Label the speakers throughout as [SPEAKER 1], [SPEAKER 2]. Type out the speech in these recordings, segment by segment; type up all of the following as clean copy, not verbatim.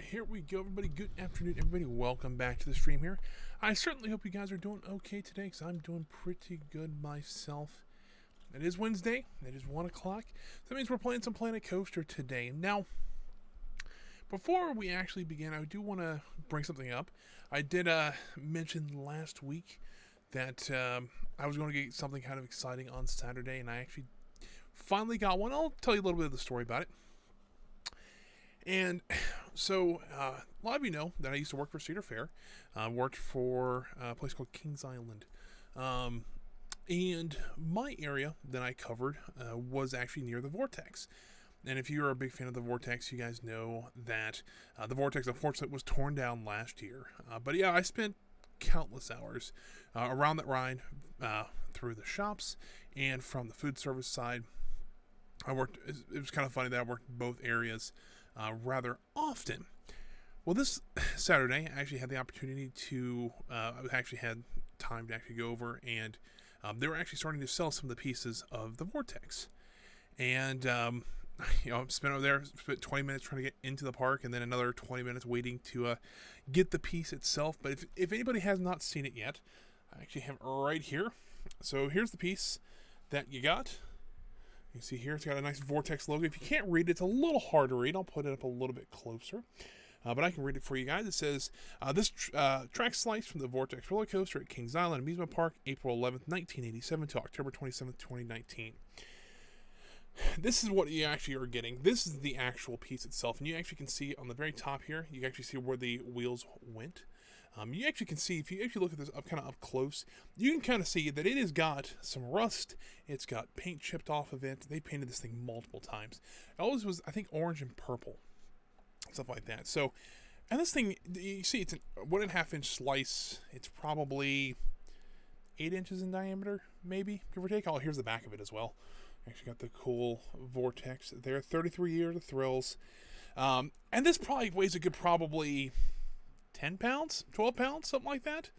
[SPEAKER 1] here we go, everybody. Good afternoon, everybody. Welcome back to the stream here. I certainly hope you guys are doing okay today, because I'm doing pretty good myself. It is Wednesday. It is 1 o'clock. So that means we're playing some Planet Coaster today. Now, before we actually begin, I do want to bring something up. I did mention last week that I was going to get something kind of exciting on Saturday, and I actually finally got one. I'll tell you a little bit of the story about it. And so, a lot of you know that I used to work for Cedar Fair. I worked for a place called Kings Island. And my area that I covered was actually near the Vortex. And if you're a big fan of the Vortex, you guys know that the Vortex, unfortunately, was torn down last year. But yeah, I spent countless hours around that ride, through the shops, and from the food service side. I worked, it was kind of funny that I worked both areas rather often. Well, this Saturday, I actually had the opportunity to, I actually had time to actually go over, and they were actually starting to sell some of the pieces of the Vortex. And, spent over there, spent 20 minutes trying to get into the park, and then another 20 minutes waiting to get the piece itself. But if anybody has not seen it yet, I actually have it right here. So here's the piece that you got. You see here, it's got a nice Vortex logo. If you can't read it, it's a little hard to read. I'll put it up a little bit closer. But I can read it for you guys. It says, this track slice from the Vortex roller coaster at Kings Island Amusement Park, April 11th, 1987 to October 27th, 2019. This is what you actually are getting. This is the actual piece itself. And you actually can see on the very top here, you can actually see where the wheels went. You actually can see, if you actually look at this kind of up close, you can kind of see that it has got some rust. It's got paint chipped off of it. They painted this thing multiple times. It always was, I think, orange and purple. Stuff like that. So, and this thing, you see, it's a 1.5 inch slice. It's probably 8 inches in diameter, maybe, give or take. Oh, here's the back of it as well. Actually got the cool Vortex there. 33 years of thrills. And this probably weighs a good probably 10 pounds, 12 pounds, something like that.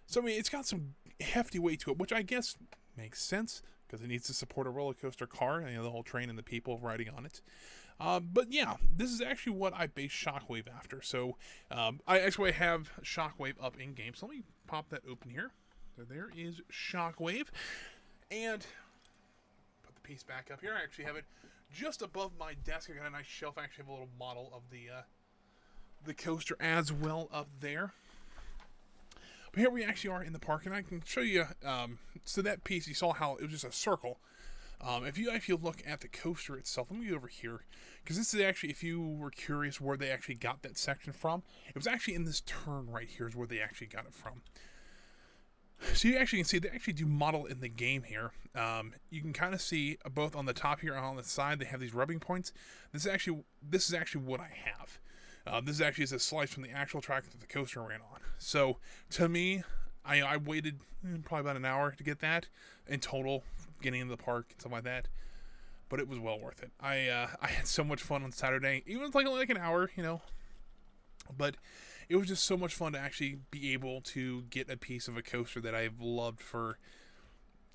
[SPEAKER 1] So, I mean, it's got some hefty weight to it, which I guess makes sense, because it needs to support a roller coaster car, and, the whole train and the people riding on it. But yeah, this is actually what I base Shockwave after. So, I actually have Shockwave up in game. So let me pop that open here. So there is Shockwave. And put the piece back up here. I actually have it just above my desk. I got a nice shelf. I actually have a little model of the coaster as well up there. But here we actually are in the park, and I can show you. So that piece, you saw how it was just a circle. If you actually look at the coaster itself, let me go over here, because this is actually, if you were curious where they actually got that section from, it was actually in this turn right here is where they actually got it from. So you actually can see they actually do model in the game here. You can kind of see both on the top here and on the side, they have these rubbing points. This is actually what I have. This is actually a slice from the actual track that the coaster ran on. So to me, I waited probably about an hour to get that in total, getting into the park and stuff like that. But it was well worth it. I had so much fun on Saturday, even if only like an hour, But it was just so much fun to actually be able to get a piece of a coaster that I've loved for,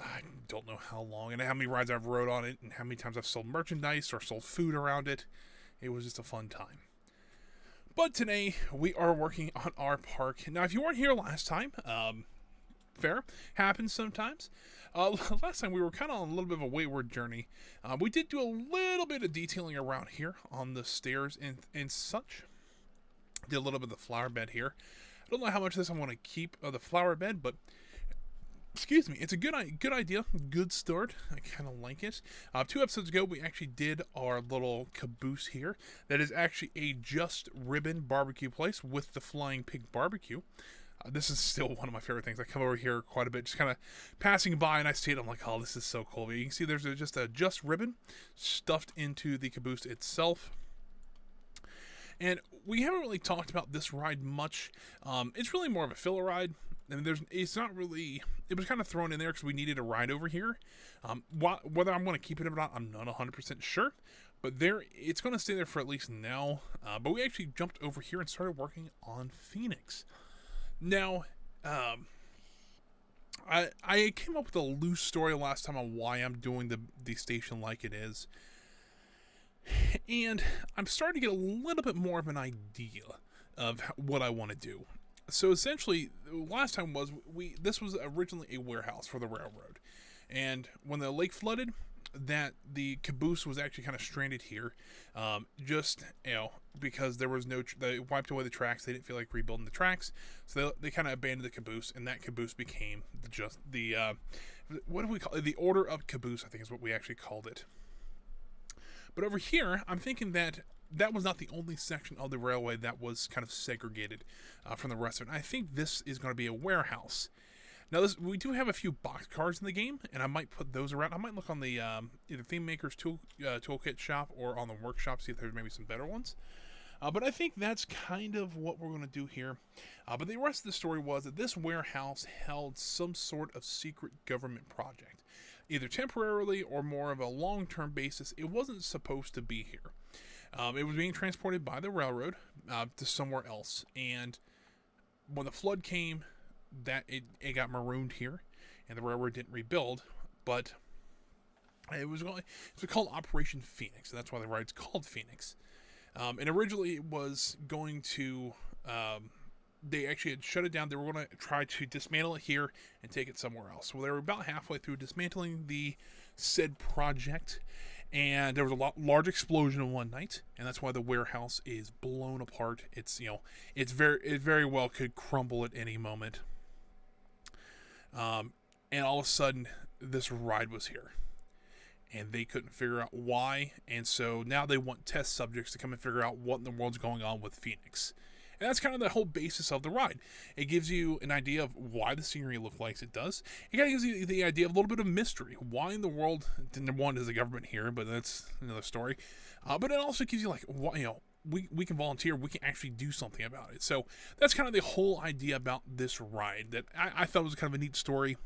[SPEAKER 1] I don't know how long, and how many rides I've rode on it, and how many times I've sold merchandise or sold food around it. It was just a fun time. But today, we are working on our park. Now, if you weren't here last time, fair, happens sometimes. Last time, we were kind of on a little bit of a wayward journey. We did do a little bit of detailing around here on the stairs and such. Did a little bit of the flower bed here. I don't know how much of this I want to keep of the flower bed, but excuse me, it's a good idea, good start. I kind of like it. 2 episodes ago, we actually did our little caboose here. That is actually a Just Ribbon barbecue place with the Flying Pig barbecue. This is still one of my favorite things. I come over here quite a bit, just kind of passing by, and I see it. I'm like, oh, this is so cool. But you can see there's just a Just Ribbon stuffed into the caboose itself. And we haven't really talked about this ride much. It's really more of a filler ride. I mean, it's not really, it was kind of thrown in there because we needed a ride over here. Whether I'm going to keep it or not, I'm not 100% sure. But it's going to stay there for at least now. But we actually jumped over here and started working on Phoenix. Now, I came up with a loose story last time on why I'm doing the station like it is. And I'm starting to get a little bit more of an idea of what I want to do. So essentially, last time this was originally a warehouse for the railroad, and when the lake flooded, that the caboose was actually kind of stranded here, just because there was they wiped away the tracks. They didn't feel like rebuilding the tracks, so they kind of abandoned the caboose, and that caboose became the what do we call it? The order of caboose, I think is what we actually called it. But over here, I'm thinking that was not the only section of the railway that was kind of segregated from the rest of it. I think this is going to be a warehouse. Now, we do have a few boxcars in the game, and I might put those around. I might look on the either Theme Maker's Toolkit shop or on the workshop, see if there's maybe some better ones. But I think that's kind of what we're going to do here. But the rest of the story was that this warehouse held some sort of secret government project, either temporarily or more of a long-term basis. It wasn't supposed to be here. It was being transported by the railroad to somewhere else, and when the flood came, it got marooned here, and the railroad didn't rebuild. But it was called Operation Phoenix, and that's why the ride's called Phoenix. And originally it was going to they actually had shut it down. They were going to try to dismantle it here and take it somewhere else. Well, they were about halfway through dismantling the said project, and there was a large explosion in one night, and that's why the warehouse is blown apart. It very well could crumble at any moment. And all of a sudden, this ride was here, and they couldn't figure out why, and so now they want test subjects to come and figure out what in the world's going on with Phoenix. And that's kind of the whole basis of the ride. It gives you an idea of why the scenery looks like it does. It kind of gives you the idea of a little bit of mystery. Why in the world, number one, is the government here, but that's another story. But it also gives you, like, we can volunteer. We can actually do something about it. So that's kind of the whole idea about this ride that I thought was kind of a neat story.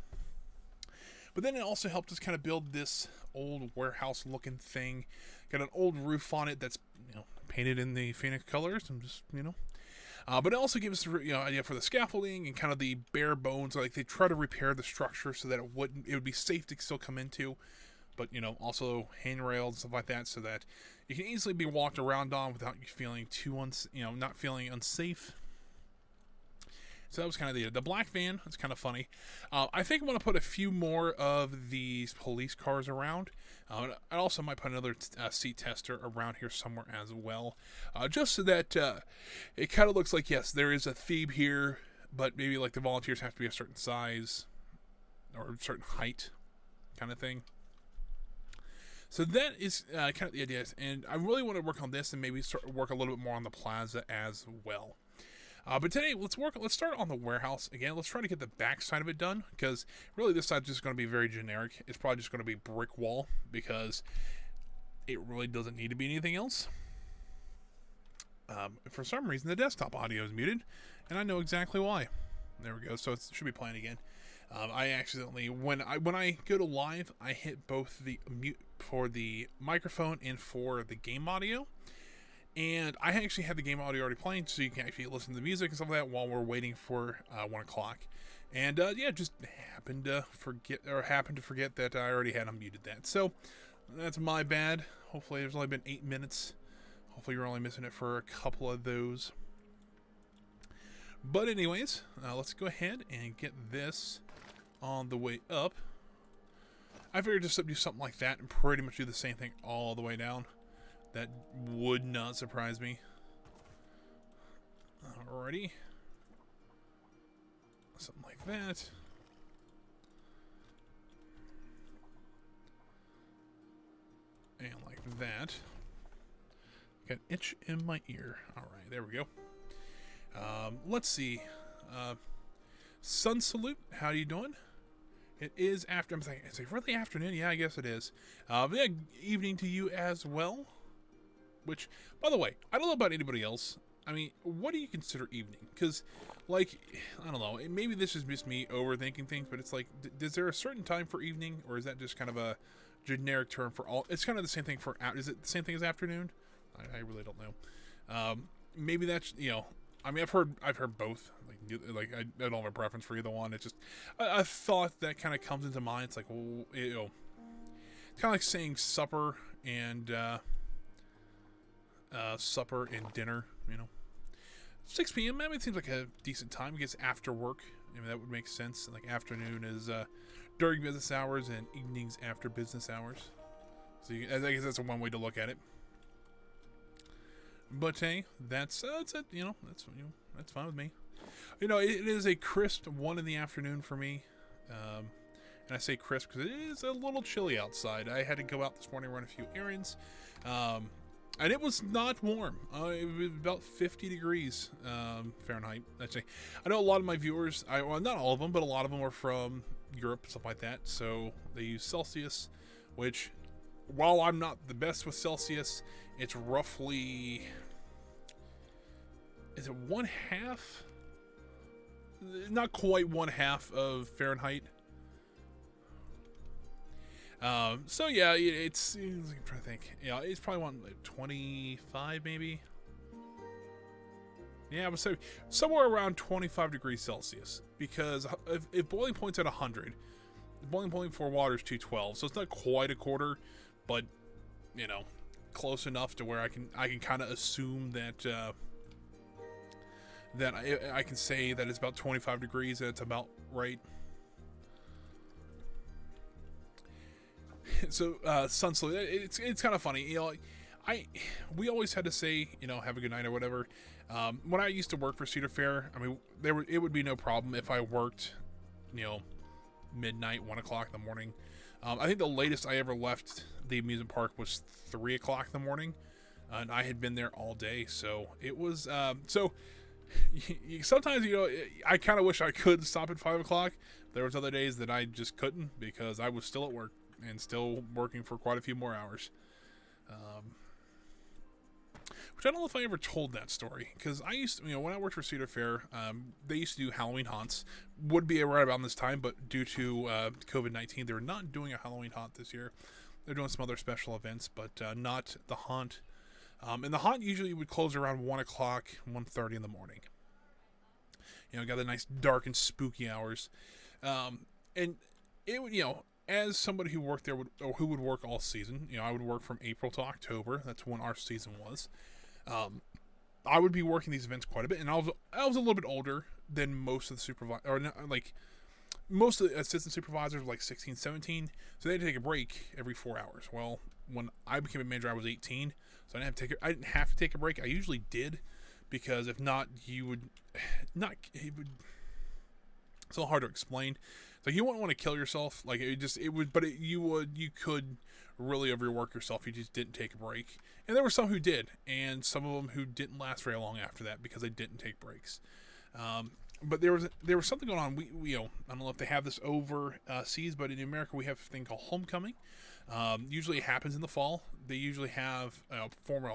[SPEAKER 1] But then it also helped us kind of build this old warehouse-looking thing. Got an old roof on it that's painted in the Phoenix colors, and just but it also gives us idea for the scaffolding and kind of the bare bones. Like, they try to repair the structure so that it would be safe to still come into, but also handrails and stuff like that, so that you can easily be walked around on without you feeling not feeling unsafe. So that was kind of the black van. It's kind of funny. I think I'm going to put a few more of these police cars around. I also might put another seat tester around here somewhere as well. Just so that it kind of looks like, yes, there is a theme here, but maybe like the volunteers have to be a certain size or a certain height kind of thing. So that is kind of the idea. And I really want to work on this and maybe work a little bit more on the plaza as well. But today, let's start on the warehouse again. Let's try to get the back side of it done, because really this side's just going to be very generic. It's probably just going to be brick wall, because it really doesn't need to be anything else. For some reason, the desktop audio is muted, and I know exactly why. There we go. So it should be playing again. I accidentally, when I go to live, I hit both the mute for the microphone and for the game audio. And I actually had the game audio already playing, so you can actually listen to the music and stuff like that while we're waiting for 1 o'clock. And just happened to forget that I already had unmuted that. So that's my bad. Hopefully there's only been 8 minutes. Hopefully you're only missing it for a couple of those. But anyways, let's go ahead and get this on the way up. I figured just to do something like that and pretty much do the same thing all the way down. That would not surprise me. Alrighty. Something like that. And like that. Got an itch in my ear. Alright, there we go. Let's see. Sun Salute, how are you doing? It is after. I'm thinking, is it really afternoon? Yeah, I guess it is. Yeah, evening to you as well. Which, by the way, I don't know about anybody else. I mean, what do you consider evening? Because, like, I don't know. Maybe this is just me overthinking things, but it's like, is there a certain time for evening, or is that just kind of a generic term for all? It's kind of the same thing for. Is it the same thing as afternoon? I really don't know. Maybe that's I mean, I've heard both. Like I don't have a preference for either one. It's just a thought that kind of comes into mind. It's like, well, it's kind of like saying supper and supper and dinner. 6 p.m. I mean, it seems like a decent time. I guess after work. I mean, that would make sense. Like afternoon is during business hours and evenings after business hours. So I guess that's one way to look at it. But hey, that's it. That's fine with me. It is a crisp 1 in the afternoon for me. And I say crisp because it is a little chilly outside. I had to go out this morning, run a few errands. And it was not warm. It was about 50 degrees Fahrenheit. Actually, I know a lot of my viewers, well, not all of them, but a lot of them are from Europe, stuff like that. So they use Celsius, which, while I'm not the best with Celsius, it's roughly, is it 1/2? Not quite 1/2 of Fahrenheit. So yeah, it's I'm trying to think. Yeah, it's probably 25 maybe. Yeah, I would say somewhere around 25 degrees Celsius, because if boiling point's at 100, the boiling point for water is 212, so it's not quite a quarter, but close enough to where I can kind of assume that that I can say that it's about 25 degrees and it's about right. So sun salute, it's kind of funny, we always had to say, have a good night or whatever. When I used to work for Cedar Fair, I mean, it would be no problem if I worked, midnight, 1 o'clock in the morning. I think the latest I ever left the amusement park was 3 o'clock in the morning, and I had been there all day. So it was sometimes I kind of wish I could stop at 5 o'clock. There was other days that I just couldn't because I was still at work and still working for quite a few more hours. Which I don't know if I ever told that story, because I used to, when I worked for Cedar Fair, they used to do Halloween haunts. Would be right about this time, but due to COVID-19, they're not doing a Halloween haunt this year. They're doing some other special events, but not the haunt. And the haunt usually would close around 1 o'clock, 1:30 in the morning. Got the nice dark and spooky hours. And it would, as somebody who worked there who would work all season, I would work from April to October. That's when our season was. I would be working these events quite a bit, and I was a little bit older than most of the most of the assistant supervisors were like 16, 17, so they had to take a break every 4 hours. Well, when I became a manager, I was 18, so I didn't have to take a break. I usually did, because if not, it would. It's a little hard to explain. So you wouldn't want to kill yourself. You could really overwork yourself if you just didn't take a break. And there were some who did, and some of them who didn't last very long after that because they didn't take breaks. But there was something going on. We I don't know if they have this overseas, but in America we have a thing called homecoming. Usually it happens in the fall. They usually have former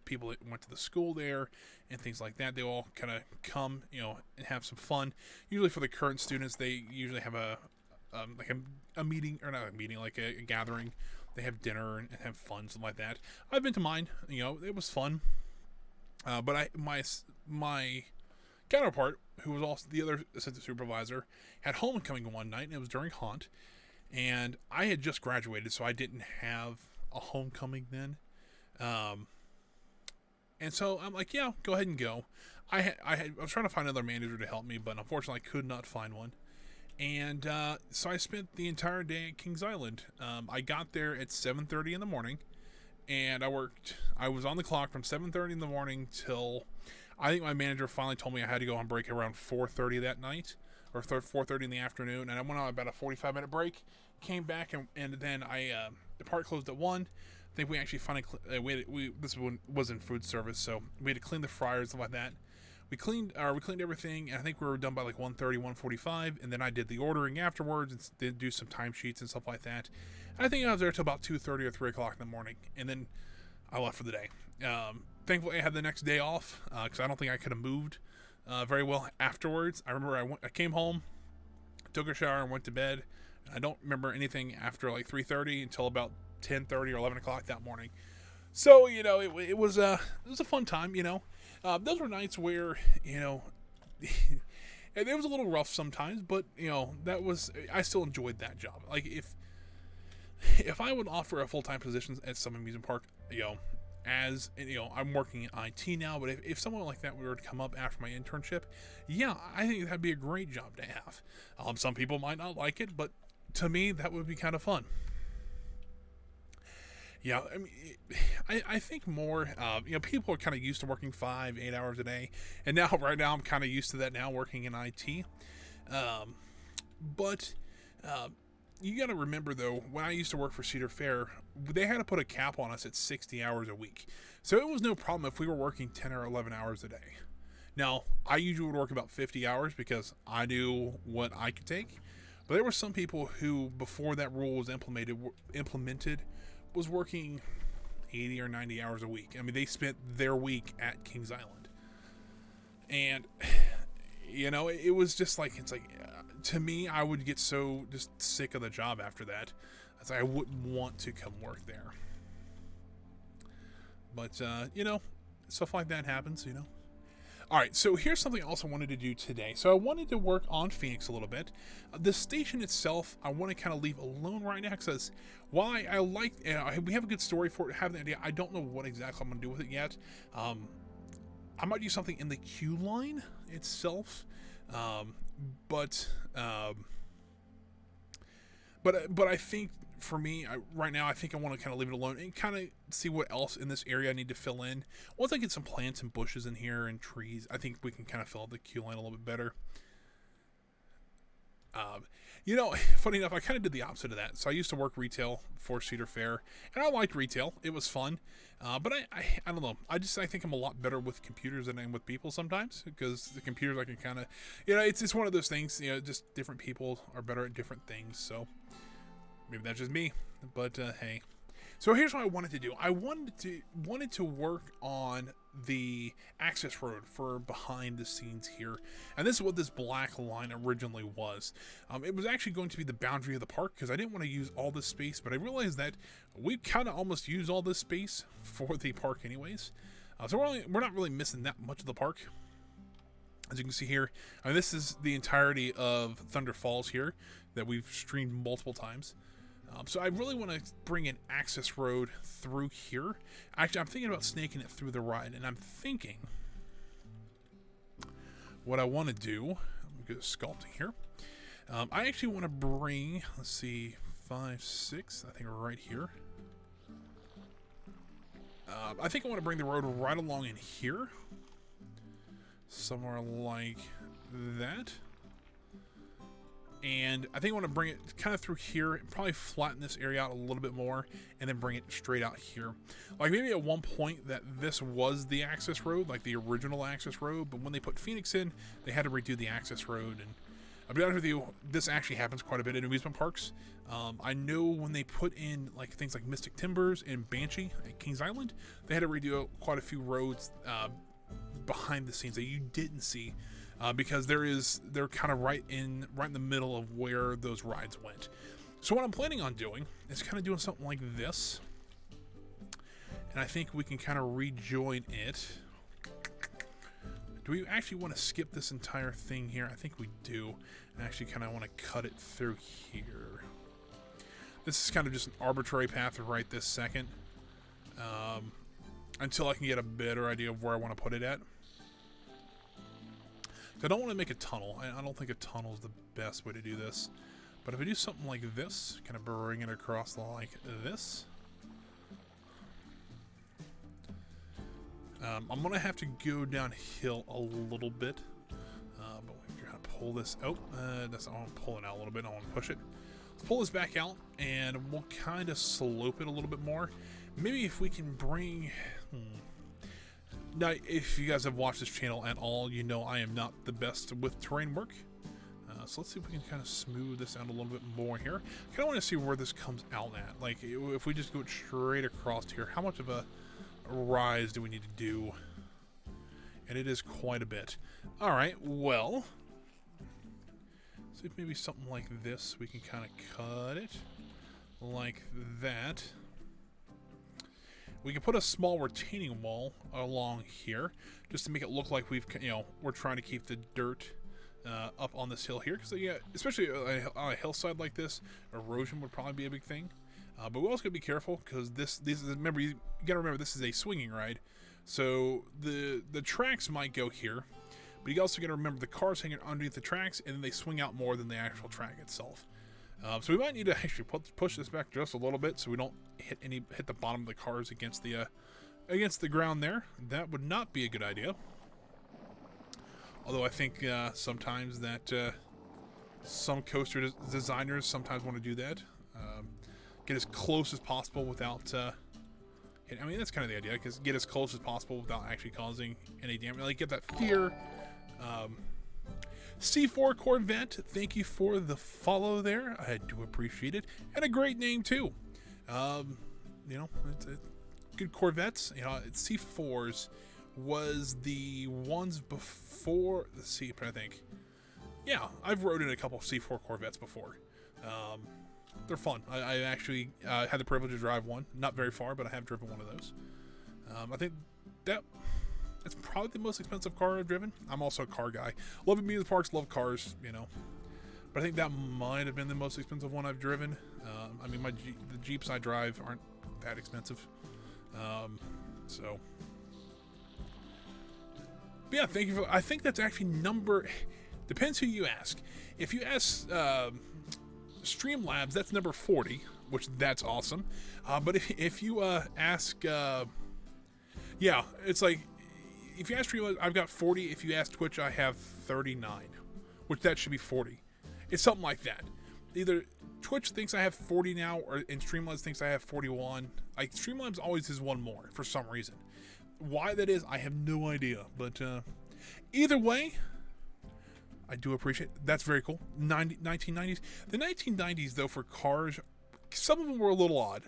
[SPEAKER 1] people that went to the school there and things like that. They all kind of come and have some fun. Usually for the current students, they usually have a meeting, or not a meeting, like a gathering. They have dinner and have fun, something like that. I've been to mine. It was fun. But my counterpart, who was also the other assistant supervisor, had homecoming one night, and it was during haunt. And I had just graduated, so I didn't have a homecoming then. And so I'm like, yeah, go ahead and go. I was trying to find another manager to help me, but unfortunately I could not find one. And so I spent the entire day at Kings Island. I got there at 7:30 in the morning, and I was on the clock from 7:30 in the morning till, I think my manager finally told me I had to go on break around 4:30 that night, or 4:30 in the afternoon, and I went on about a 45-minute break, came back, and then the park closed at 1. I think we actually finally this one was in food service, so we had to clean the fryers and like that. We cleaned everything, and I think we were done by like 1:30, 1:45, and then I did the ordering afterwards and then do some timesheets and stuff like that. And I think I was there till about 2:30 or 3 o'clock in the morning, and then I left for the day. Thankfully, I had the next day off because I don't think I could have moved very well afterwards. I remember I came home, took a shower, and went to bed. And I don't remember anything after like 3:30 until about 10:30 or 11 o'clock that morning. So it was a fun time. Those were nights where it was a little rough sometimes, but I still enjoyed that job. Like if I would offer a full-time position at some amusement park, as, you know, I'm working in IT now, but if someone like that were to come up after my internship, yeah, I think that'd be a great job to have. Some people might not like it, but to me, that would be kind of fun. Yeah, I mean, I think more, you know, people are kind of used to working 5, 8 hours a day, and now, right now, I'm kind of used to that now, working in IT. But you got to remember, though, when I used to work for Cedar Fair, they had to put a cap on us at 60 hours a week. So it was no problem if we were working 10 or 11 hours a day. Now, I usually would work about 50 hours because I knew what I could take. But there were some people who, before that rule was implemented, was working 80 or 90 hours a week. I mean, they spent their week at Kings Island. And, you know, it was just like, it's like, to me, I would get so just sick of the job after that. It's like I wouldn't want to come work there. But, you know, stuff like that happens, you know. All right, so here's something else I wanted to do today. So I wanted to work on Phoenix a little bit. The station itself, I want to kind of leave alone right now because while I like, we have a good story for it, have the idea, I don't know what exactly I'm going to do with it yet. I might do something in the queue line itself, but I think for me, right now, I think I want to kind of leave it alone and kind of see what else in this area I need to fill in. Once I get some plants and bushes in here and trees, I think we can kind of fill out the queue line a little bit better. You know, funny enough, I kind of did the opposite of that. So I used to work retail for Cedar Fair, and I liked retail. It was fun. But I don't know. I think I'm a lot better with computers than I am with people sometimes, because the computers I can kind of, you know, it's one of those things, you know, just different people are better at different things. So maybe that's just me, but hey. So here's what I wanted to do. I wanted to work on the access road for behind the scenes here. And this is what this black line originally was. It was actually going to be the boundary of the park because I didn't want to use all this space, but I realized that we kind of almost used all this space for the park anyways. So we're not really missing that much of the park. As you can see here, I mean, this is the entirety of Thunder Falls here that we've streamed multiple times. So I really want to bring an access road through here. Actually, I'm thinking about snaking it through the ride, and I'm thinking what I want to do, I'm going to sculpting here. I actually want to bring, let's see, 5, 6, I think right here. I think I want to bring the road right along in here. Somewhere like that. And I think I want to bring it kind of through here and probably flatten this area out a little bit more and then bring it straight out here. Like maybe at one point that this was the access road, like the original access road, but when they put Phoenix in, they had to redo the access road. And I'll be honest with you, this actually happens quite a bit in amusement parks. I know when they put in like things like Mystic Timbers and Banshee at Kings Island, they had to redo quite a few roads behind the scenes that you didn't see. Because they're kind of right in the middle of where those rides went. So what I'm planning on doing is kind of doing something like this. And I think we can kind of rejoin it. Do we actually want to skip this entire thing here? I think we do. I actually kind of want to cut it through here. This is kind of just an arbitrary path right this second. Until I can get a better idea of where I want to put it at. I don't want to make a tunnel. I don't think a tunnel is the best way to do this. But if I do something like this, kind of bring it across like this. I'm going to have to go downhill a little bit. But we're going to pull this out. I want to pull it out a little bit. I want to push it. Let's pull this back out and we'll kind of slope it a little bit more. Maybe if we can bring... Now, if you guys have watched this channel at all, you know I am not the best with terrain work. So let's see if we can kind of smooth this out a little bit more here. I kind of want to see where this comes out at. Like, if we just go straight across here, how much of a rise do we need to do? And it is quite a bit. All right, well, see if maybe something like this, we can kind of cut it like that. We can put a small retaining wall along here just to make it look like we're trying to keep the dirt up on this hill here. Because, yeah, especially on a hillside like this, erosion would probably be a big thing. But we also gotta be careful because this is, remember, you gotta remember this is a swinging ride, so the tracks might go here, but you also gotta remember the cars hanging underneath the tracks, and then they swing out more than the actual track itself. So we might need to actually push this back just a little bit so we don't hit the bottom of the cars against the ground there. That would not be a good idea. Although I think sometimes that some coaster designers sometimes want to do that. Get as close as possible without... I mean, that's kind of the idea, because get as close as possible without actually causing any damage. Like, get that fear. C4 Corvette, thank you for the follow there. I do appreciate it. And a great name, too. You know, it's good Corvettes. You know, C4s was the ones before... Let's see, I think. Yeah, I've rode in a couple of C4 Corvettes before. They're fun. I actually had the privilege to drive one. Not very far, but I have driven one of those. I think that's probably the most expensive car I've driven. I'm also a car guy. Love amusement parks, love cars, you know. But I think that might have been the most expensive one I've driven. I mean, the Jeeps I drive aren't that expensive. So... But yeah, thank you. I think that's actually depends who you ask. If you ask Streamlabs, that's number 40, which that's awesome. But if you ask, yeah, it's like, if you ask Streamlabs, I've got 40. If you ask Twitch, I have 39, which that should be 40. It's something like that. Either Twitch thinks I have 40 now, and Streamlabs thinks I have 41. Like, Streamlabs always is one more for some reason. Why that is, I have no idea. But either way, I do appreciate it. That's very cool. 1990s. The 1990s, though, for cars, some of them were a little odd.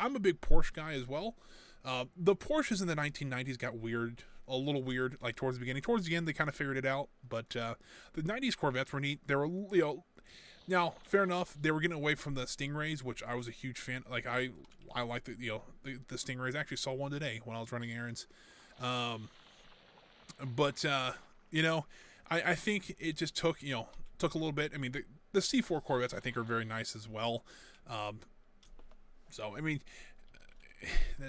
[SPEAKER 1] I'm a big Porsche guy as well. The Porsches in the 1990s got weird, a little weird, like towards the beginning. Towards the end, they kind of figured it out. But the 90s Corvettes were neat. They were, you know, now, fair enough, they were getting away from the Stingrays, which I was a huge fan. Like, I like the Stingrays. I actually saw one today when I was running errands. But you know, I think it just took a little bit. I mean, the C4 Corvettes I think are very nice as well. So I mean,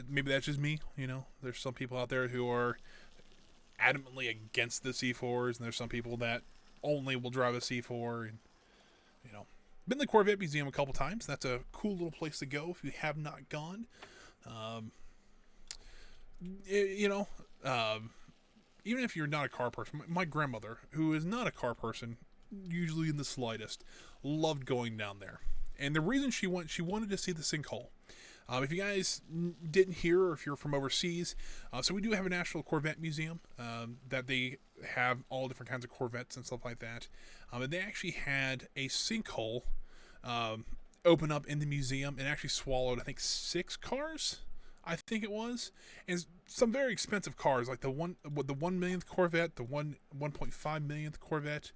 [SPEAKER 1] maybe that's just me. You know, there's some people out there who are adamantly against the C4s, and there's some people that only will drive a C4. And you know, been to the Corvette Museum a couple times. That's a cool little place to go if you have not gone. Even if you're not a car person, my grandmother, who is not a car person, usually in the slightest, loved going down there. And the reason she wanted to see the sinkhole. If you guys didn't hear, or if you're from overseas, so we do have a National Corvette Museum that they have all different kinds of Corvettes and stuff like that. And they actually had a sinkhole open up in the museum and actually swallowed, I think, 6 cars. I think it was, and some very expensive cars, like the 1 millionth Corvette, the 1.5 millionth Corvette.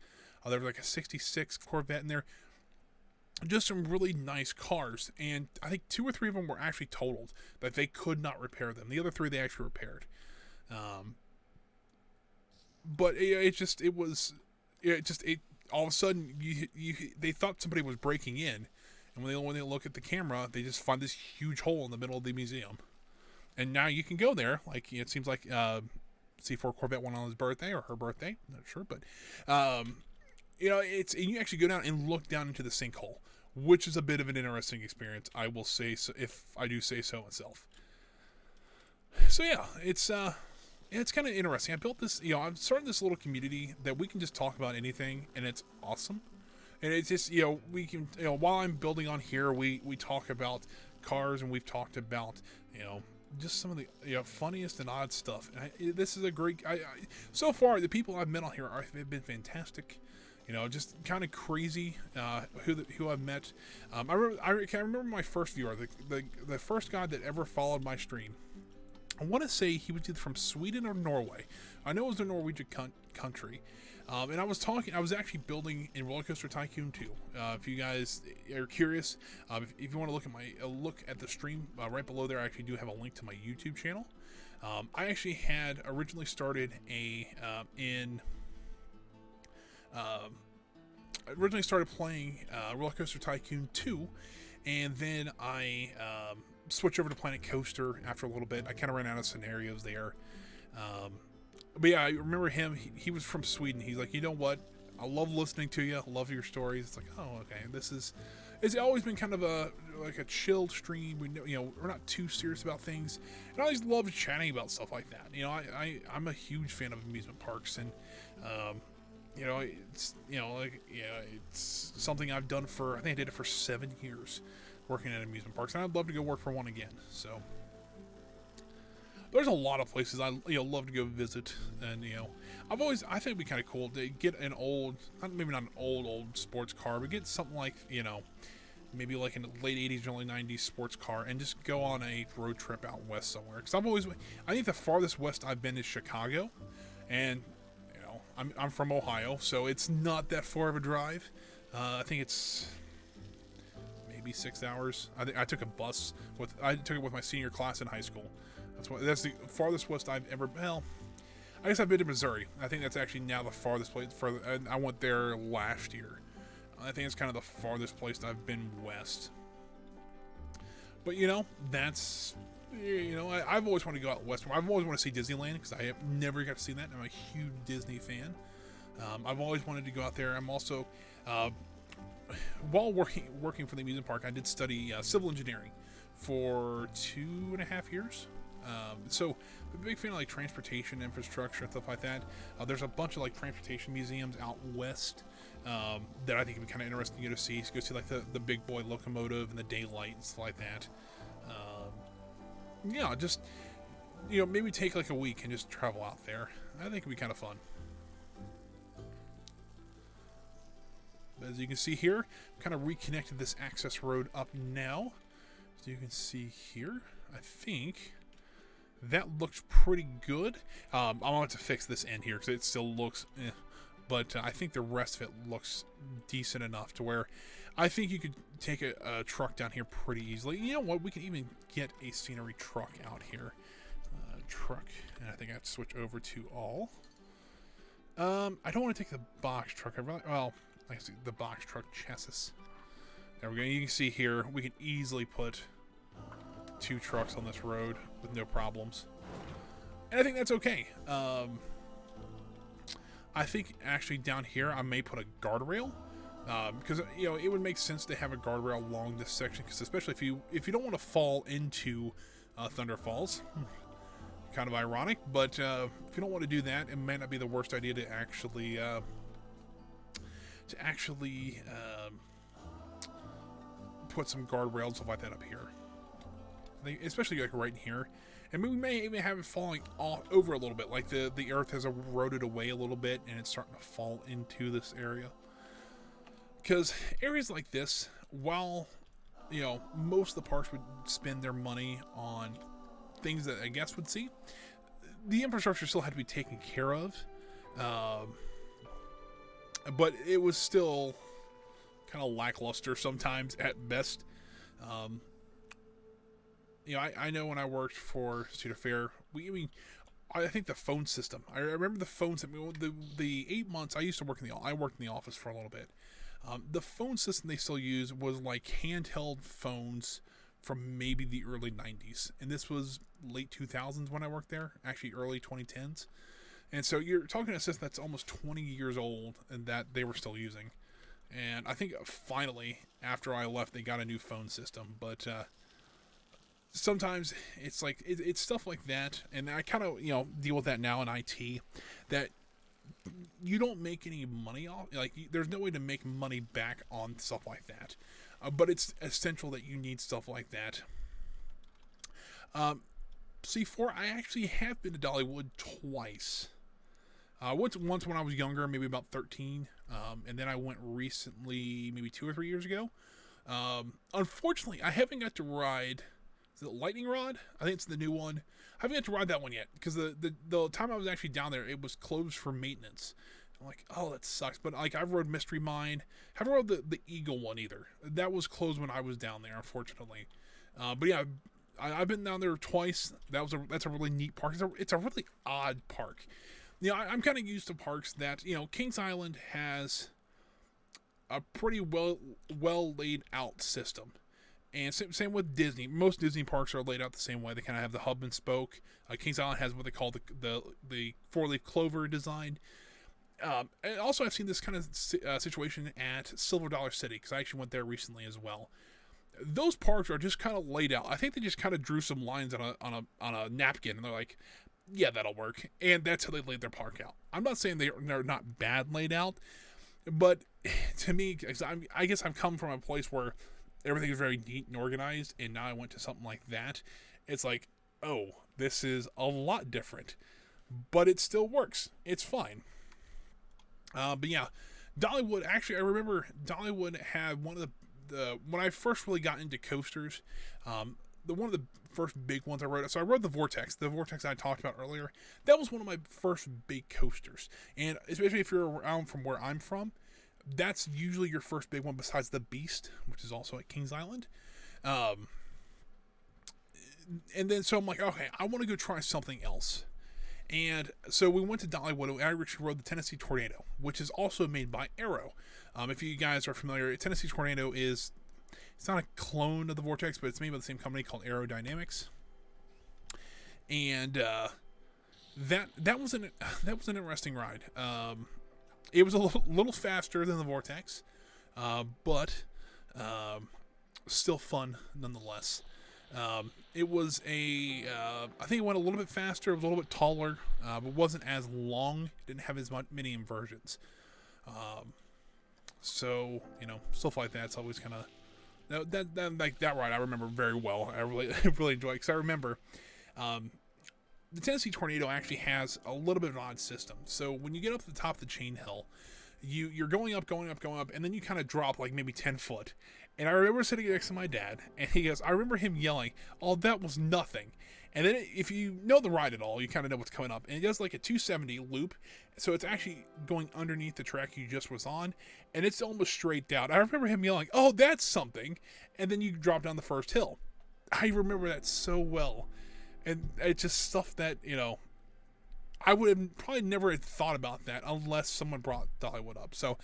[SPEAKER 1] There was like a 66 Corvette in there. Just some really nice cars, and I think 2 or 3 of them were actually totaled, that they could not repair them. The other 3 they actually repaired. But all of a sudden they thought somebody was breaking in, and when they look at the camera, they just find this huge hole in the middle of the museum. And now you can go there. Like, it seems like C4 Corvette went on his birthday or her birthday, not sure, but you know, and you actually go down and look down into the sinkhole, which is a bit of an interesting experience, I will say, so, if I do say so myself. So yeah, it's kind of interesting. I built this, you know, I'm starting this little community that we can just talk about anything, and it's awesome. And it's just, you know, we can, you know, while I'm building on here, we talk about cars, and we've talked about, you know, just some of the, you know, funniest and odd stuff. And this is a great. So far, the people I've met on here have been fantastic. You know, just kind of crazy. Who I've met. I remember my first viewer, the first guy that ever followed my stream. I want to say he was either from Sweden or Norway. I know it was a Norwegian country. And I was actually building in Roller Coaster Tycoon 2. If you guys are curious, if you want to look at the stream, right below there, I actually do have a link to my YouTube channel. I actually had originally started playing Roller Coaster Tycoon 2, And then I switched over to Planet Coaster after a little bit. I kind of ran out of scenarios there. But yeah, I remember him. He was from Sweden. He's like, you know what? I love listening to you. I love your stories. It's like, oh, okay. It's always been kind of a chilled stream. We're not too serious about things. And I always love chatting about stuff like that. I'm a huge fan of amusement parks, and it's something I've done I think I did it for 7 years, working at amusement parks, and I'd love to go work for one again. So there's a lot of places I love to go visit, and I think it'd be kind of cool to get an old, maybe not an old sports car, but get something like maybe like in the late 80s, early 90s sports car, and just go on a road trip out west somewhere. Because I think the farthest west I've been is Chicago, and I'm from Ohio, so it's not that far of a drive. I think it's maybe 6 hours. I took a bus I took it with my senior class in high school. That's the farthest west I've ever. Well, I guess I've been to Missouri. I think that's actually now the farthest place. I went there last year. I think it's kind of the farthest place I've been west. But that's I've always wanted to go out west. I've always wanted to see Disneyland because I have never got to see that. I'm a huge Disney fan. I've always wanted to go out there. I'm also while working for the amusement park, I did study civil engineering for 2.5 years. So I'm a big fan of like transportation infrastructure and stuff like that. There's a bunch of like transportation museums out west that I think would be kind of interesting to see. So go see like the big boy locomotive and the daylight and stuff like that. Just maybe take like a week and just travel out there. I think it'd be kind of fun. But as you can see here, I've kind of reconnected this access road up now. So you can see here, I think that looks pretty good. I'm going to have to fix this end here because it still looks but I think the rest of it looks decent enough to where I think you could take a truck down here pretty easily. You know what? We can even get a scenery truck out here. Truck. And I think I'd switch over to all. I don't want to take the box truck. I see the box truck chassis. There we go. You can see here, we can easily put 2 trucks on this road with no problems. And I think that's okay. I think actually down here I may put a guardrail because it would make sense to have a guardrail along this section, because especially if you don't want to fall into Thunder Falls. Kind of ironic, but if you don't want to do that, it may not be the worst idea to actually put some guardrails and stuff like that up here. I think especially like right in here. And we may even have it falling over a little bit, like the earth has eroded away a little bit and it's starting to fall into this area. Because areas like this, while most of the parks would spend their money on things that I guess would see, the infrastructure still had to be taken care of. But it was still kind of lackluster sometimes at best. I know when I worked for Student Fair, I think the phone system. I remember the phone system. The 8 months I used to work I worked in the office for a little bit. The phone system they still use was like handheld phones from maybe the early 90s, and this was late 2000s when I worked there. Actually, early 2010s. And so you're talking a system that's almost 20 years old and that they were still using. And I think finally, after I left, they got a new phone system. But sometimes it's like it's stuff like that, and I kind of deal with that now in IT, that you don't make any money off. Like there's no way to make money back on stuff like that. But it's essential that you need stuff like that. C4, I actually have been to Dollywood twice. I went once when I was younger, maybe about 13, and then I went recently, maybe 2 or 3 years ago. Unfortunately, I haven't got to ride the Lightning Rod. I think it's the new one. I haven't got to ride that one yet, because the time I was actually down there, it was closed for maintenance. I'm like, oh, that sucks. But like, I've rode Mystery Mine. Haven't rode the Eagle one either. That was closed when I was down there, unfortunately. But yeah, I've been down there twice. That's a really neat park. It's a really odd park. I'm kind of used to parks that, Kings Island has a pretty well laid out system. And same with Disney. Most Disney parks are laid out the same way. They kind of have the hub and spoke. Kings Island has what they call the four-leaf clover design. And also, I've seen this kind of situation at Silver Dollar City, because I actually went there recently as well. Those parks are just kind of laid out. I think they just kind of drew some lines on a napkin, and they're like, yeah, that'll work. And that's how they laid their park out. I'm not saying they're not bad laid out, but to me, I guess I've come from a place where everything is very neat and organized, and now I went to something like that. It's like, oh, this is a lot different, but it still works. It's fine. But yeah, Dollywood, actually, I remember Dollywood had one of the when I first really got into coasters, one of the first big ones I rode. So I rode the Vortex I talked about earlier. That was one of my first big coasters. And especially if you're around from where I'm from, that's usually your first big one besides the Beast, which is also at Kings Island. And then, so I'm like, okay, I want to go try something else. And so we went to Dollywood, and I actually rode the Tennessee Tornado, which is also made by Arrow. If you guys are familiar, Tennessee Tornado it's not a clone of the Vortex, but it's made by the same company called Aerodynamics. And that was an interesting ride. It was a little faster than the Vortex, but still fun nonetheless. It was I think it went a little bit faster. It was a little bit taller, but wasn't as long. It didn't have as many inversions. So, stuff like that's always kind of, that ride I remember very well. I really enjoyed it, because I remember, the Tennessee Tornado actually has a little bit of an odd system. So when you get up to the top of the chain hill, you're going up, and then you kind of drop like maybe 10 foot. And I remember sitting next to my dad, and I remember him yelling, "Oh, that was nothing." And then if you know the ride at all, you kind of know what's coming up. And it does like a 270 loop, so it's actually going underneath the track you just was on, and it's almost straight down. I remember him yelling, "Oh, that's something." And then you drop down the first hill. I remember that so well. And it's just stuff that, I would have probably never had thought about that unless someone brought Dollywood up. So,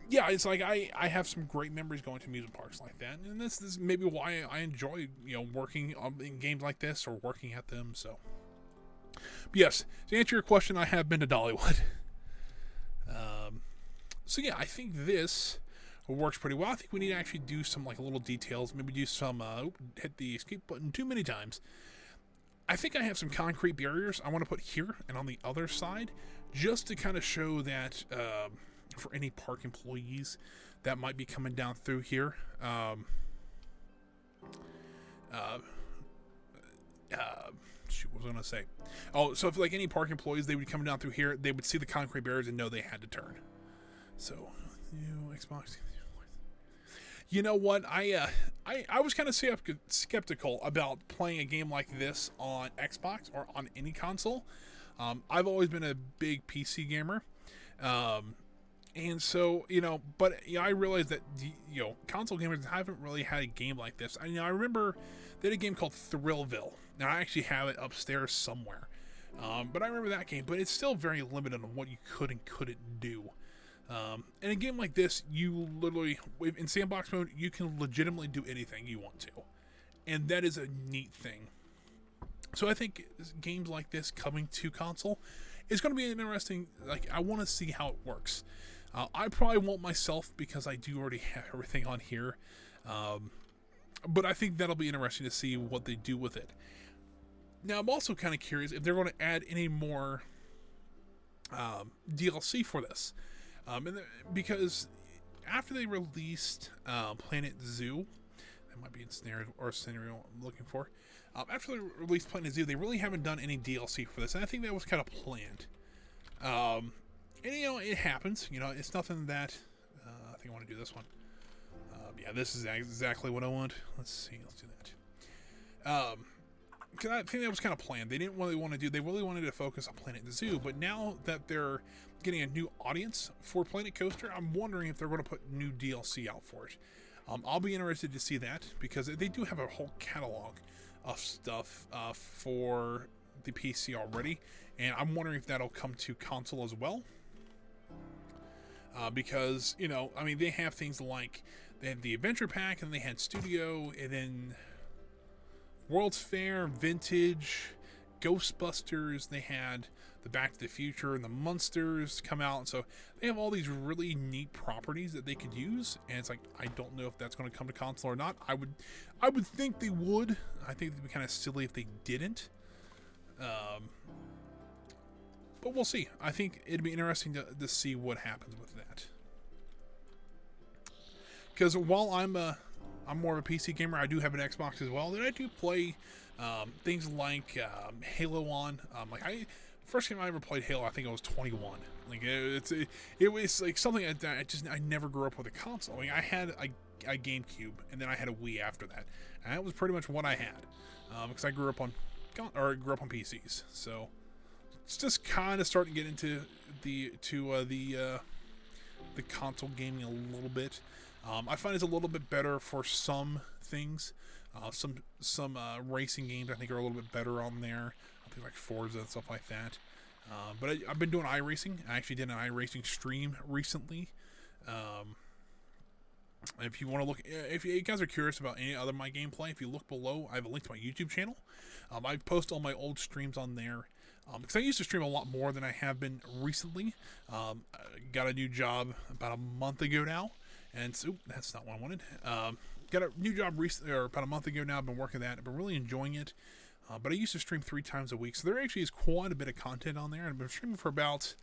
[SPEAKER 1] yeah, it's like I have some great memories going to amusement parks like that. And this is maybe why I enjoy, working in games like this or working at them. So, but yes, to answer your question, I have been to Dollywood. So, yeah, I think this works pretty well. I think we need to actually do some like little details. Maybe do some, hit the escape button too many times. I think I have some concrete barriers I want to put here and on the other side, just to kind of show that for any park employees that might be coming down through here. Shoot, what was I going to say? Oh, so if like any park employees, they would come down through here, they would see the concrete barriers and know they had to turn. So, Xbox. You know what? I was kind of skeptical about playing a game like this on Xbox or on any console. I've always been a big PC gamer. And so, but I realized that, console gamers haven't really had a game like this. I remember they had a game called Thrillville. Now, I actually have it upstairs somewhere. But I remember that game, but it's still very limited on what you could and couldn't do. In a game like this, you literally, in sandbox mode, you can legitimately do anything you want to. And that is a neat thing. So I think games like this coming to console is going to be an interesting, I want to see how it works. I probably won't myself because I do already have everything on here. But I think that'll be interesting to see what they do with it. Now, I'm also kind of curious if they're going to add any more DLC for this. Because after they released Planet Zoo, that might be a scenario I'm looking for. After they released Planet Zoo, they really haven't done any DLC for this, and I think that was kind of planned. And it happens. It's nothing that I think I want to do this one. Yeah, this is exactly what I want. Let's see. Let's do that. Because I think that was kind of planned. They didn't really want to do. They really wanted to focus on Planet Zoo, but now that they're getting a new audience for Planet Coaster, I'm wondering if they're going to put new DLC out for it. I'll be interested to see that because they do have a whole catalog of stuff for the PC already, and I'm wondering if that'll come to console as well. Because they have things like they had the Adventure Pack, and they had Studio, and then World's Fair, Vintage, Ghostbusters. They had the Back to the Future and the Munsters come out. So they have all these really neat properties that they could use. And it's like, I don't know if that's going to come to console or not. I would think they would. I think it'd be kind of silly if they didn't. But we'll see. I think it'd be interesting to see what happens with that. Because while I'm more of a PC gamer, I do have an Xbox as well, and I do play things like Halo on. First game I ever played Halo, I think I was 21. Like it was like something that I never grew up with a console. I mean, I had a GameCube, and then I had a Wii after that, and that was pretty much what I had because I grew up on PCs. So it's just kind of starting to get into the console gaming a little bit. I find it's a little bit better for some things. Some racing games I think are a little bit better on there. I think like Forza and stuff like that. But I've been doing iRacing. I actually did an iRacing stream recently. If you want to look, if you guys are curious about any other my gameplay, if you look below, I have a link to my YouTube channel. I post all my old streams on there. Because I used to stream a lot more than I have been recently. Got a new job about a month ago now. And so, that's not what I wanted. Got a new job recently, or about a month ago now. I've been working that. I've been really enjoying it. But I used to stream 3 times a week. So there actually is quite a bit of content on there. And I've been streaming for about,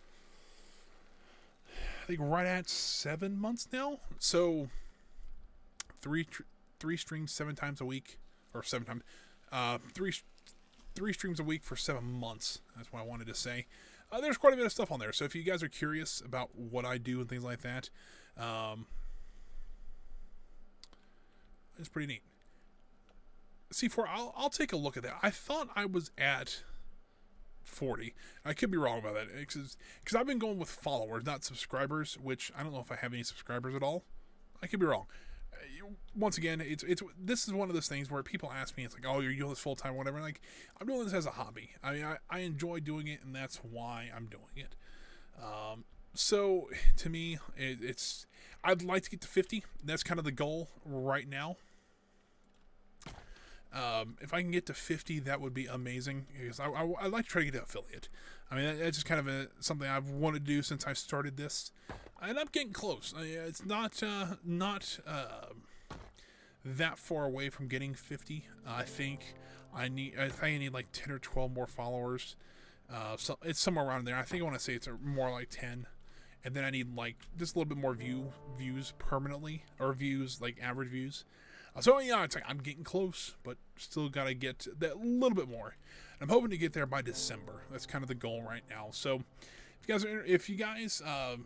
[SPEAKER 1] I think, right at 7 months now. So, three streams 7 times a week. Or 7 times. Three streams a week for 7 months. That's what I wanted to say. There's quite a bit of stuff on there. So if you guys are curious about what I do and things like that, it's pretty neat. C4, I'll take a look at that. I thought I was at 40. I could be wrong about that. Because I've been going with followers, not subscribers, which I don't know if I have any subscribers at all. I could be wrong. Once again, this is one of those things where people ask me, it's like, oh, you're doing this full time or whatever. Like, I'm doing this as a hobby. I mean, I enjoy doing it, and that's why I'm doing it. So to me, I'd like to get to 50. That's kind of the goal right now. If I can get to 50, that would be amazing. Because I'd like to try to get to affiliate. I mean, that's just kind of something I've wanted to do since I started this. And I'm getting close. It's not that far away from getting 50. I think I need like 10 or 12 more followers. So it's somewhere around there. I think I want to say it's more like 10. And then I need like just a little bit more views permanently, or views like average views. So yeah, it's like I'm getting close, but still got to get that little bit more. I'm hoping to get there by December. That's kind of the goal right now. So if you guys, I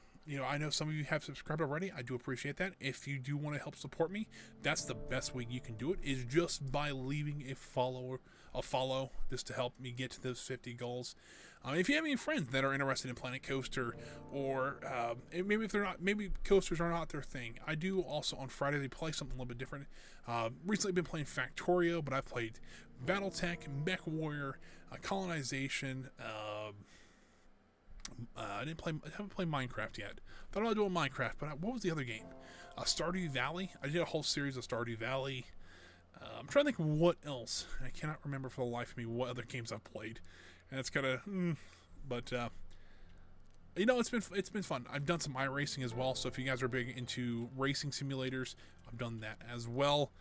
[SPEAKER 1] know some of you have subscribed already. I do appreciate that. If you do want to help support me, that's the best way you can do it, is just by leaving a follow, just to help me get to those 50 goals. If you have any friends that are interested in Planet Coaster, or maybe coasters are not their thing. I do also on Friday they play something a little bit different. Recently been playing Factorio, but I've played BattleTech, Mech Warrior, Colonization. I haven't played Minecraft yet. Thought about doing Minecraft, but what was the other game? Stardew Valley. I did a whole series of Stardew Valley. I'm trying to think what else. I cannot remember for the life of me what other games I've played. And it's kind of, but it's been fun. I've done some iRacing as well. So if you guys are big into racing simulators, I've done that as well.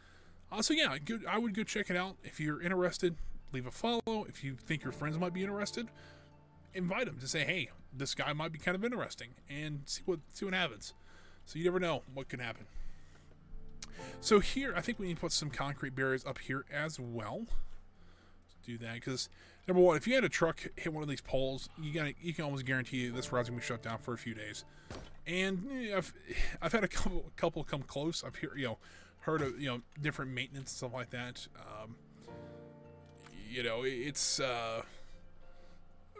[SPEAKER 1] So yeah, I would go check it out. If you're interested, leave a follow. If you think your friends might be interested, invite them to say, hey, this guy might be kind of interesting, and see what happens. So you never know what could happen. So here, I think we need to put some concrete barriers up here as well. Let's do that, because number one, if you had a truck hit one of these poles, you can almost guarantee this route's gonna be shut down for a few days. And I've had a couple come close. I've heard of different maintenance and stuff like that.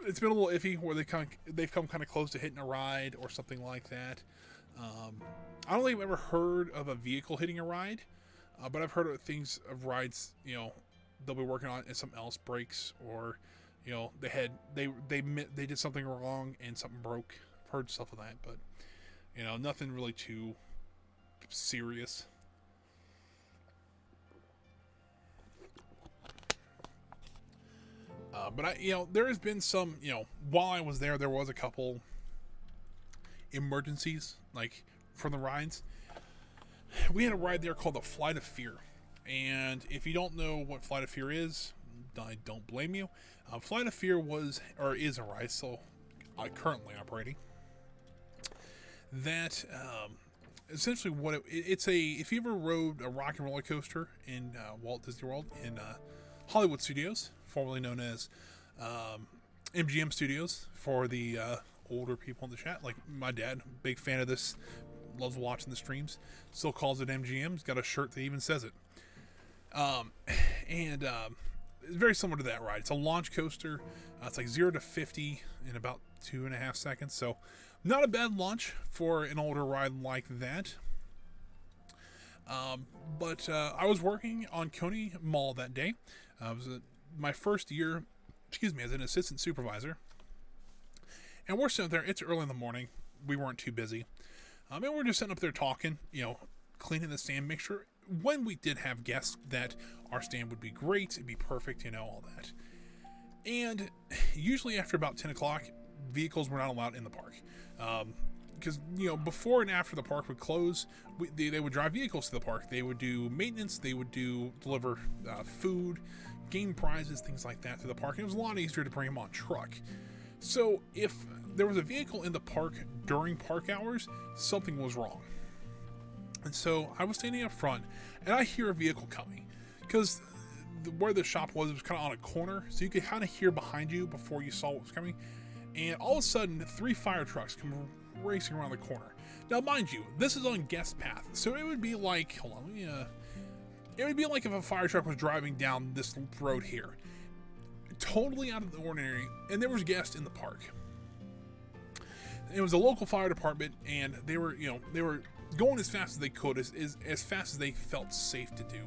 [SPEAKER 1] It's been a little iffy where they've come kind of close to hitting a ride or something like that. I don't think I've ever heard of a vehicle hitting a ride, but I've heard of rides, they'll be working on and something else breaks, or they did something wrong and something broke. I've heard stuff of that, but nothing really too serious. But there has been some, while I was there was a couple emergencies, like from the rides. We had a ride there called the Flight of Fear. And if you don't know what Flight of Fear is, I don't blame you. Flight of Fear is a ride still currently operating. That essentially if you ever rode a rock and roller coaster in Walt Disney World in Hollywood Studios, formerly known as MGM Studios for the older people in the chat, like my dad, big fan of this, loves watching the streams, still calls it MGM. He's got a shirt that even says it. It's very similar to that ride. It's a launch coaster. It's like 0 to 50 in about 2.5 seconds. So not a bad launch for an older ride like that. But I was working on Coney Mall that day. It was my first year, as an assistant supervisor. And we're sitting there. It's early in the morning. We weren't too busy. And we're just sitting up there talking, cleaning the stand, make sure when we did have guests that our stand would be great, it'd be perfect, all that. And usually after about 10 o'clock, vehicles were not allowed in the park. Because, before and after the park would close, they would drive vehicles to the park. They would do maintenance, they would deliver food, game prizes, things like that to the park. And it was a lot easier to bring them on truck. So if there was a vehicle in the park during park hours, something was wrong. And so I was standing up front, and I hear a vehicle coming. Because where the shop was, it was kind of on a corner, so you could kind of hear behind you before you saw what was coming. And all of a sudden, 3 fire trucks come racing around the corner. Now, mind you, this is on guest path, so it would be like, it would be like if a fire truck was driving down this road here. Totally out of the ordinary, and there was guests in the park. It was a local fire department, and they were going as fast as they could, as fast as they felt safe to do.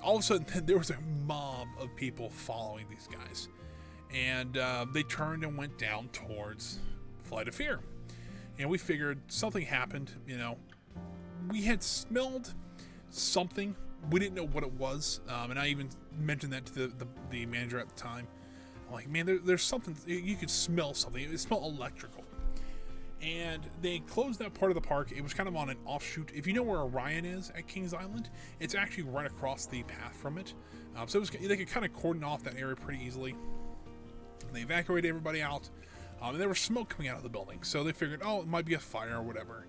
[SPEAKER 1] All of a sudden, there was a mob of people following these guys. And they turned and went down towards Flight of Fear. And we figured something happened, We had smelled something. We didn't know what it was. And I even mentioned that to the manager at the time. I'm like, man, there's something. You could smell something. It smelled electrical. And they closed that part of the park. It was kind of on an offshoot. If you know where Orion is at Kings Island, it's actually right across the path from it. So they could kind of cordon off that area pretty easily. They evacuated everybody out. And there was smoke coming out of the building. So they figured, it might be a fire or whatever.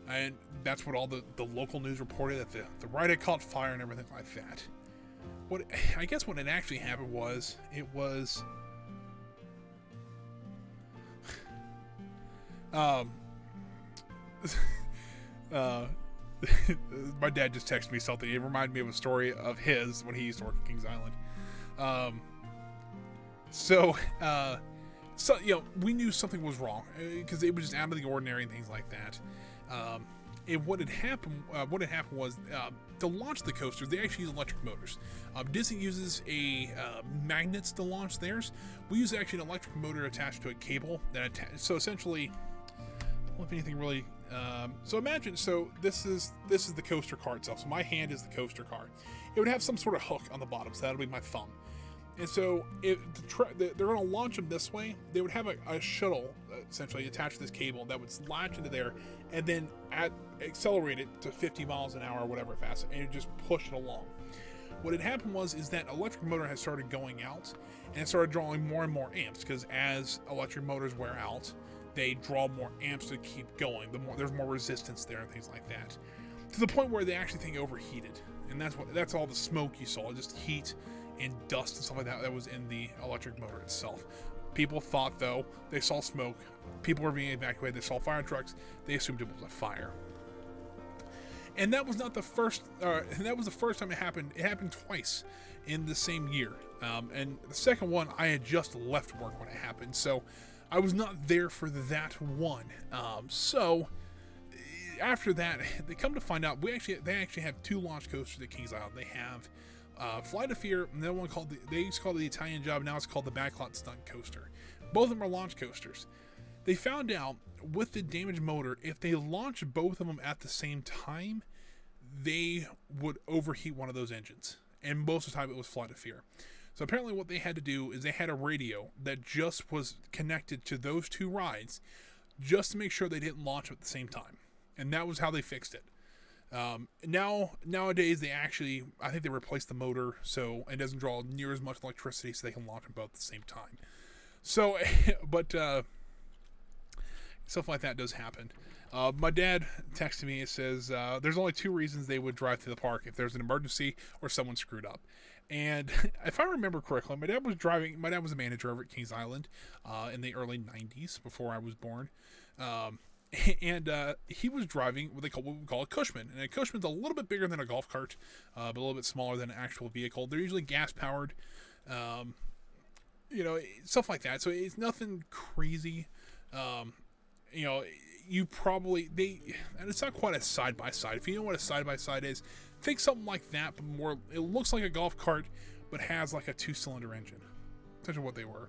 [SPEAKER 1] And that's what all the local news reported, that the ride had caught fire and everything like that. What had actually happened was, my dad just texted me something. It reminded me of a story of his when he used to work at Kings Island. So we knew something was wrong because it was just out of the ordinary and things like that. And what had happened was to launch the coasters, they actually use electric motors. Disney uses magnets to launch theirs. We use actually an electric motor attached to a cable so essentially, if anything really. So this is the coaster car itself. So my hand is the coaster car. It would have some sort of hook on the bottom, so that'll be my thumb. And so they're going to launch them this way. They would have a shuttle essentially attached to this cable that would latch into there and then accelerate it to 50 miles an hour or whatever fast, and it just push it along. What had happened was that electric motor had started going out, and it started drawing more and more amps, because as electric motors wear out, they draw more amps to keep going. There's more resistance there and things like that, to the point where they actually think overheated, and that's all the smoke you saw, just heat and dust and stuff like that was in the electric motor itself. People thought, though, they saw smoke, people were being evacuated, they saw fire trucks, they assumed it was a fire. And that was not the first, and that was the first time it happened. It happened twice in the same year. And the second one, I had just left work when it happened, so I was not there for that one. So after that, they come to find out, they actually have 2 launch coasters at Kings Island. They have Flight of Fear, and then one they used to call it the Italian Job, now it's called the Backlot Stunt Coaster. Both of them are launch coasters. They found out with the damaged motor, if they launched both of them at the same time, they would overheat one of those engines. and most of the time it was Flight of Fear. So apparently what they had to do is they had a radio that just was connected to those two rides just to make sure they didn't launch at the same time. And that was how they fixed it. Nowadays I think they replaced the motor so it doesn't draw near as much electricity so they can launch them both at the same time. So, but stuff like that does happen. My dad texted me. It says there's only two reasons they would drive to the park: if there's an emergency or someone screwed up. And if I remember correctly, my dad was a manager over at Kings Island in the early 90s before I was born. And he was driving what we call a Cushman. And a Cushman's a little bit bigger than a golf cart, but a little bit smaller than an actual vehicle. They're usually gas powered, stuff like that. So it's nothing crazy. And it's not quite a side-by-side. If you know what a side-by-side is, think something like that, but more, it looks like a golf cart, but has like a 2-cylinder engine. Such as what they were.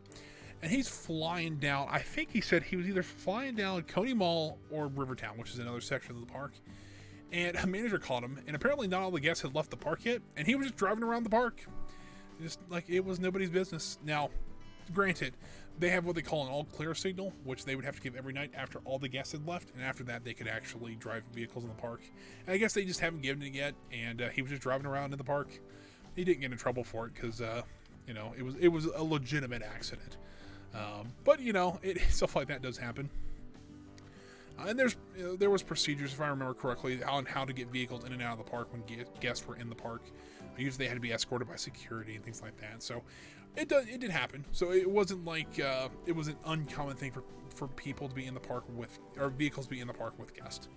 [SPEAKER 1] And he's flying down, I think he said he was either flying down Coney Mall or Rivertown, which is another section of the park. And a manager called him, and apparently not all the guests had left the park yet, and he was just driving around the park. Just like it was nobody's business. Now, granted, they have what they call an all clear signal, which they would have to give every night after all the guests had left, and after that they could actually drive vehicles in the park. And I guess they just haven't given it yet, and he was just driving around in the park. He didn't get in trouble for it because, it was a legitimate accident. But stuff like that does happen. And there was procedures, if I remember correctly, on how to get vehicles in and out of the park when guests were in the park. Usually they had to be escorted by security and things like that. So it did happen. So it wasn't like it was an uncommon thing for people to be in the park or vehicles to be in the park with guests.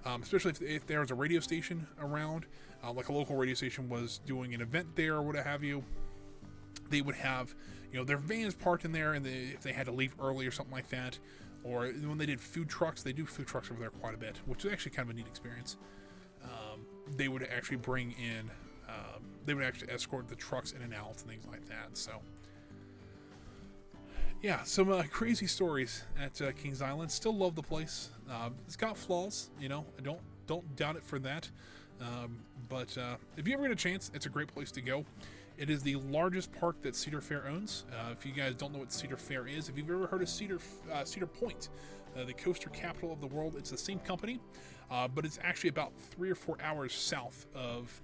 [SPEAKER 1] Especially if there was a radio station around, like a local radio station was doing an event there or what have you. They would have their vans parked in there, and if they had to leave early or something like that, or when they did food trucks, they do food trucks over there quite a bit, which is actually kind of a neat experience. They would actually bring in, they would actually escort the trucks in and out and things like that. So, yeah, some crazy stories at Kings Island. Still love the place. It's got flaws, I don't doubt it for that. But if you ever get a chance, it's a great place to go. It is the largest park that Cedar Fair owns. If you guys don't know what Cedar Fair is, if you've ever heard of Cedar Point, the coaster capital of the world, it's the same company, but it's actually about 3 or 4 hours south of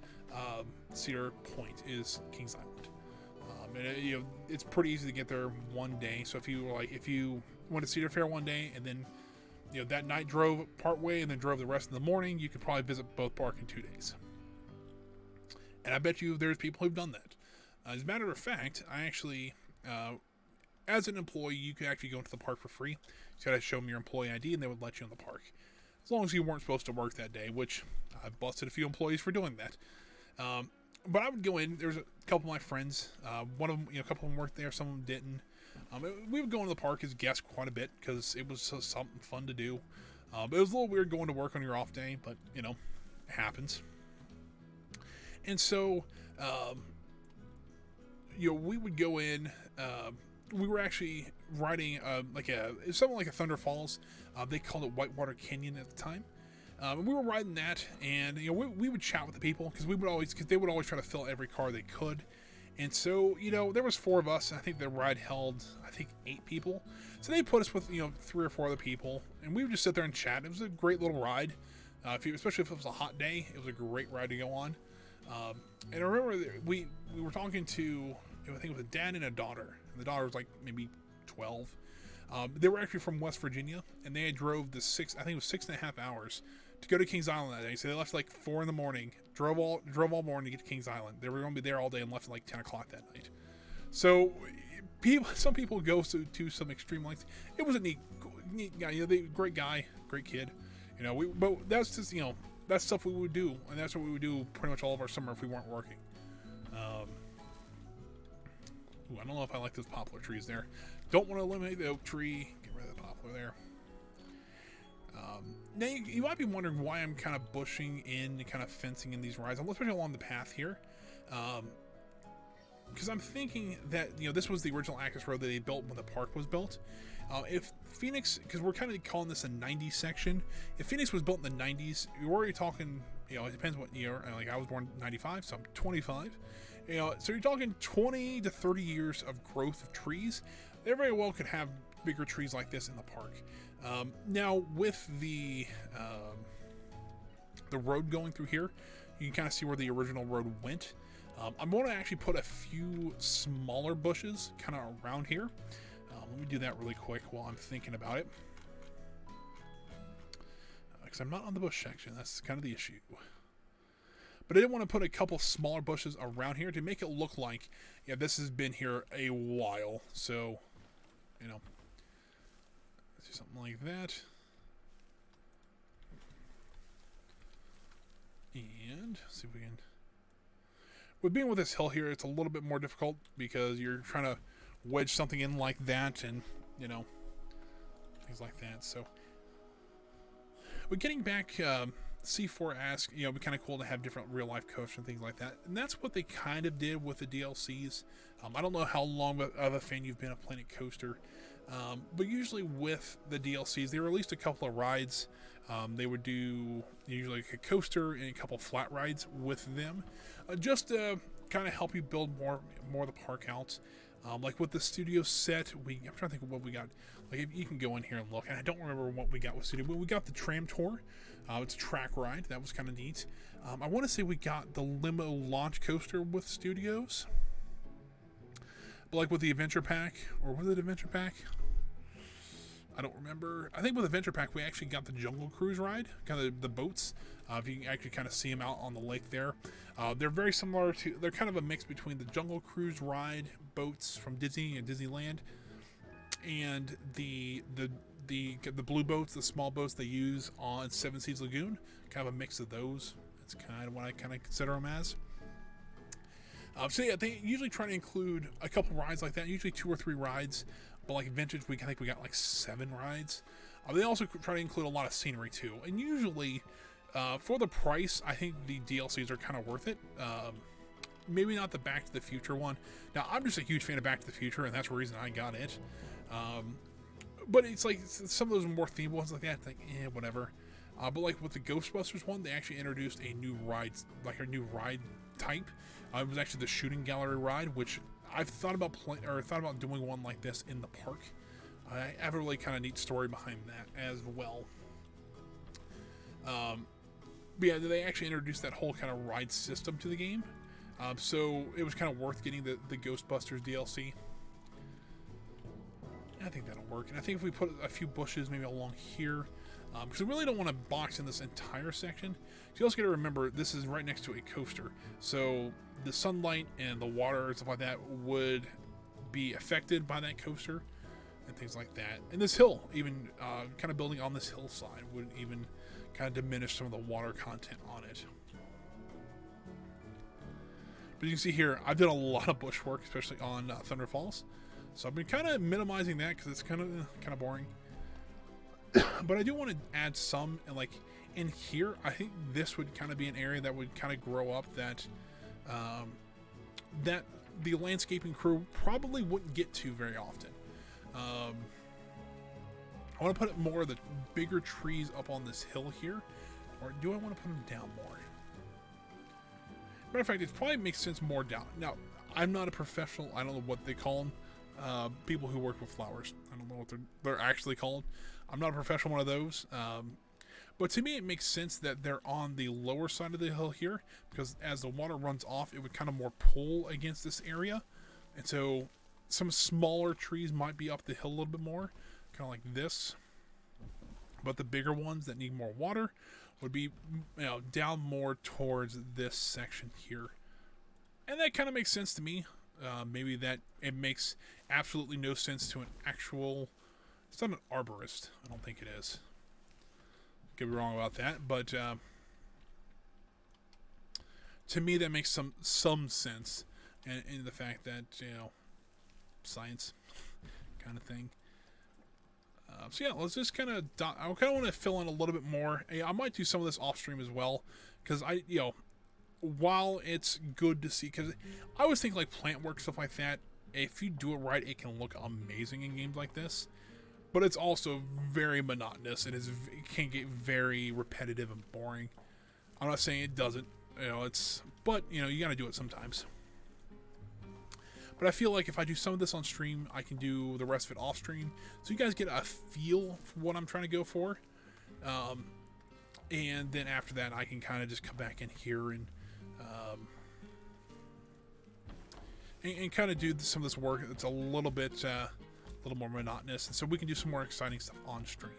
[SPEAKER 1] Cedar Point is Kings Island. And it's pretty easy to get there one day. So if you went to Cedar Fair one day and then that night drove part way and then drove the rest of the morning, you could probably visit both parks in 2 days. And I bet you there's people who've done that. As a matter of fact, I actually, as an employee, you could actually go into the park for free. You got to show them your employee ID, and they would let you in the park, as long as you weren't supposed to work that day. Which I've busted a few employees for doing that. But I would go in. There's a couple of my friends. One of them, a couple of them worked there. Some of them didn't. We would go into the park as guests quite a bit because it was something fun to do. But it was a little weird going to work on your off day, but it happens. And so. We would go in. We were actually riding something like a Thunder Falls. They called it Whitewater Canyon at the time. And we were riding that, and we would chat with the people because they would always try to fill every car they could. And so there was 4 of us. And I think the ride held 8 people. So they put us with 3 or 4 other people, and we would just sit there and chat. It was a great little ride. Especially if it was a hot day, it was a great ride to go on. And I remember we were talking to, I think it was a dad and a daughter. And the daughter was like maybe 12. They were actually from West Virginia, and they had drove the 6.5 hours to go to Kings Island that day. So they left like 4 in the morning, drove all morning to get to Kings Island. They were going to be there all day and left at like 10 o'clock that night. So some people go to some extreme lengths. It was a neat guy, great guy, great kid. But that's just that's stuff we would do, and that's what we would do pretty much all of our summer if we weren't working. I don't know if I like those poplar trees there. Don't want to eliminate the oak tree. Get rid of the poplar there. Now you might be wondering why I'm kind of bushing in, kind of fencing in these rides, especially along the path here. Because I'm thinking that this was the original access road that they built when the park was built. If Phoenix, because we're kind of calling this a 90s section, if Phoenix was built in the 90s, you're already talking You know, it depends what year. Like, I was born in 95, so I'm 25. You know, so you're talking 20 to 30 years of growth of trees. They very well could have bigger trees like this in the park. Now, with the road going through here, you can kind of see where the original road went. I'm going to actually put a few smaller bushes kind of around here. Let me do that really quick while I'm thinking about it. Because I'm not on the bush section. That's kind of the issue. But I did want to put a couple smaller bushes around here to make it look like, yeah, this has been here a while. So, you know, let's do something like that. And see if we can... With being with this hill here, it's a little bit more difficult because you're trying to wedge something in like that and, you know, things like that. So, but getting back, C4 asked, you know, it'd be kind of cool to have different real-life coasters and things like that. And that's what they kind of did with the DLCs. I don't know how long of a fan you've been of Planet Coaster, but usually with the DLCs, they released a couple of rides. They would do usually a coaster and a couple flat rides with them, just to kind of help you build more of the park out. Like with the studio set, I'm trying to think of what we got. Like, if you can go in here and look, and I don't remember what we got with studio, but we got the tram tour. It's a track ride. That was kind of neat. I want to say we got the limo launch coaster with studios. But like with the adventure pack, or was it adventure pack? I don't remember. I think with Adventure Pack, we actually got the Jungle Cruise ride, kind of the boats. If you can actually kind of see them out on the lake there. They're very similar to, they're kind of a mix between the Jungle Cruise ride boats from Disney and Disneyland and the blue boats, the small boats they use on Seven Seas Lagoon. Kind of a mix of those. That's kind of what I kind of consider them as. So yeah, they usually try to include a couple rides like that, usually 2 or 3 rides. But like Vintage Week, I think we got like 7 rides. They also try to include a lot of scenery too. And usually, for the price, I think the DLCs are kind of worth it. Maybe not the Back to the Future one. Now, I'm just a huge fan of Back to the Future, and that's the reason I got it. But it's like some of those more themed ones like that, it's like, whatever. But like with the Ghostbusters one, they actually introduced a new ride, like a new ride type. It was actually the Shooting Gallery ride, which I've thought about doing one like this in the park. I have a really kind of neat story behind that as well. But yeah, they actually introduced that whole kind of ride system to the game. So it was kind of worth getting the Ghostbusters DLC. I think that'll work. And I think if we put a few bushes maybe along here, because we really don't want to box in this entire section. You also got to remember, this is right next to a coaster. So the sunlight and the water and stuff like that would be affected by that coaster and things like that. And this hill, even kind of building on this hillside, would even kind of diminish some of the water content on it. But you can see here, I've done a lot of bush work, especially on Thunder Falls. So I've been kind of minimizing that because it's kind of boring. But I do want to add some, and like in here, I think this would kind of be an area that would kind of grow up that that the landscaping crew probably wouldn't get to very often. I want to put more of the bigger trees up on this hill here, or do I want to put them down more? Matter of fact, it probably makes sense more down. Now, I'm not a professional. I don't know what they call them. People who work with flowers. I don't know what they're actually called. I'm not a professional one of those. But to me, it makes sense that they're on the lower side of the hill here, because as the water runs off, it would kind of more pull against this area. And so some smaller trees might be up the hill a little bit more, kind of like this. But the bigger ones that need more water would be, down more towards this section here. And that kind of makes sense to me. Maybe that it makes absolutely no sense to an actual... It's not an arborist. I don't think it is. Could be wrong about that, but to me that makes some sense in the fact that, science kind of thing. So yeah, let's just kind of... I kind of want to fill in a little bit more. I might do some of this off stream as well, because while it's good to see, because I always think like plant work, stuff like that, if you do it right, it can look amazing in games like this. But it's also very monotonous, and it can get very repetitive and boring. I'm not saying it doesn't, but you got to do it sometimes. But I feel like if I do some of this on stream, I can do the rest of it off stream, so you guys get a feel for what I'm trying to go for. And then after that, I can kind of just come back in here and kind of do some of this work that's a little bit, a little more monotonous, and so we can do some more exciting stuff on stream.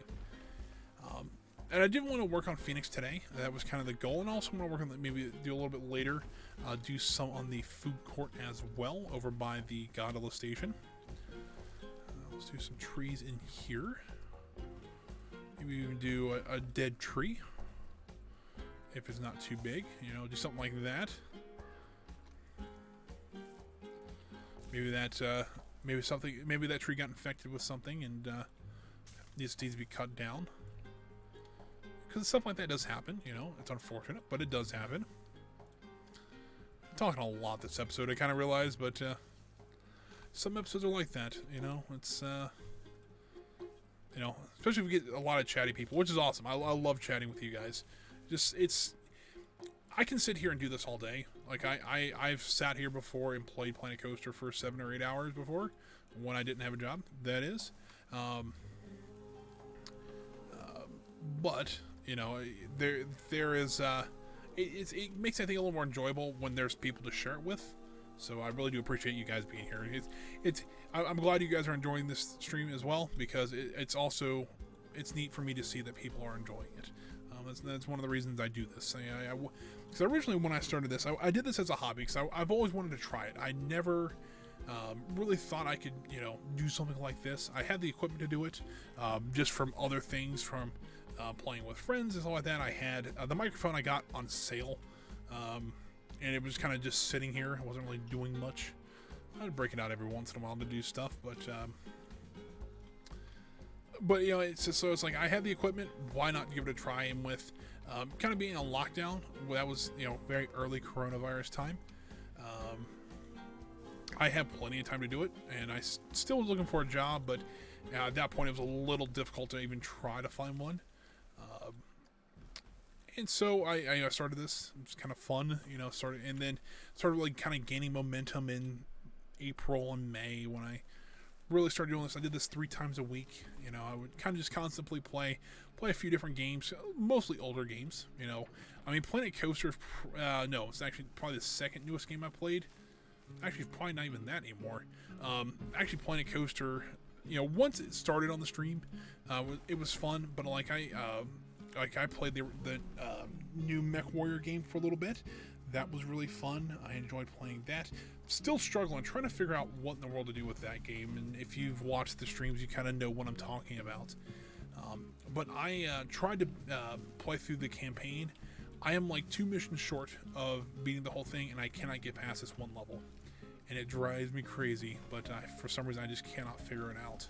[SPEAKER 1] And I did want to work on Phoenix today. That was kind of the goal, and also want to work on maybe do a little bit later, do some on the food court as well over by the Gondola station. Let's do some trees in here. Maybe even do a dead tree if it's not too big. Do something like that. Maybe that maybe that tree got infected with something and needs to be cut down. Because stuff like that does happen, it's unfortunate, but it does happen. I'm talking a lot this episode, I kind of realized, but some episodes are like that, it's, especially if we get a lot of chatty people, which is awesome. I love chatting with you guys. I can sit here and do this all day. Like, I've sat here before and played Planet Coaster for 7 or 8 hours before, when I didn't have a job, that is. But there is it makes, I think, a little more enjoyable when there's people to share it with. So I really do appreciate you guys being here. I'm glad you guys are enjoying this stream as well, because it's neat for me to see that people are enjoying it. That's one of the reasons I do this. Because originally when I started this, I did this as a hobby, because I've always wanted to try it. I never really thought I could do something like this. I had the equipment to do it, just from other things, from playing with friends and stuff like that. I had the microphone I got on sale, and it was kind of just sitting here. I wasn't really doing much. I'd break it out every once in a while to do stuff, but it's like I had the equipment. Why not give it a try? And with kind of being a lockdown, that was very early coronavirus time. I had plenty of time to do it, and I still was looking for a job, but at that point it was a little difficult to even try to find one. And so I started this. It was kind of fun, started like kind of gaining momentum in April and May when I really started doing this. I did this 3 times a week. I would kind of just constantly play a few different games, mostly older games. Planet Coaster, no, it's actually probably the second newest game I played. Actually, it's probably not even that anymore. Actually, Planet Coaster, once it started on the stream, it was fun, but I played the new Mech Warrior game for a little bit. That was really fun. I enjoyed playing that. Still struggling, trying to figure out what in the world to do with that game. And if you've watched the streams, you kind of know what I'm talking about. But I tried to play through the campaign. I am like 2 missions short of beating the whole thing, and I cannot get past this one level. And it drives me crazy, but for some reason I just cannot figure it out.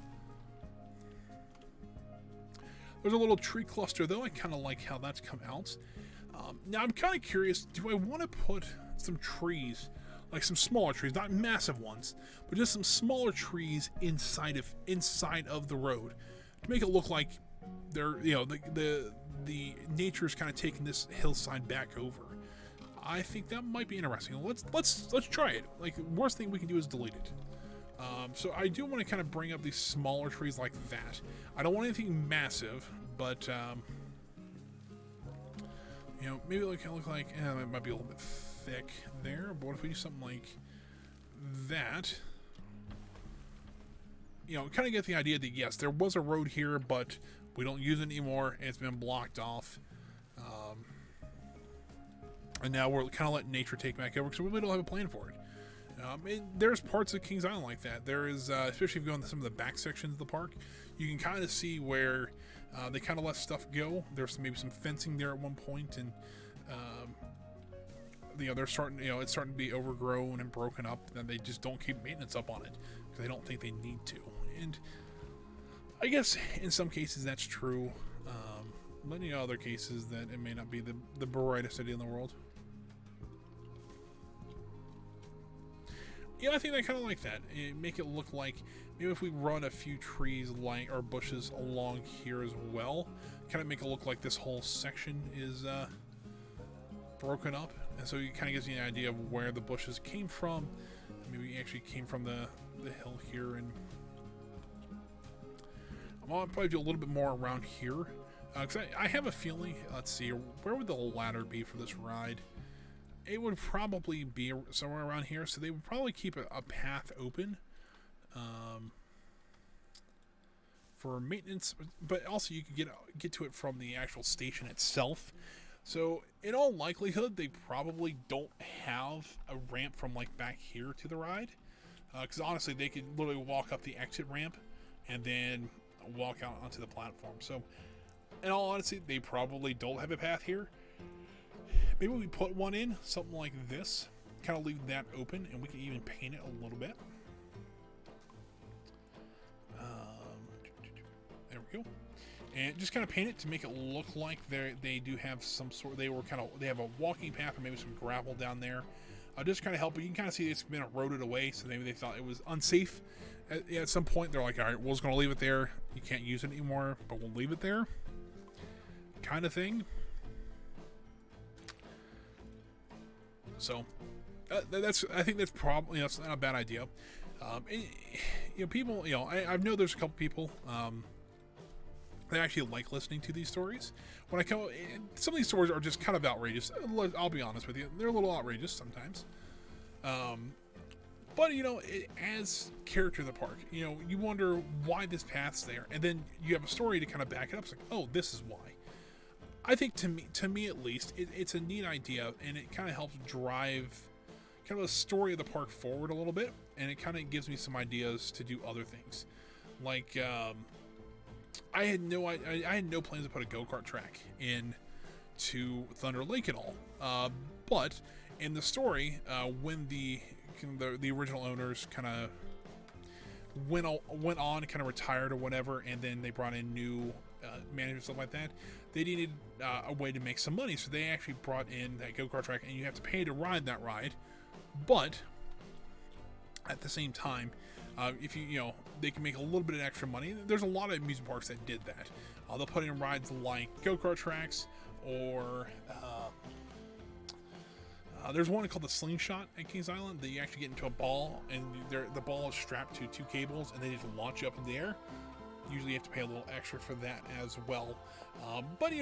[SPEAKER 1] There's a little tree cluster, though. I kind of like how that's come out. Now, I'm kind of curious, do I want to put some trees, like some smaller trees, not massive ones, but just some smaller trees inside of the road to make it look like they're, the nature's kind of taking this hillside back over. I think that might be interesting. Let's try it. Like, worst thing we can do is delete it. So I do want to kind of bring up these smaller trees like that. I don't want anything massive, but maybe it can look like it might be a little bit thick there. But what if we do something like that? Kind of get the idea that yes, there was a road here, but we don't use it anymore, and it's been blocked off. And now we're kind of letting nature take back over because we really don't have a plan for it. There's parts of Kings Island like that. There is, especially if you go into some of the back sections of the park, you can kind of see where they kind of let stuff go. There's maybe some fencing there at one point, and they're starting, it's starting to be overgrown and broken up, and they just don't keep maintenance up on it because they don't think they need to. And I guess in some cases that's true. But in other cases that it may not be the brightest idea in the world. I think I kind of like that. Make it look like maybe if we run a few trees or bushes along here as well, kind of make it look like this whole section is broken up, and so it kind of gives you an idea of where the bushes came from. Maybe it actually came from the hill here, and I'll probably do a little bit more around here, because I have a feeling, let's see, where would the ladder be for this ride? It would probably be somewhere around here, so they would probably keep a path open for maintenance, but also you could get to it from the actual station itself. So in all likelihood, they probably don't have a ramp from like back here to the ride, because honestly, they could literally walk up the exit ramp and then walk out onto the platform. So in all honesty, they probably don't have a path here. Maybe we put one in, something like this, kind of leave that open, and we can even paint it a little bit. There we go. And just kind of paint it to make it look like they do have some sort. They have a walking path or maybe some gravel down there. Just kind of help. But you can kind of see it's been eroded away, so maybe they thought it was unsafe. At some point, they're like, all right, we're just going to leave it there. You can't use it anymore, but we'll leave it there. Kind of thing. So, I think that's probably, that's not a bad idea. People, I know there's a couple people, that actually like listening to these stories. When I come, some of these stories are just kind of outrageous. I'll be honest with you, they're a little outrageous sometimes. But it adds character to the park. You wonder why this path's there, and then you have a story to kind of back it up. It's like, oh, this is why. I think to me at least, it's a neat idea, and it kind of helps drive kind of a story of the park forward a little bit, and it kind of gives me some ideas to do other things. Like, I had no plans to put a go-kart track into Thunder Lake at all. But in the story, when the original owners kind of went on, kind of retired or whatever, and then they brought in new managers, stuff like that, they needed a way to make some money, so they actually brought in that go-kart track, and you have to pay to ride that ride. But at the same time, if they can make a little bit of extra money. There's a lot of amusement parks that did that. They'll put in rides like go-kart tracks, or there's one called the Slingshot at Kings Island that you actually get into a ball, and the ball is strapped to 2 cables, and they just launch you up in the air. Usually you have to pay a little extra for that as well. But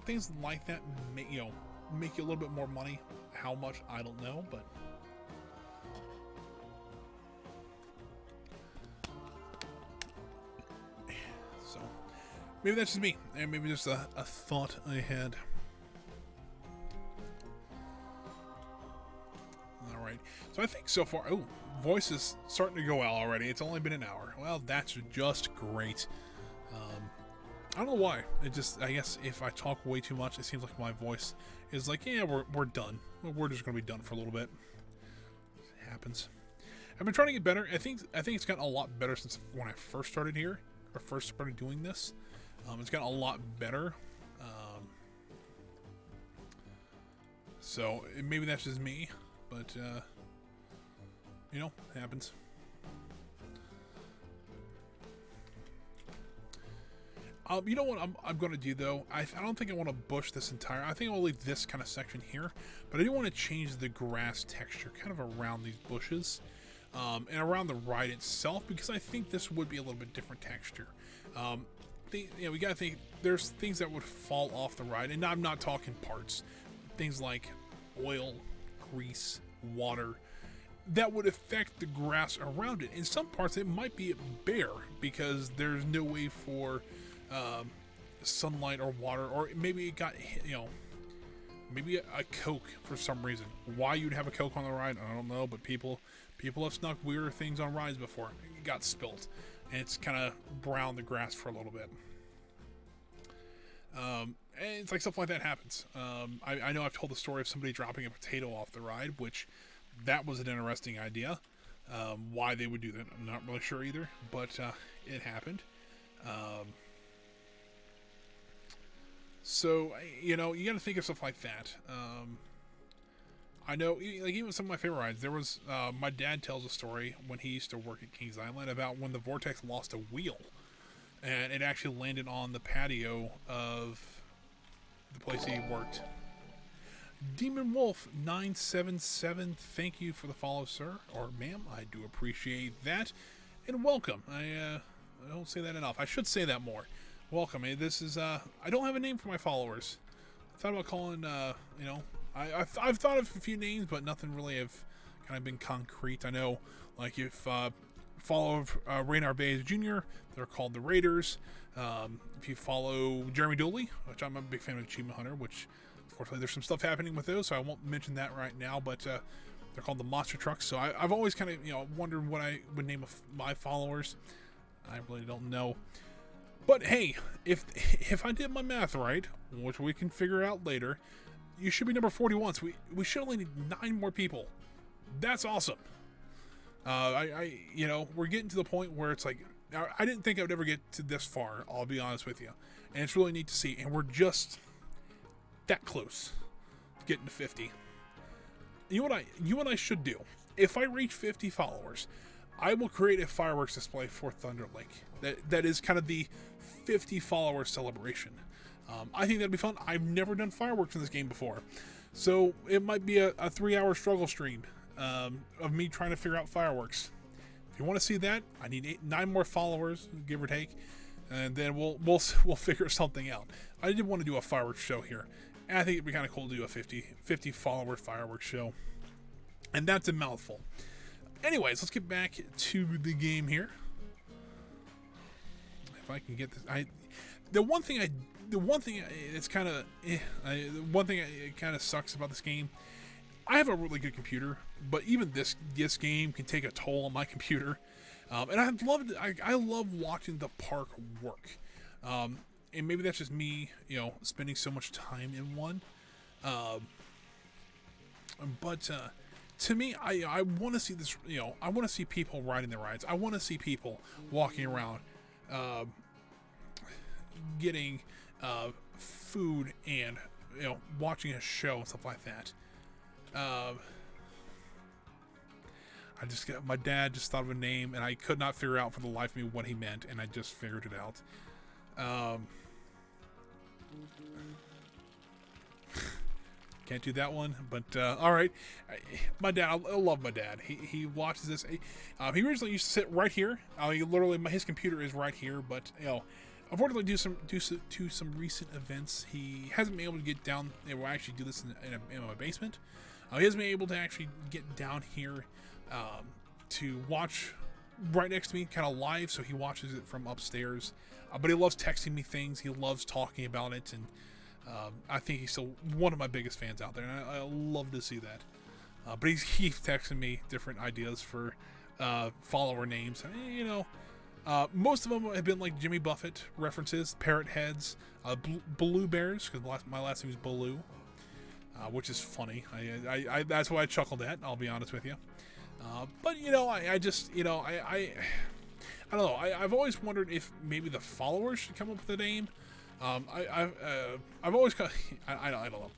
[SPEAKER 1] things like that make you a little bit more money. How much, I don't know, but so maybe that's just me, and maybe just a thought I had. All right, so I think so far, voice is starting to go well already. It's only been an hour. Well, that's just great. I don't know why. I guess if I talk way too much, it seems like my voice is like, yeah, we're done. We're just going to be done for a little bit. It happens. I've been trying to get better. I think it's gotten a lot better since when I first started here, or first started doing this. It's gotten a lot better. So maybe that's just me, but it happens. You know what I'm going to do, though? I don't think I want to bush this entire... I think I'll leave this kind of section here, but I do want to change the grass texture kind of around these bushes, and around the ride itself, because I think this would be a little bit different texture. We got to think, there's things that would fall off the ride, and I'm not talking parts. Things like oil, grease, water, that would affect the grass around it. In some parts, it might be bare, because there's no way for... sunlight or water, or maybe it got, maybe a Coke for some reason. Why you'd have a Coke on the ride, I don't know, but people have snuck weirder things on rides before. It got spilt, and it's kind of browned the grass for a little bit. And it's like stuff like that happens. I know I've told the story of somebody dropping a potato off the ride, which that was an interesting idea. Why they would do that, I'm not really sure either, but it happened. So, you got to think of stuff like that. I know, like, even some of my favorite rides, there was, my dad tells a story when he used to work at Kings Island about when the Vortex lost a wheel, and it actually landed on the patio of the place he worked. Demon Wolf 977, thank you for the follow, sir, or ma'am. I do appreciate that, and welcome. I don't say that enough. I should say that more. Welcome. This is I don't have a name for my followers. I thought about calling you know, I've thought of a few names, but nothing really have kind of been concrete. I know, like, if follow Raynard Bays Jr., they're called the Raiders. If you follow Jeremy Dooley, which I'm a big fan of Achievement Hunter, which unfortunately there's some stuff happening with those, so I won't mention that right now, but they're called the Monster Trucks. So I've always kind of, you know, wondered what I would name my followers. I really don't know. But hey, if I did my math right, which we can figure out later, you should be number 41. So we should only need 9 more people. That's awesome. You know, we're getting to the point where it's like, I didn't think I would ever get to this far, I'll be honest with you. And it's really neat to see. And we're just that close to getting to 50. You know what I should do? If I reach 50 followers, I will create a fireworks display for Thunder Lake. That is kind of the 50 follower celebration. I think that'd be fun. I've never done fireworks in this game before. So it might be a 3-hour struggle stream of me trying to figure out fireworks. If you want to see that, I need 9 more followers, give or take, and then we'll figure something out. I did want to do a fireworks show here, and I think it'd be kind of cool to do a 50 follower fireworks show, and that's a mouthful. Anyways, let's get back to the game here. If I can get this, the one thing it kind of sucks about this game. I have a really good computer, but even this game can take a toll on my computer. And I love watching the park work. And maybe that's just me, you know, spending so much time in one. But to me, I want to see this, you know, I want to see people riding the rides. I want to see people walking around, getting food and, you know, watching a show and stuff like that. My dad just thought of a name, and I could not figure out for the life of me what he meant, and I just figured it out. Can't do that one, but all right. My dad, I love my dad. He watches this. He originally used to sit right here. His computer is right here, but you know, unfortunately, due to some recent events, he hasn't been able to get down. We'll actually do this in my basement. He hasn't been able to actually get down here to watch right next to me, kind of live. So he watches it from upstairs. But he loves texting me things. He loves talking about it, and I think he's still one of my biggest fans out there, and I love to see that. But he keeps texting me different ideas for follower names. You know, most of them have been like Jimmy Buffett references, parrot heads, Baloo bears, because my last name is Baloo, which is funny. I that's why I chuckled at. I'll be honest with you. But you know, I just, you know, I don't know. I've always wondered if maybe the followers should come up with a name. I've always I don't know.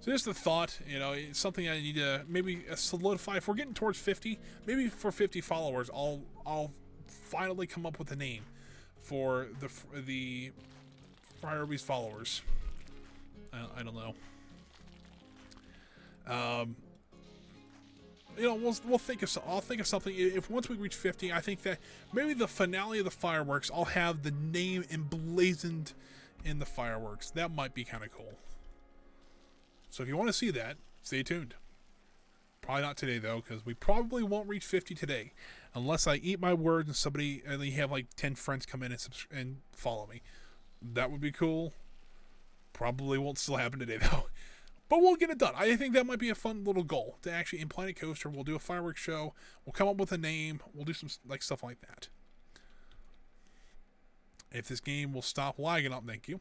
[SPEAKER 1] So just a thought, you know, it's something I need to maybe solidify. If we're getting towards 50, maybe for 50 followers, I'll finally come up with a name for the Friarby's followers. I don't know. You know, I'll think of something. If once we reach 50, I think that maybe the finale of the fireworks, I'll have the name emblazoned in the fireworks. That might be kind of cool. So if you want to see that, stay tuned. Probably not today though, because we probably won't reach 50 today, unless I eat my words and you have like 10 friends come in and follow me. That would be cool. Probably won't still happen today though. But we'll get it done. I think that might be a fun little goal to actually, in Planet Coaster, we'll do a fireworks show. We'll come up with a name. We'll do some like stuff like that. If this game will stop lagging up, thank you.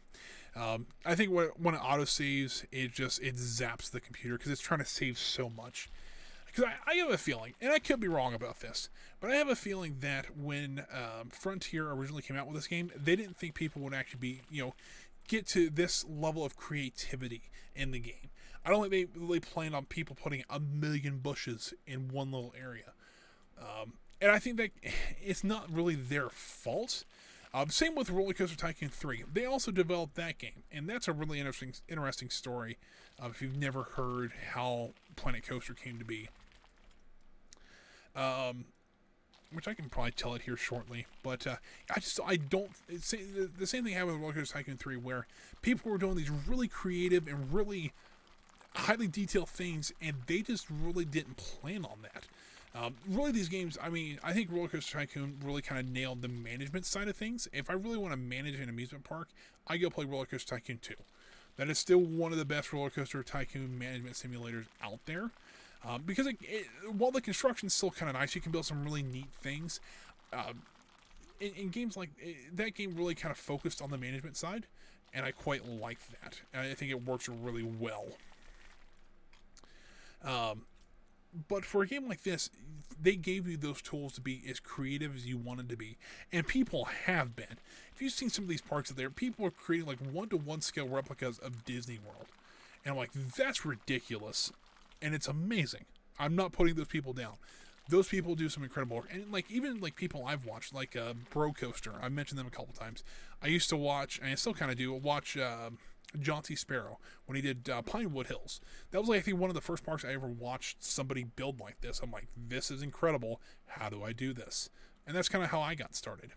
[SPEAKER 1] I think when it auto saves, it zaps the computer because it's trying to save so much. Because I have a feeling, and I could be wrong about this, but I have a feeling that when Frontier originally came out with this game, they didn't think people would actually be, you know, get to this level of creativity in the game. I don't think they really planned on people putting a million bushes in one little area. And I think that it's not really their fault. Same with Roller Coaster Tycoon 3. They also developed that game, and that's a really interesting story. If you've never heard how Planet Coaster came to be, which I can probably tell it here shortly. But I don't. The same thing happened with Roller Coaster Tycoon 3, where people were doing these really creative and really highly detailed things, and they just really didn't plan on that. Really, these games, I mean, I think Roller Coaster Tycoon really kind of nailed the management side of things. If I really want to manage an amusement park, I go play Roller Coaster Tycoon 2. That is still one of the best Roller Coaster Tycoon management simulators out there. Because while the construction's still kind of nice, you can build some really neat things. In games like that, game really kind of focused on the management side, and I quite like that. I think it works really well. But for a game like this, they gave you those tools to be as creative as you wanted to be. And people have been. If you've seen some of these parks out there, people are creating like 1-to-1 scale replicas of Disney World. And I'm like, that's ridiculous. And it's amazing. I'm not putting those people down. Those people do some incredible work. And like even like people I've watched, like Bro Coaster, I've mentioned them a couple times. I used to watch, and I still kind of do, watch Jaunty Sparrow when he did Pinewood Hills. That was like, I think, one of the first parks I ever watched somebody build like this. I'm like, this is incredible. How do I do this? And that's kind of how I got started.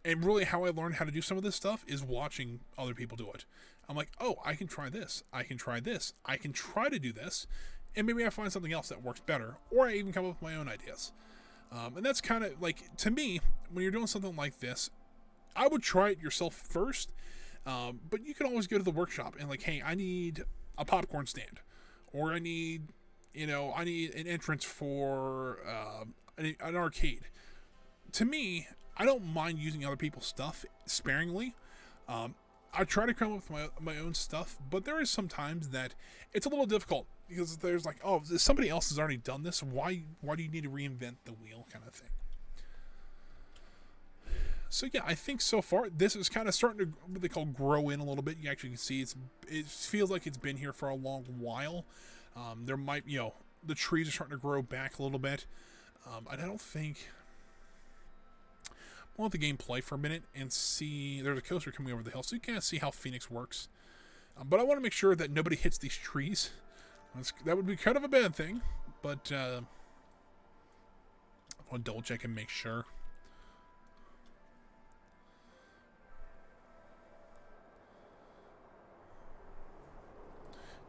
[SPEAKER 1] And really how I learned how to do some of this stuff is watching other people do it. I'm like, oh, I can try this. I can try this. I can try to do this. And maybe I find something else that works better. Or I even come up with my own ideas. And that's kind of like, to me, when you're doing something like this, I would try it yourself first, but you can always go to the workshop and like, hey, I need a popcorn stand, or I need an entrance for an arcade. To me, I don't mind using other people's stuff sparingly. I try to come up with my own stuff, but there is sometimes that it's a little difficult because there's like, oh, somebody else has already done this. Why do you need to reinvent the wheel, kind of thing? So yeah, I think so far this is kind of starting to what they call grow in a little bit. You actually can see it feels like it's been here for a long while. There might, the trees are starting to grow back a little bit. I don't think. I'll let the game play for a minute and see. There's a coaster coming over the hill, so you kind of see how Phoenix works. But I want to make sure that nobody hits these trees. That would be kind of a bad thing. But I want to double check and make sure.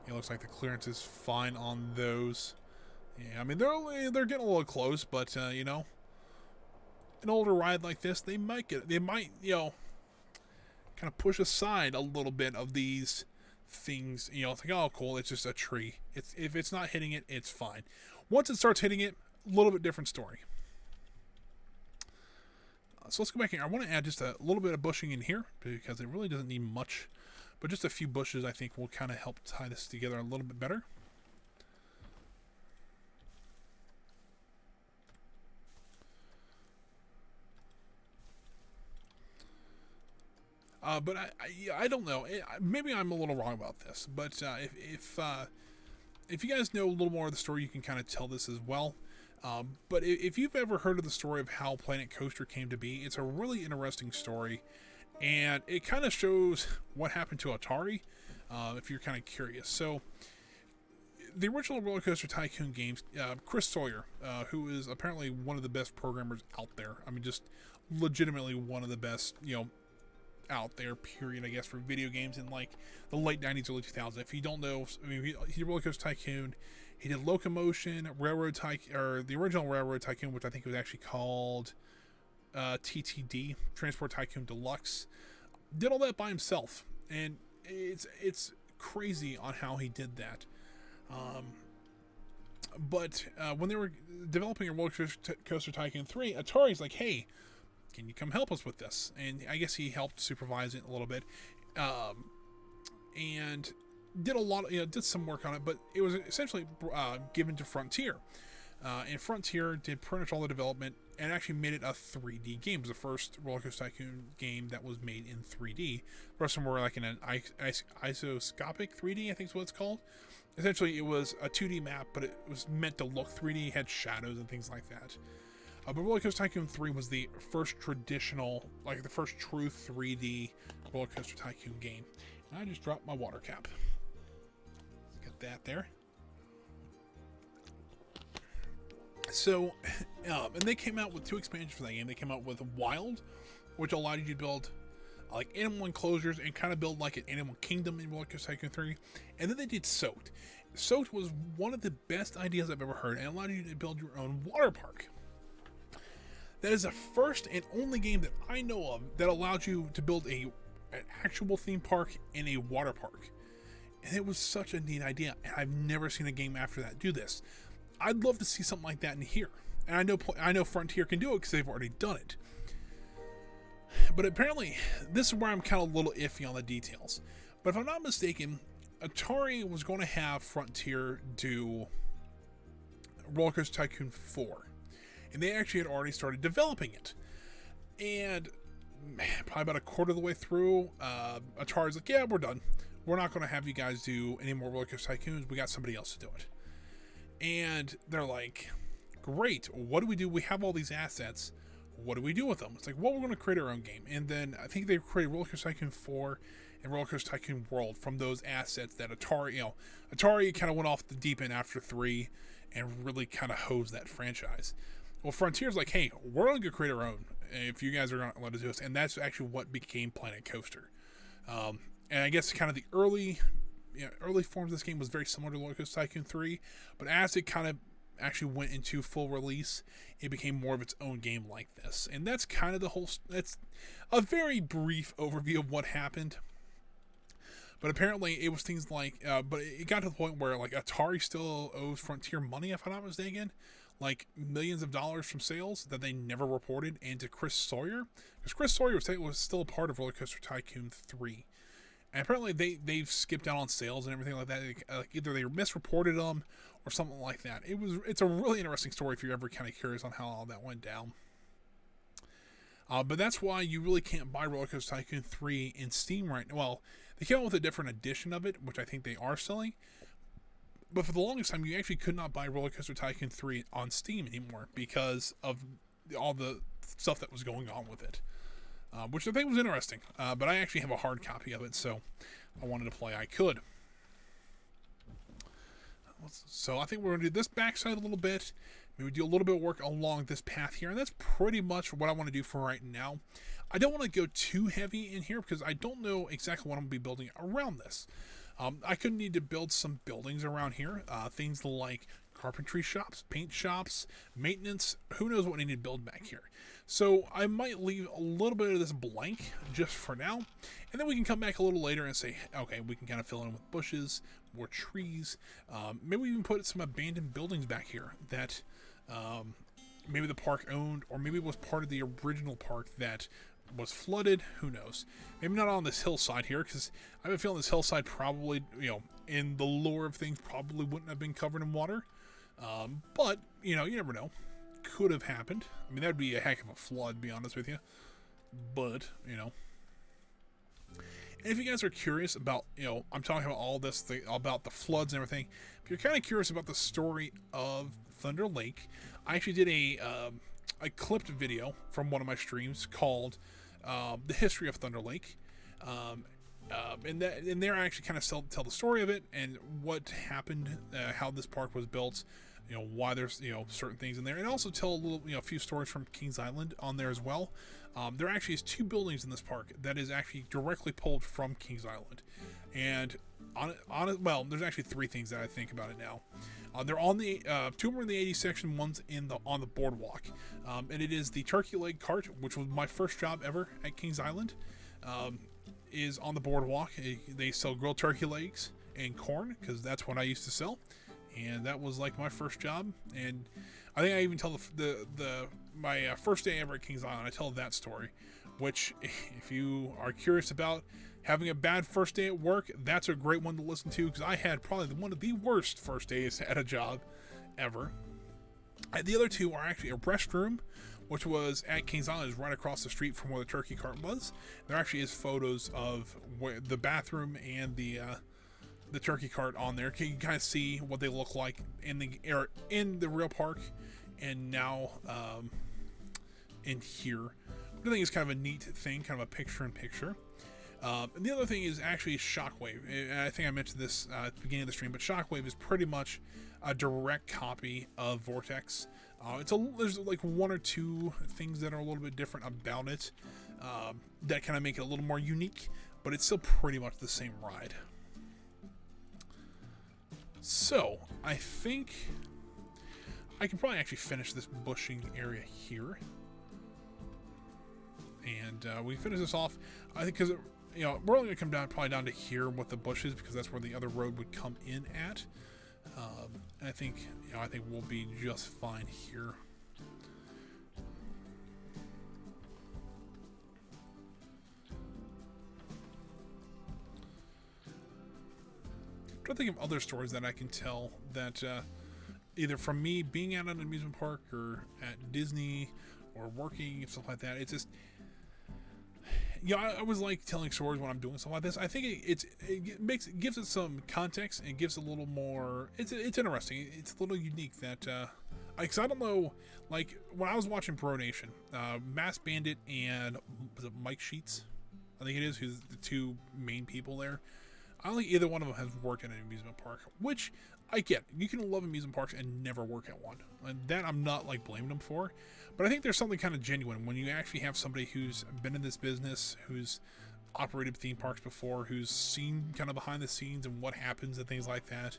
[SPEAKER 1] It looks like the clearance is fine on those. Yeah, I mean they're getting a little close, but an older ride like this, they might kind of push aside a little bit of these things. It's like, oh cool, it's just a tree. If it's not hitting it, it's fine. Once it starts hitting it, a little bit different story. So let's go back here. I want to add just a little bit of bushing in here because it really doesn't need much. But just a few bushes, I think, will kind of help tie this together a little bit better. But I don't know. Maybe I'm a little wrong about this. But if you guys know a little more of the story, you can kind of tell this as well. But if you've ever heard of the story of how Planet Coaster came to be, it's a really interesting story. And it kind of shows what happened to Atari, if you're kind of curious. So, the original Roller Coaster Tycoon games, Chris Sawyer, who is apparently one of the best programmers out there. I mean, just legitimately one of the best, out there, period, I guess, for video games in like the late 90s, early 2000s. If you don't know, I mean, he did Roller Coaster Tycoon. He did Locomotion, Railroad Tycoon, or the original Railroad Tycoon, which I think was actually called TTD, Transport Tycoon Deluxe. Did all that by himself, and it's crazy on how he did that. But when they were developing a Roller Coaster Tycoon 3, Atari's like, hey, can you come help us with this? And I guess he helped supervise it a little bit, and did a lot of, did some work on it, but it was essentially given to Frontier. And Frontier did pretty much all the development and actually made it a 3D game. It was the first Roller Coaster Tycoon game that was made in 3D. The rest of them were like in an isoscopic 3D, I think is what it's called. Essentially, it was a 2D map, but it was meant to look 3D, had shadows and things like that. But Roller Coaster Tycoon 3 was the first traditional, like the first true 3D Roller Coaster Tycoon game. And I just dropped my water cap. Let's get that there. So, and they came out with 2 expansions for that game. They came out with Wild, which allowed you to build like animal enclosures and kind of build like an animal kingdom in Roller Coaster Tycoon 3. And then they did Soaked. Soaked was one of the best ideas I've ever heard and allowed you to build your own water park. That is the first and only game that I know of that allowed you to build an actual theme park in a water park. And it was such a neat idea, and I've never seen a game after that do this. I'd love to see something like that in here. And I know Frontier can do it because they've already done it. But apparently, this is where I'm kind of a little iffy on the details. But if I'm not mistaken, Atari was going to have Frontier do Roller Coaster Tycoon 4. And they actually had already started developing it. And probably about a quarter of the way through, Atari's like, yeah, we're done. We're not going to have you guys do any more Roller Coaster Tycoons. We got somebody else to do it. And they're like, great, what do we do? We have all these assets. What do we do with them? It's like, well, we're going to create our own game. And then I think they created Roller Coaster Tycoon 4 and Roller Coaster Tycoon World from those assets that Atari kind of went off the deep end after 3 and really kind of hosed that franchise. Well, Frontier's like, hey, we're going to create our own if you guys are going to let us do this. And that's actually what became Planet Coaster. And I guess kind of the early forms of this game was very similar to Roller Coaster Tycoon 3. But as it kind of actually went into full release, it became more of its own game like this. And that's kind of that's a very brief overview of what happened. But apparently it was things like, but it got to the point where like Atari still owes Frontier money, if I'm not mistaken. Like millions of dollars from sales that they never reported, and to Chris Sawyer, because Chris Sawyer was still a part of Roller Coaster Tycoon 3, and apparently they've skipped out on sales and everything like that. Like either they misreported them or something like that. It's a really interesting story if you're ever kind of curious on how all that went down. But that's why you really can't buy Roller Coaster Tycoon 3 in Steam right now. Well, they came out with a different edition of it, which I think they are selling. But for the longest time, you actually could not buy Roller Coaster Tycoon 3 on Steam anymore because of all the stuff that was going on with it. Which I think was interesting. But I actually have a hard copy of it, so if I wanted to play, I could. So I think we're going to do this backside a little bit. Maybe do a little bit of work along this path here. And that's pretty much what I want to do for right now. I don't want to go too heavy in here because I don't know exactly what I'm going to be building around this. I could need to build some buildings around here. Things like carpentry shops, paint shops, maintenance. Who knows what I need to build back here. So I might leave a little bit of this blank just for now. And then we can come back a little later and say, okay, we can kind of fill in with bushes, more trees. Maybe we even put some abandoned buildings back here that maybe the park owned, or maybe it was part of the original park that was flooded. Who knows? Maybe not on this hillside here, because I have a feeling this hillside probably, in the lore of things, probably wouldn't have been covered in water. But, you never know. Could have happened. I mean, that'd be a heck of a flood, to be honest with you. But, And if you guys are curious about, I'm talking about all this, about the floods and everything. If you're kind of curious about the story of Thunder Lake, I actually did a clipped video from one of my streams called The History of Thunder Lake. And there I actually kind of tell the story of it and what happened, how this park was built, why there's, certain things in there, and also tell a little, a few stories from Kings Island on there as well. There actually is 2 buildings in this park that is actually directly pulled from Kings Island. And well, there's actually 3 things that I think about it now. They're on the 2 are in the 80 section, one's on the boardwalk, and it is the turkey leg cart, which was my first job ever at Kings Island. Is on the boardwalk. They sell grilled turkey legs and corn, because that's what I used to sell, and that was like my first job. And I think I even tell my first day ever at Kings Island, I tell that story, which if you are curious about having a bad first day at work, that's a great one to listen to, because I had probably one of the worst first days at a job ever. And the other 2 are actually a restroom, which was at Kings Island, is right across the street from where the turkey cart was. There actually is photos of where the bathroom and the turkey cart on there. You can kind of see what they look like in the real park, and now in here. I think it's kind of a neat thing, kind of a picture-in-picture. And the other thing is actually Shockwave. I think I mentioned this at the beginning of the stream, but Shockwave is pretty much a direct copy of Vortex. There's like one or two things that are a little bit different about it that kind of make it a little more unique, but it's still pretty much the same ride. So I think I can probably actually finish this bushing area here, and we finish this off. I think because we're only gonna come probably down to here with the bushes, because that's where the other road would come in at. And I think we'll be just fine here. I'm trying to think of other stories that I can tell that either from me being at an amusement park or at Disney or working and stuff like that. It's just, I always like telling stories when I'm doing stuff like this. I think it gives it some context and gives it a little more. It's interesting. It's a little unique that because I don't know, like when I was watching Pro Nation, Mass Bandit and was it Mike Sheets, I think it is, who's the two main people there. I don't think either one of them has worked at an amusement park, which I get. You can love amusement parks and never work at one, and that I'm not like blaming them for. But I think there's something kind of genuine when you actually have somebody who's been in this business, who's operated theme parks before, who's seen kind of behind the scenes and what happens and things like that.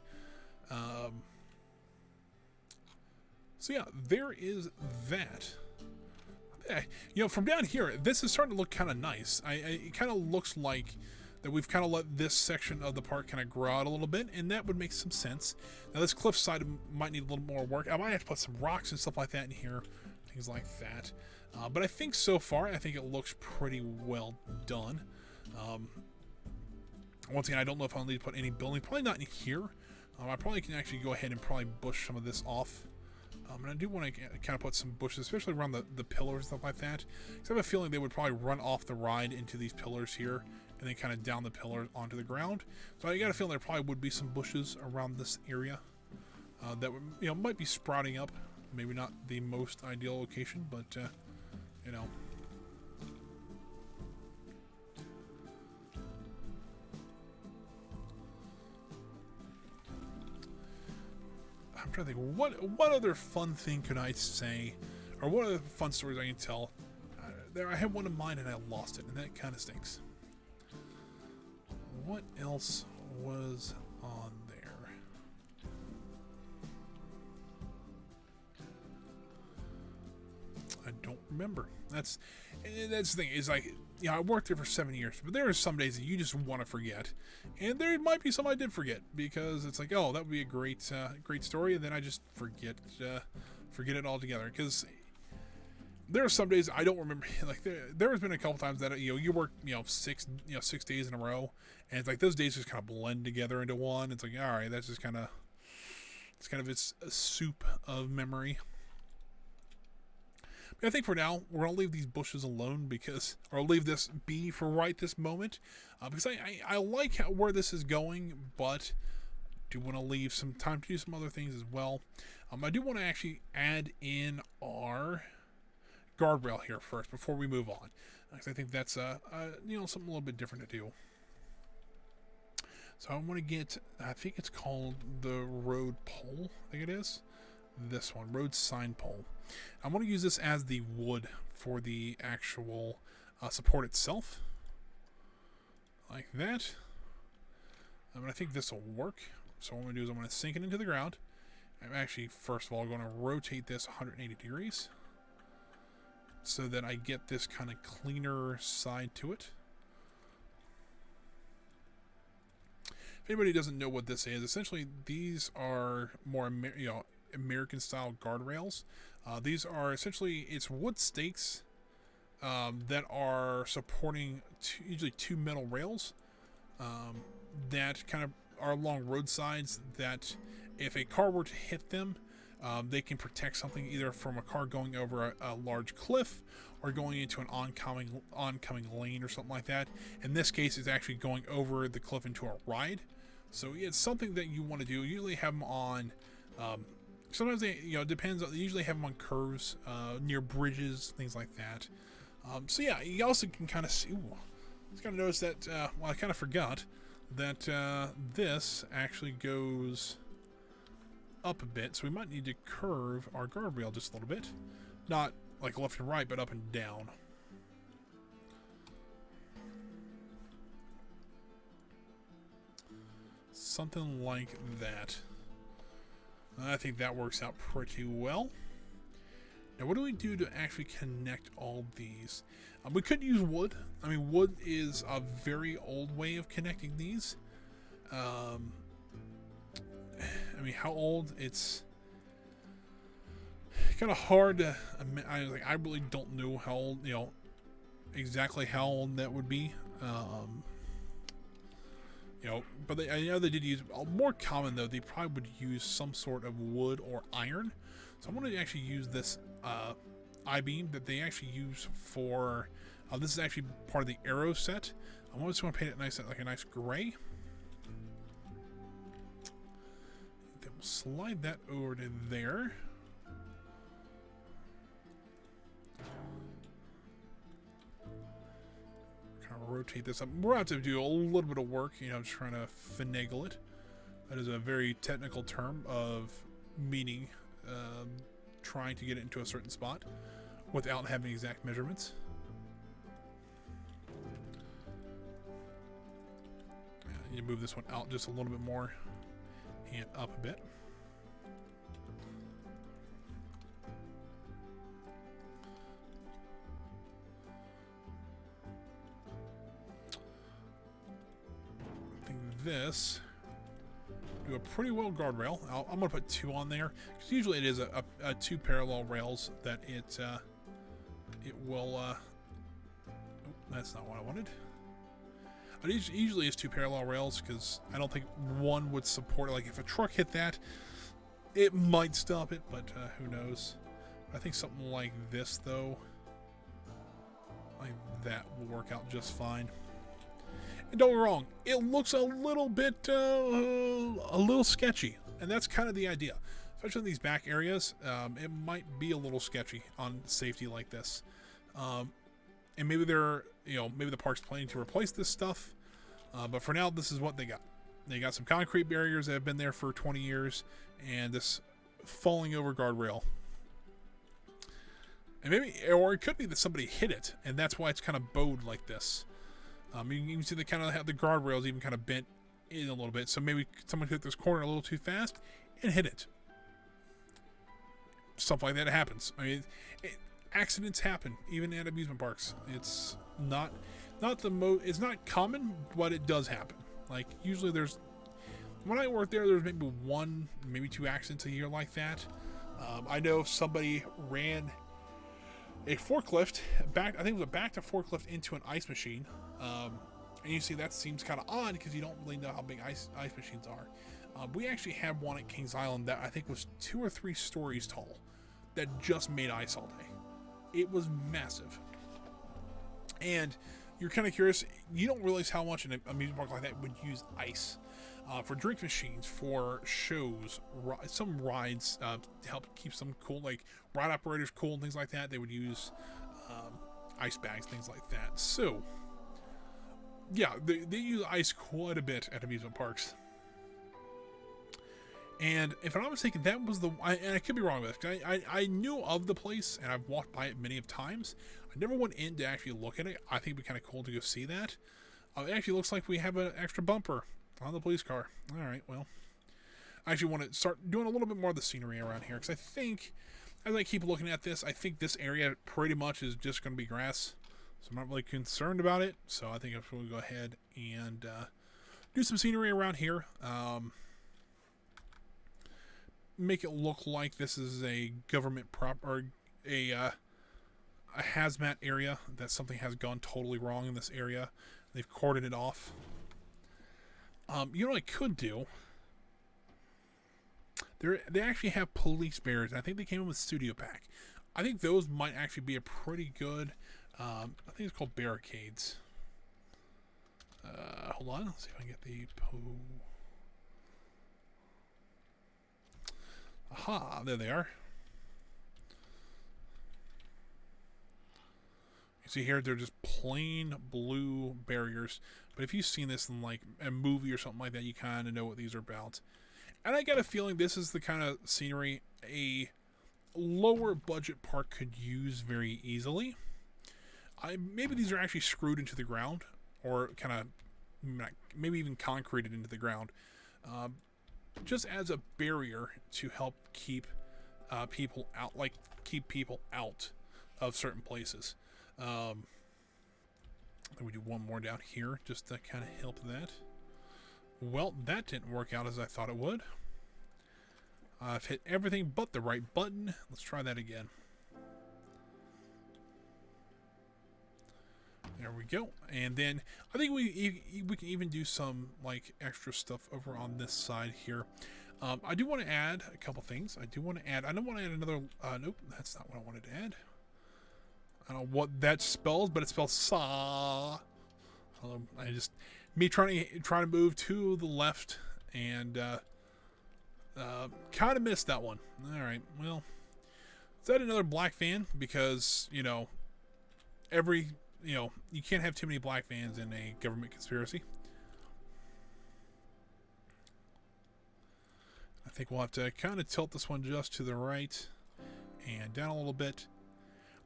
[SPEAKER 1] So yeah, there is that. From down here, this is starting to look kind of nice. It kind of looks like that we've kind of let this section of the park kind of grow out a little bit, and that would make some sense. Now this cliff side might need a little more work. I might have to put some rocks and stuff like that in here, things like that. But I think so far, I think it looks pretty well done. Once again, I don't know if I'll need to put any building. Probably not in here. I probably can actually go ahead and probably bush some of this off. And I do want to kind of put some bushes, especially around the pillars and stuff like that. Because I have a feeling they would probably run off the ride into these pillars here, and then kind of down the pillars onto the ground. So I got a feeling there probably would be some bushes around this area that would, might be sprouting up. Maybe not the most ideal location, but I'm trying to think, what other fun thing could I say, or what other fun stories I can tell? I had one in mind and I lost it, and that kind of stinks. What else was on there? I don't remember. That's the thing. Is like, I worked there for 7 years, but there are some days that you just want to forget, and there might be some I did forget, because it's like, oh, that would be a great story, and then I just forget it altogether. Because there are some days I don't remember. Like there has been a couple times that you work 6 days in a row, and it's like those days just kind of blend together into one. It's like, all right, that's just kind of a soup of memory. But I think for now we're gonna leave these bushes alone, or leave this be for right this moment, because I like where this is going, but do want to leave some time to do some other things as well. I do want to actually add in our guardrail here first before we move on, because I think that's something a little bit different to do. So I want to get, I think it's called the road pole. I think it is this one, road sign pole. I want to use this as the wood for the actual support itself, like that. I think this will work. So what I'm going to do is I'm going to sink it into the ground. I'm actually, first of all, going to rotate this 180 degrees so that I get this kind of cleaner side to it. If anybody doesn't know what this is, essentially these are more American style guardrails. These are essentially, it's wood stakes that are supporting usually two metal rails that kind of are along roadsides, that if a car were to hit them, they can protect something, either from a car going over a large cliff or going into an oncoming lane or something like that. In this case, it's actually going over the cliff into a ride. So it's something that you want to do. You usually have them on Sometimes they, it depends. They usually have them on curves, near bridges, things like that. So yeah, you also can kind of see. Ooh, I just kind of noticed that. Well, I kind of forgot that this actually goes up a bit, so we might need to curve our guardrail just a little bit, not like left and right, but up and down. Something like that. I think that works out pretty well. Now, what do we do to actually connect all these? We could use wood. I mean, wood is a very old way of connecting these. I mean, how old? It's kind of hard to. I really don't know how old. Exactly how old that would be. But I know they did use more common though. They probably would use some sort of wood or iron. So I'm going to actually use this I-beam that they actually use for. This is actually part of the arrow set. I'm just going to paint it nice, like a nice gray. Then we'll slide that over to there. Rotate this up. We're going to have to do a little bit of work, just trying to finagle it. That is a very technical term of meaning trying to get it into a certain spot without having exact measurements. You move this one out just a little bit more and up a bit. This do a pretty well guardrail. I'm gonna put 2 on there because usually it is a 2 parallel rails that it will. Oh, that's not what I wanted. It usually is 2 parallel rails because I don't think one would support it. Like if a truck hit that, it might stop it, but who knows? I think something like this though, like that will work out just fine. And don't get me wrong, it looks a little bit, a little sketchy, and that's kind of the idea. Especially in these back areas, it might be a little sketchy on safety like this. And maybe maybe the park's planning to replace this stuff, but for now, this is what they got. They got some concrete barriers that have been there for 20 years, and this falling over guardrail. And or it could be that somebody hit it, and that's why it's kind of bowed like this. You can see they kind of have the guardrails even kind of bent in a little bit. So maybe someone hit this corner a little too fast and hit it. Stuff like that happens. I mean, accidents happen even at amusement parks. It's not it's not common, but it does happen. Like usually when I worked there's maybe 1, maybe 2 accidents a year like that. I know somebody ran a forklift back. I think it was a back to forklift into an ice machine. And you see that seems kind of odd because you don't really know how big ice machines are. We actually had one at Kings Island that I think was 2 or 3 stories tall that just made ice all day. It was massive. And you're kind of curious, you don't realize how much an amusement park like that would use ice. For drink machines, for shows, some rides to help keep them cool, like ride operators cool and things like that, they would use ice bags, things like that. So yeah, they use ice quite a bit at amusement parks. And if I'm not mistaken, that was and I could be wrong with this. I knew of the place, and I've walked by it many of times. I never went in to actually look at it. I think it'd be kind of cool to go see that. It actually looks like we have an extra bumper on the police car. All right, well, I actually want to start doing a little bit more of the scenery around here, because I think, as I keep looking at this, I think this area pretty much is just going to be grass. So I'm not really concerned about it. So I think I'm going to go ahead and do some scenery around here. Make it look like this is a government or a hazmat area, that something has gone totally wrong in this area. They've cordoned it off. You know what I could do? They actually have police barriers. I think they came in with Studio Pack. I think those might actually be a pretty good. I think it's called barricades. Hold on. Let's see if I can get the Aha, there they are. You see here, they're just plain blue barriers. But if you've seen this in like a movie or something like that, you kind of know what these are about. And I got a feeling this is the kind of scenery a lower budget park could use very easily. Maybe these are actually screwed into the ground, or kind of maybe even concreted into the ground, just as a barrier to help keep people out, like keep people out of certain places. Then we do one more down here just to kind of help that. Well, that didn't work out as I thought it would. I've hit everything but the right button. Let's try that again. There we go. And then I think we can even do some like extra stuff over on this side here. I do want to add a couple things. I don't want to add another. Nope, that's not what I wanted to add. I don't know what that spells, but it spells saw. Me trying to move to the left and kind of missed that one. All right, well, is that another black van? Because you can't have too many black vans in a government conspiracy. I think we'll have to kind of tilt this one just to the right and down a little bit.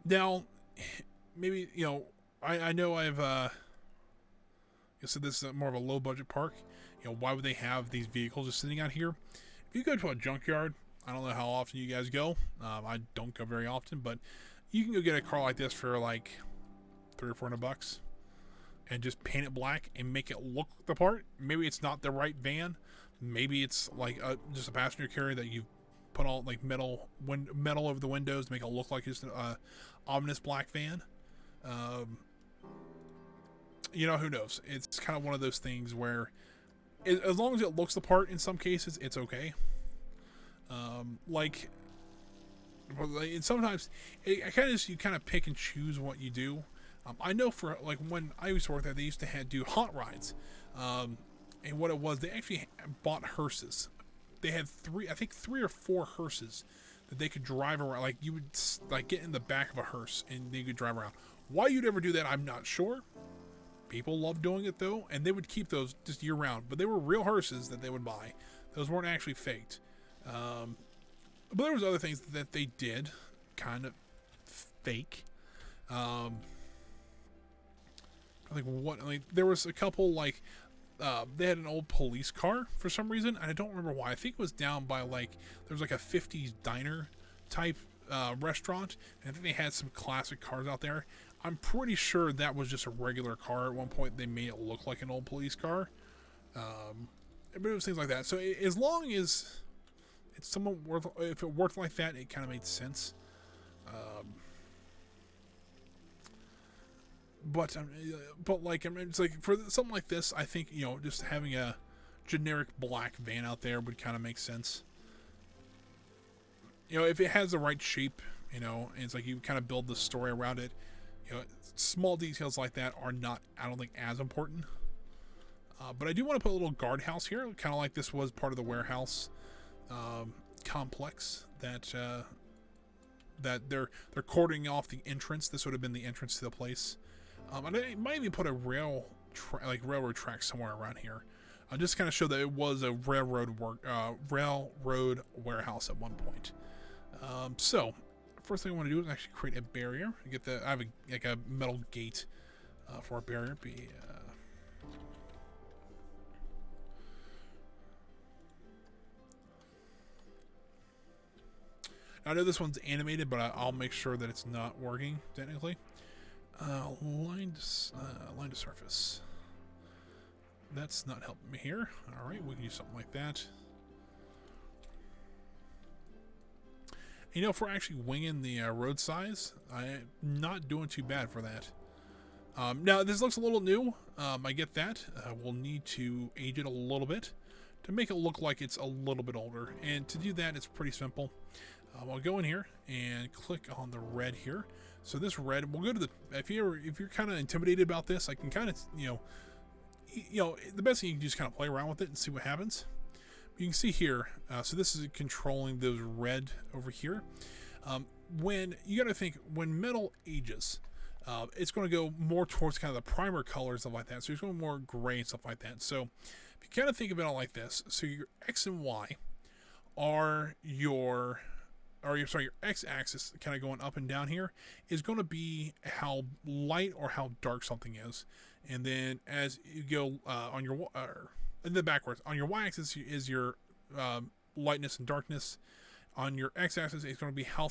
[SPEAKER 1] Now, maybe, I know I've said this is more of a low budget park. Why would they have these vehicles just sitting out here? If you go to a junkyard, I don't know how often you guys go. I don't go very often, but you can go get a car like this for like $300 or $400 and just paint it black and make it look the part. Maybe it's not the right van. Maybe it's like just a passenger carrier that you've put all like metal over the windows to make it look like it's an ominous black van. Who knows? It's kind of one of those things where as long as it looks the part, in some cases it's okay. And sometimes you kind of pick and choose what you do. I know for like when I used to work there, they used to do hot rides, and what it was, they actually bought hearses. They had three or four hearses that they could drive around. Like you would like get in the back of a hearse and they could drive around. Why you'd ever do that, I'm not sure. People love doing it though, and they would keep those just year round. But they were real hearses that they would buy. Those weren't actually faked. But there was other things that they did, kind of fake. I think there was a couple like they had an old police car for some reason, and I don't remember why. I think it was down by like there was like a 50s diner type restaurant, and I think they had some classic cars out there. I'm pretty sure that was just a regular car. At one point, they made it look like an old police car. But it was things like that. So as long as it's if it worked like that, it kind of made sense. But it's like for something like this, I think just having a generic black van out there would kind of make sense. If it has the right shape, and it's like you kind of build the story around it. Small details like that are not, I don't think, as important. But I do want to put a little guardhouse here, kind of like this was part of the warehouse complex that they're cordoning off the entrance. This would have been the entrance to the place. And I might even put a railroad track somewhere around here. Just kind of show that it was a railroad warehouse at one point. So first thing I want to do is actually create a barrier. I have a metal gate for a barrier. I know this one's animated, but I'll make sure that it's not working technically. Line to surface. That's not helping me here. All right, we can do something like that. If we're actually winging the road size, I'm not doing too bad for that. Now, this looks a little new. I get that. We'll need to age it a little bit to make it look like it's a little bit older. And to do that, it's pretty simple. I'll go in here and click on the red here. So this red, we'll go to if you're kind of intimidated about this, I can kind of, the best thing you can just kind of play around with it and see what happens. you can see here, so this is controlling those red over here. When you got to think, when metal ages, it's going to go more towards kind of the primer colors and stuff like that. So it's going more gray and stuff like that. So if you kind of think about it like this, so your X and Y are your X-axis kind of going up and down here is going to be how light or how dark something is. And then as you go on your and then backwards on your Y-axis is your lightness and darkness. On your X-axis, it's going to be how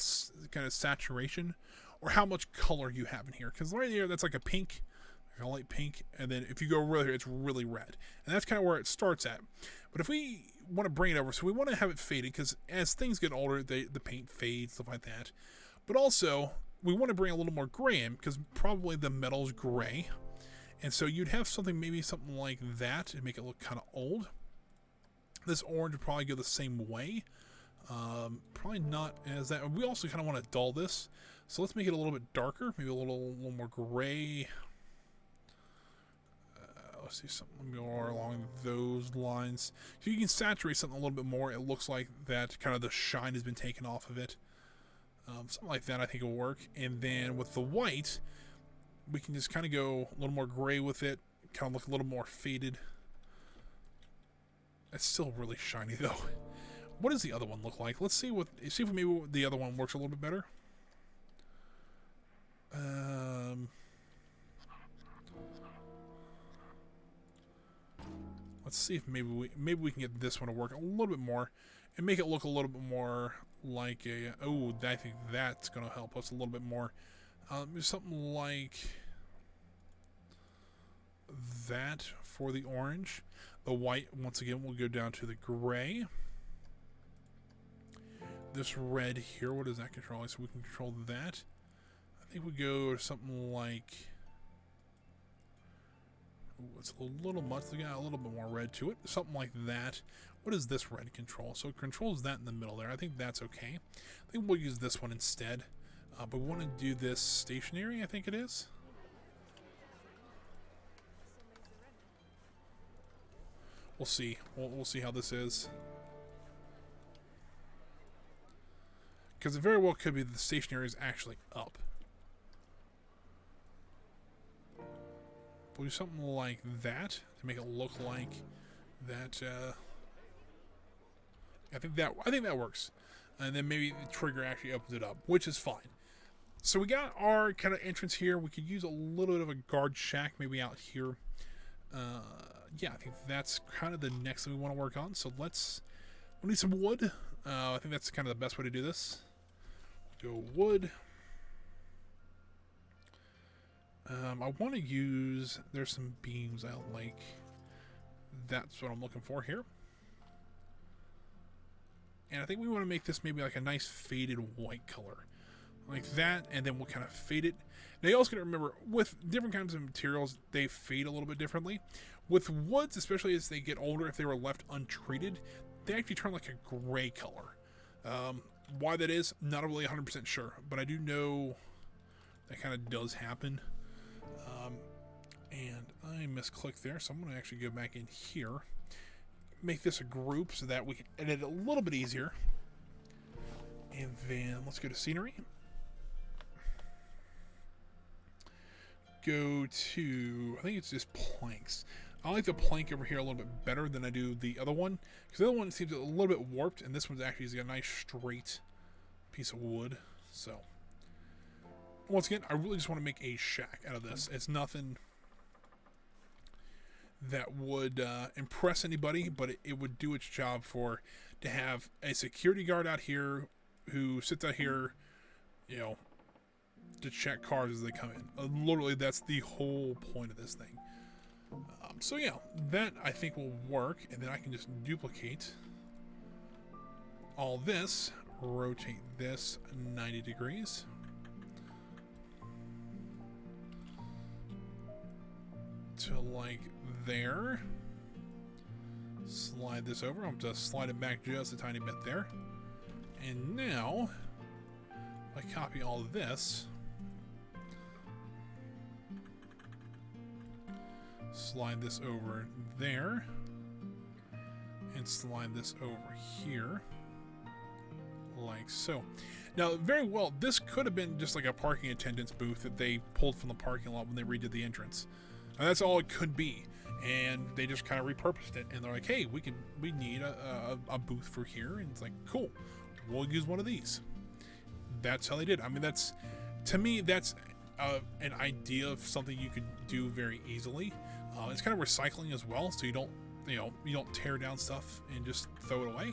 [SPEAKER 1] kind of saturation or how much color you have in here. Because right here, that's like a pink, like a light pink. And then if you go really here, it's really red. And that's kind of where it starts at. But if we want to bring it over, so we want to have it faded because as things get older, the paint fades, stuff like that. But also, we want to bring a little more gray in because probably the metal's gray. And so you'd have something like that to make it look kind of old. This orange would probably go the same way. Probably not as that. We also kind of want to dull this. So let's make it a little bit darker. Maybe a little more gray. Let's see, something more along those lines. If you can saturate something a little bit more, it looks like that kind of the shine has been taken off of it. Something like that I think will work. And then with the white, we can just kind of go a little more gray with it. Kind of look a little more faded. It's still really shiny though. What does the other one look like? Let's see if maybe the other one works a little bit better. Let's see if maybe we can get this one to work a little bit more and make it look a little bit more like a. Oh, I think that's going to help us a little bit more. Something like that for the orange. The white once again will go down to the gray. This red here, what does that control? So we can control that. I think we go to something like. Ooh, it's a little much. We got a little bit more red to it. Something like that. What does this red control? So it controls that in the middle there. I think that's okay. I think we'll use this one instead. But we want to do this stationary, I think it is. We'll see. We'll see how this is. Because it very well could be that the stationary is actually up. We'll do something like that to make it look like that. I think that works. And then maybe the trigger actually opens it up, which is fine. So we got our kind of entrance here. We could use a little bit of a guard shack maybe out here. Yeah, I think that's kind of the next thing we want to work on. So we'll need some wood. I think that's kind of the best way to do this. Go wood. I want to use, there's some beams I like. That's what I'm looking for here. And I think we want to make this maybe like a nice faded white color. Like that, and then we'll kind of fade it. Now you also got to remember, with different kinds of materials, they fade a little bit differently. With woods, especially as they get older, if they were left untreated, they actually turn like a gray color. Why that is, not really 100% sure, but I do know that kind of does happen. And I misclicked there, so I'm going to actually go back in here, make this a group so that we can edit it a little bit easier. And then let's go to scenery. Go to, I think it's just planks. I like the plank over here a little bit better than I do the other one, because the other one seems a little bit warped, and this one's actually a nice straight piece of wood. So once again, I really just want to make a shack out of this. It's nothing that would impress anybody, but it would do its job to have a security guard out here who sits out here, you know, to check cars as they come in. Literally, that's the whole point of this thing. So yeah, that I think will work, and then I can just duplicate all this, rotate this 90 degrees. To like there. Slide this over. I'm just slide it back just a tiny bit there. And now, I copy all of this. Slide this over there. And slide this over here, like so. Now, very well, this could have been just like a parking attendant's booth that they pulled from the parking lot when they redid the entrance. And that's all it could be. And they just kind of repurposed it. And they're like, hey, we need a booth for here. And it's like, cool, we'll use one of these. That's how they did. I mean, that's, to me, that's an idea of something you could do very easily. It's kind of recycling as well, so you don't tear down stuff and just throw it away.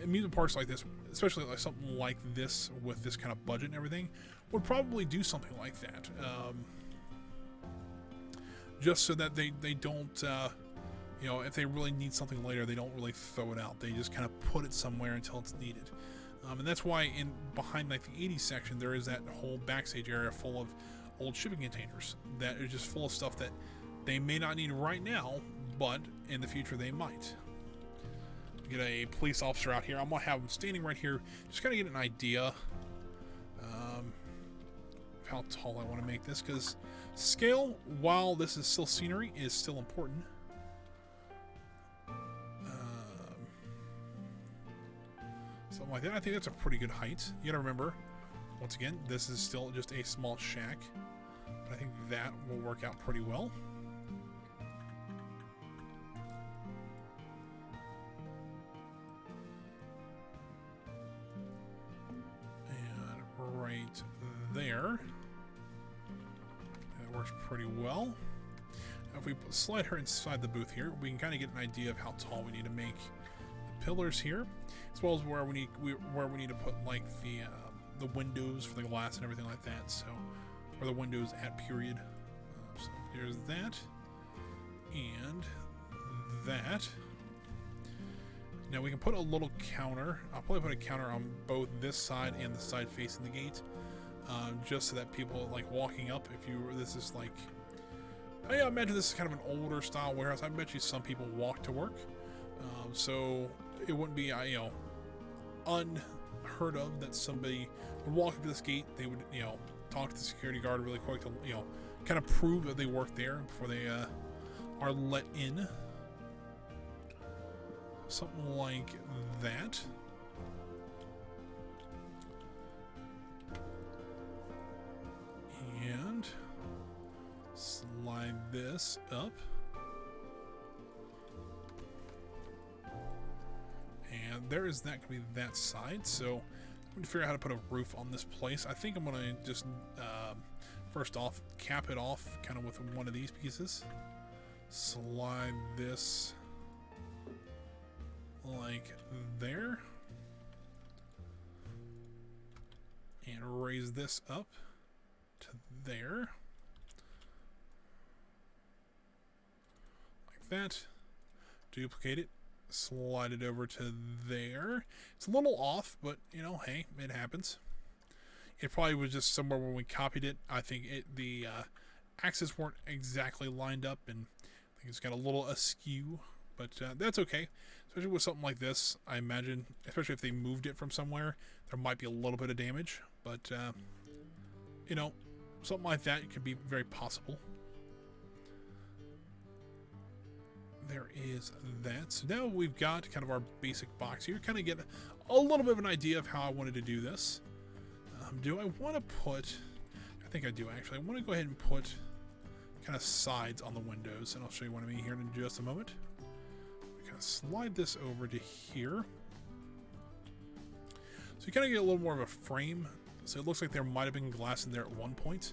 [SPEAKER 1] Amusement parks like this, especially like something like this with this kind of budget and everything, would probably do something like that, just so that they don't, if they really need something later, they don't really throw it out. They just kind of put it somewhere until it's needed. And that's why behind like the 80s section, there is that whole backstage area full of old shipping containers that are just full of stuff that they may not need right now, but in the future they might. Get a police officer out here. I'm gonna have him standing right here, just kind of get an idea of how tall I want to make this, because scale, while this is still scenery, is still important. Something like that. I think that's a pretty good height. You gotta remember, once again, this is still just a small shack, but I think that will work out pretty well. Right there. That works pretty well. Now if we slide her inside the booth here, we can kind of get an idea of how tall we need to make the pillars here, as well as where we need to put like the windows for the glass and everything like that. So, or the windows at period. So there's that and that. Now we can put a little counter. I'll probably put a counter on both this side and the side facing the gate, just so that people like walking up. This is like, I imagine this is kind of an older style warehouse. I bet you some people walk to work, so it wouldn't be unheard of that somebody would walk up to this gate. They would talk to the security guard really quick to kind of prove that they work there before they are let in. Something like that. And slide this up. And there is that, could be that side. So I'm going to figure out how to put a roof on this place. I think I'm going to just, first off, cap it off kind of with one of these pieces. Slide this like there, and raise this up to there, like that. Duplicate it, slide it over to there. It's a little off, but hey, it happens. It probably was just somewhere when we copied it. I think the axes weren't exactly lined up, and I think it's got a little askew, but that's okay. Especially with something like this, I imagine, especially if they moved it from somewhere, there might be a little bit of damage, but, something like that could be very possible. There is that. So now we've got kind of our basic box here. Kind of get a little bit of an idea of how I wanted to do this. Do I want to put, I think I do actually, I want to go ahead and put kind of sides on the windows, and I'll show you what I mean here in just a moment. Slide this over to here, so you kind of get a little more of a frame. So it looks like there might have been glass in there at one point,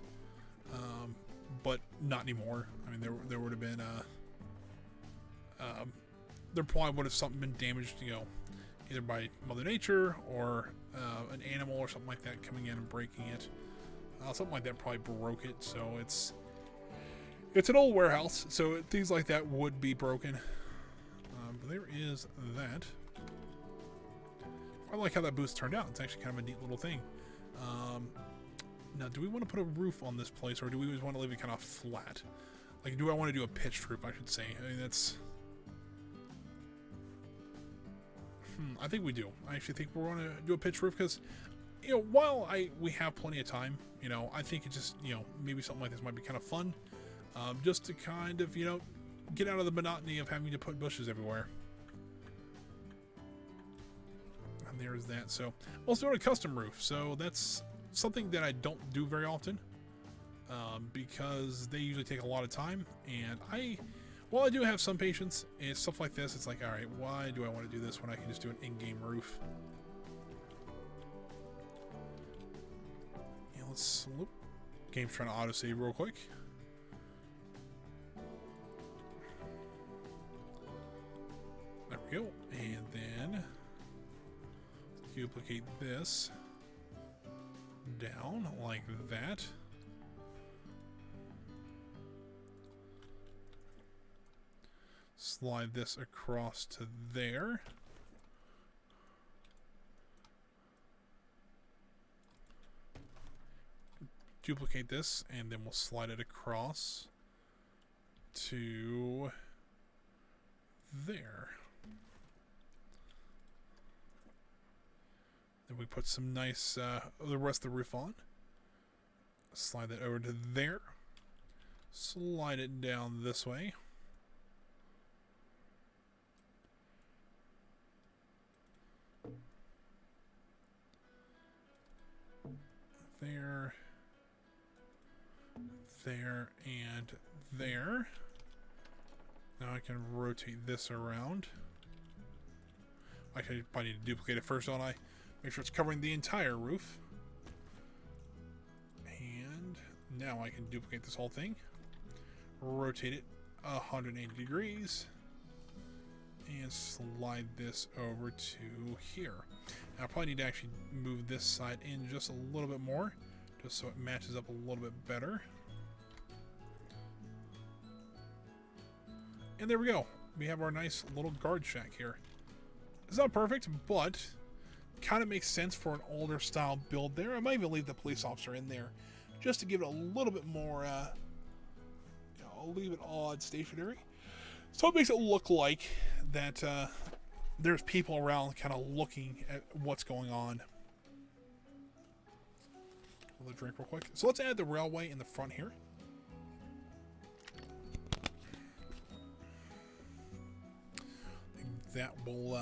[SPEAKER 1] but not anymore. I mean, there would have been there probably would have something been damaged, either by Mother Nature or an animal or something like that coming in and breaking it. Something like that probably broke it. So it's an old warehouse, so things like that would be broken. But there is that. I like how that booth turned out. It's actually kind of a neat little thing. Now, do we want to put a roof on this place, or do we always want to leave it kind of flat? Like, do I want to do a pitched roof, I should say? I mean, that's... I think we do. I actually think we're going to do a pitched roof, because, while we have plenty of time, I think it just, maybe something like this might be kind of fun. Just to kind of, get out of the monotony of having to put bushes everywhere. And there's that. So, also doing a custom roof. So that's something that I don't do very often, because they usually take a lot of time. And while I do have some patience, and stuff like this, it's like, all right, why do I want to do this when I can just do an in-game roof? Yeah, let's. Whoop. Game's trying to auto-save real quick. There we go. And then duplicate this down like that. Slide this across to there. Duplicate this, and then we'll slide it across to there. Then we put some nice, the rest of the roof on. Slide that over to there. Slide it down this way. There. There and there. Now I can rotate this around. I probably need to duplicate it first, don't I? Make sure it's covering the entire roof. And now I can duplicate this whole thing. Rotate it 180 degrees. And slide this over to here. Now I probably need to actually move this side in just a little bit more, just so it matches up a little bit better. And there we go. We have our nice little guard shack here. It's not perfect, but kind of makes sense for an older style build there. I might even leave the police officer in there just to give it a little bit more, I'll leave it odd stationary. So it makes it look like that there's people around kind of looking at what's going on. A little drink real quick. So let's add the railway in the front here. That will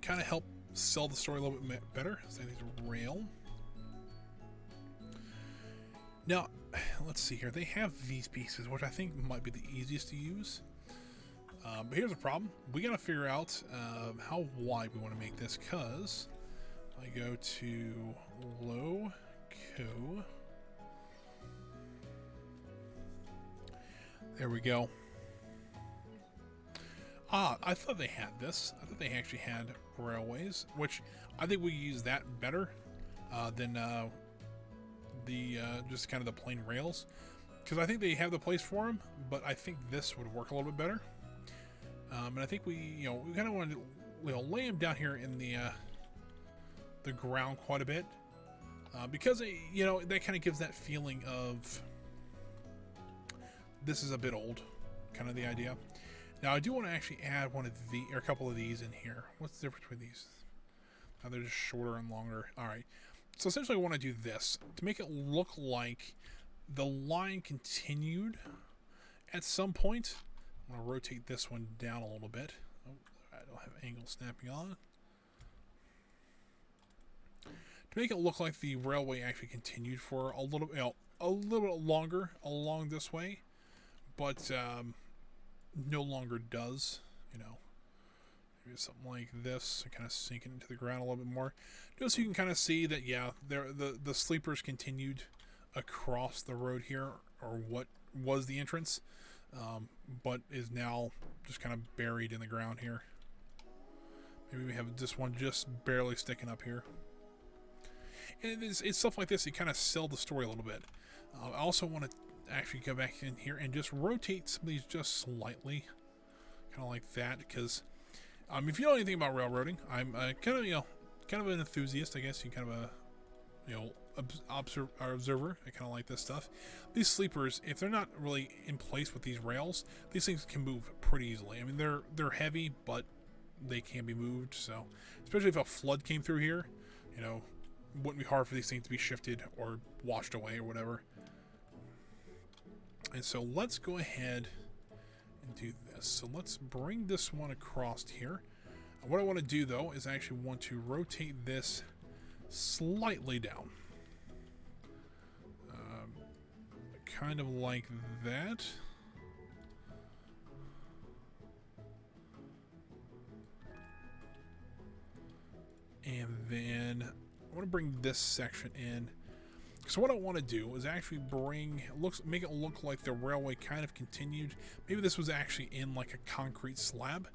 [SPEAKER 1] kind of help sell the story a little bit better. So I need to rail. Now, let's see here. They have these pieces, which I think might be the easiest to use. But here's the problem. We got to figure out how wide we want to make this, because I go to low co. There we go. Ah, I thought they had this. I thought they actually had railways, which I think we use that better than the just kind of the plain rails, because I think they have the place for them, but I think this would work a little bit better. And I think we kind of want to lay them down here in the ground quite a bit, because that kind of gives that feeling of this is a bit old, kind of the idea. Now I do want to actually add one of the or a couple of these in here. What's the difference between these? Now they're just shorter and longer. All right. So essentially, I want to do this to make it look like the line continued at some point. I'm going to rotate this one down a little bit. Oh, I don't have angle snapping on. To make it look like the railway actually continued for a little bit longer along this way, but no longer does. Maybe something like this, and kind of sink it into the ground a little bit more, just so you can kind of see that the sleepers continued across the road here, or what was the entrance, but is now just kind of buried in the ground here. Maybe we have this one just barely sticking up here. And it's stuff like this. You kind of sell the story a little bit. I also want to actually go back in here and just rotate some of these just slightly, kind of like that, because if you know anything about railroading, I'm kind of an enthusiast, I guess. You kind of observer. I kind of like this stuff. These sleepers, if they're not really in place with these rails, these things can move pretty easily. I mean, they're heavy, but they can be moved. So, especially if a flood came through here, wouldn't be hard for these things to be shifted or washed away or whatever. And so let's go ahead and do this. So let's bring this one across here. What I want to do, though, is I actually want to rotate this slightly down. Kind of like that. And then I want to bring this section in. So what I want to do is actually make it look like the railway kind of continued. Maybe this was actually in like a concrete slab.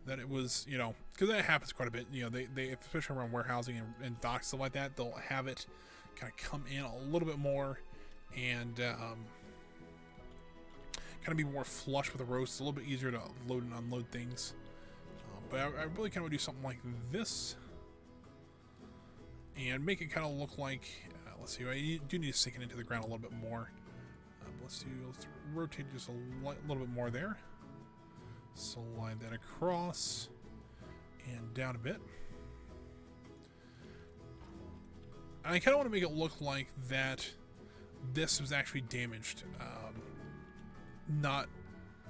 [SPEAKER 1] That it was, you know, because that happens quite a bit. You know, they especially around warehousing and docks, stuff like that, they'll have it kind of come in a little bit more and kind of be more flush with the roads. It's a little bit easier to load and unload things. But I really kind of want to do something like this and make it kind of look like, let's see, I do need to sink it into the ground a little bit more. Let's rotate just a little bit more there. Slide that across and down a bit. I kind of want to make it look like that this was actually damaged. Not,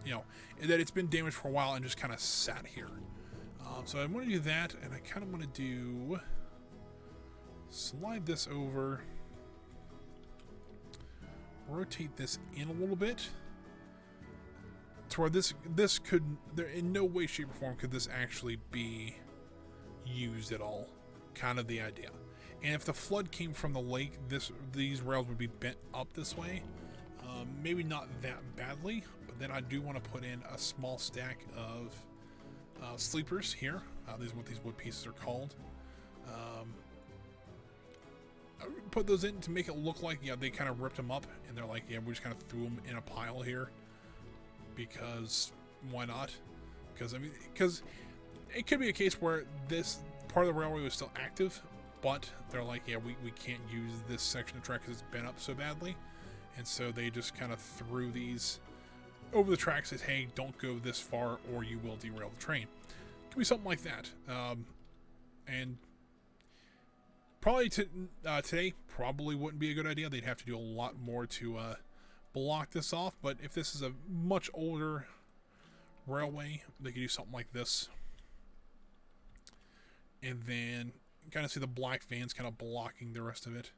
[SPEAKER 1] you know, that it's been damaged for a while and just kind of sat here. So I want to do that, and I kind of want to do, slide this over, rotate this in a little bit, to where this could, there in no way, shape, or form could this actually be used at all. Kind of the idea. And if the flood came from the lake, these rails would be bent up this way. Maybe not that badly, but then I do want to put in a small stack of sleepers here. These are what these wood pieces are called. I would put those in to make it look like, yeah, they kind of ripped them up, and they're like, yeah, we just kind of threw them in a pile here. Because why not? Because it could be a case where this part of the railway was still active, but they're like, yeah, we can't use this section of track because it's bent up so badly, and so they just kind of threw these over the track. Says, hey, don't go this far or you will derail the train. Could be something like that. And probably today probably wouldn't be a good idea. They'd have to do a lot more to block this off, but if this is a much older railway, they could do something like this, and then kind of see the black vans kind of blocking the rest of it.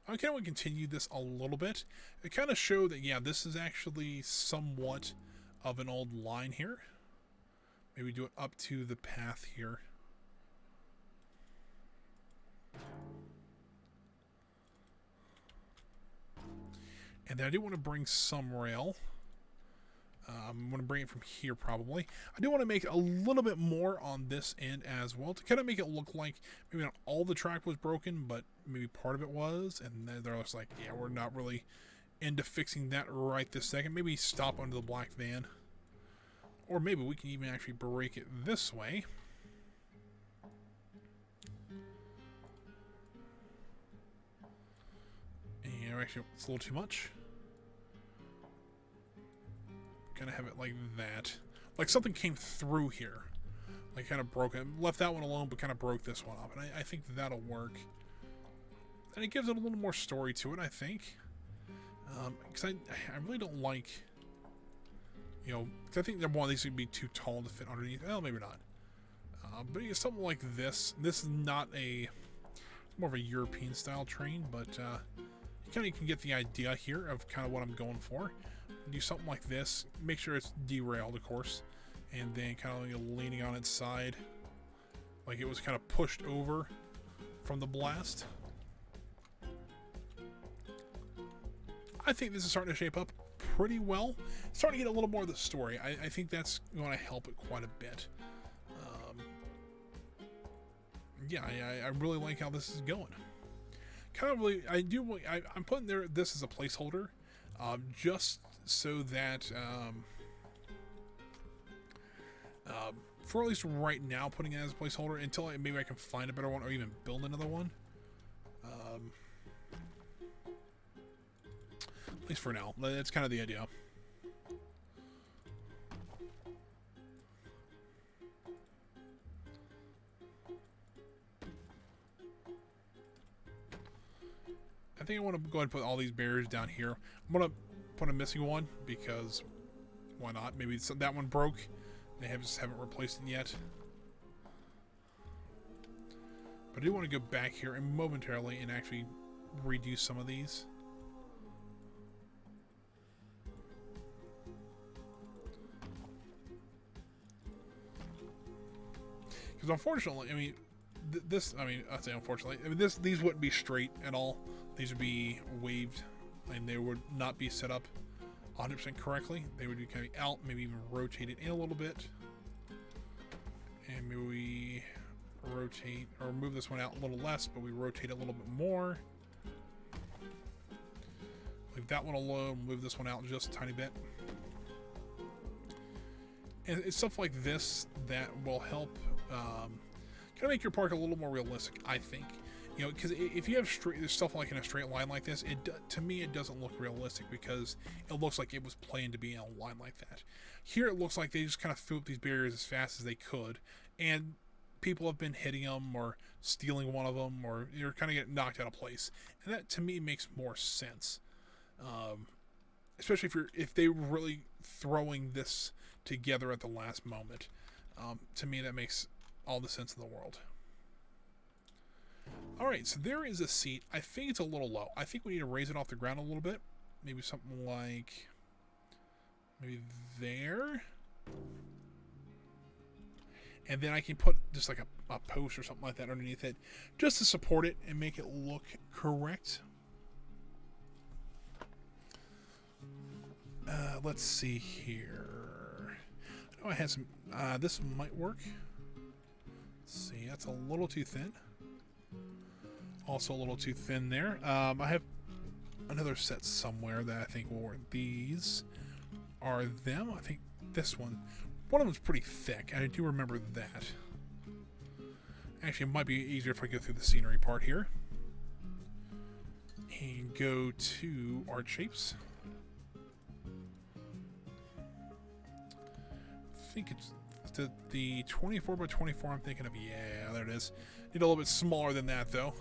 [SPEAKER 1] I kind of want to continue this a little bit. It kind of show that, yeah, this is actually somewhat of an old line here. Maybe do it up to the path here. And then I do want to bring some rail. I'm going to bring it from here probably. I do want to make a little bit more on this end as well to kind of make it look like maybe not all the track was broken, but maybe part of it was. And then they're just like, yeah, we're not really into fixing that right this second. Maybe stop under the black van. Or maybe we can even actually break it this way. And actually, it's a little too much. Kind of have it like that. Like something came through here. Like kind of broke it. Left that one alone, but kind of broke this one off. And I think that'll work. And it gives it a little more story to it, I think. Because I really don't like, you know, I think one of these would be too tall to fit underneath. Well, maybe not. But yeah, something like this. This is not it's more of a European style train, but you kind of can get the idea here of kind of what I'm going for. Do something like this. Make sure it's derailed, of course, and then kind of like leaning on its side, like it was kind of pushed over from the blast. I think this is starting to shape up pretty well. It's starting to get a little more of the story. I think that's going to help it quite a bit. Yeah, I really like how this is going. Kind of really, I'm putting this as a placeholder, just so that for at least right now, putting it as a placeholder until maybe I can find a better one or even build another one. At least for now, that's kind of the idea. I think I want to go ahead and put all these barriers down here. I'm going to put a missing one because why not? Maybe that one broke. They just haven't replaced it yet. But I do want to go back here and momentarily and actually redo some of these. Because unfortunately, I mean, I'd say unfortunately, I mean, these wouldn't be straight at all. These would be waved, and they would not be set up 100% correctly. They would be kind of out, maybe even rotate it in a little bit. And maybe we rotate, or move this one out a little less, but we rotate it a little bit more. Leave that one alone, move this one out just a tiny bit. And it's stuff like this that will help kind of make your park a little more realistic, I think. You know, because if you have stuff like in a straight line like this, to me it doesn't look realistic because it looks like it was planned to be in a line like that. Here it looks like they just kind of threw up these barriers as fast as they could, and people have been hitting them or stealing one of them, or you're kind of getting knocked out of place. And that to me makes more sense, especially if they were really throwing this together at the last moment. To me, that makes all the sense in the world. Alright, so there is a seat. I think it's a little low. I think we need to raise it off the ground a little bit. Maybe something like... maybe there? And then I can put just like a post or something like that underneath it, just to support it and make it look correct. Let's see here. I know I had some... this might work. Let's see, that's a little too thin. Also a little too thin there. I have another set somewhere that I think will work. These are them. I think this one of them's pretty thick. I do remember that. Actually, it might be easier if I go through the scenery part here. And go to art shapes. I think it's the 24 by 24 I'm thinking of. Yeah, there it is. Need a little bit smaller than that though.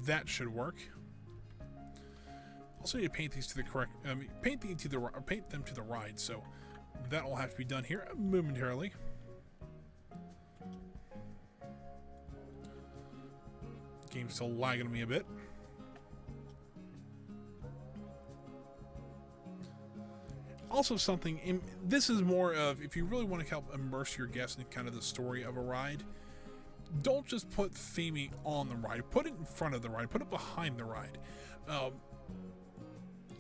[SPEAKER 1] That should work. Also need to paint these to the correct. Paint them to the ride. So that will have to be done here momentarily. Game's still lagging me a bit. Also something, this is more of, if you really want to help immerse your guests in kind of the story of a ride, don't just put theming on the ride. Put it in front of the ride. Put it behind the ride.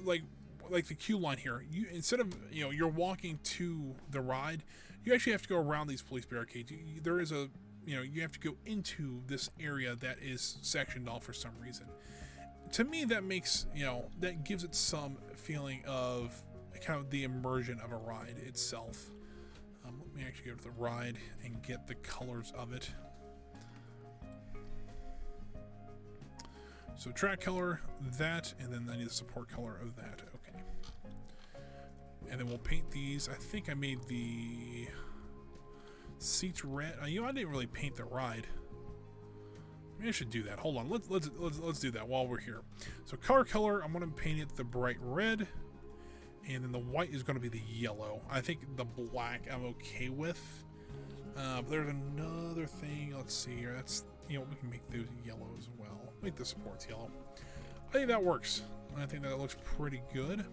[SPEAKER 1] Like the queue line here. Instead of, you're walking to the ride, you actually have to go around these police barricades. There is a, you have to go into this area that is sectioned off for some reason. To me, that makes, that gives it some feeling of kind of the immersion of a ride itself. Let me actually go to the ride and get the colors of it. So track color, that, and then I need the support color of that. Okay. And then we'll paint these. I think I made the seats red. I didn't really paint the ride. Maybe I should do that. Hold on. Let's do that while we're here. So car color, I'm going to paint it the bright red. And then the white is going to be the yellow. I think the black I'm okay with. But there's another thing. Let's see here. That's, we can make those yellow as well. Make the supports yellow. I think that works. I think that looks pretty good.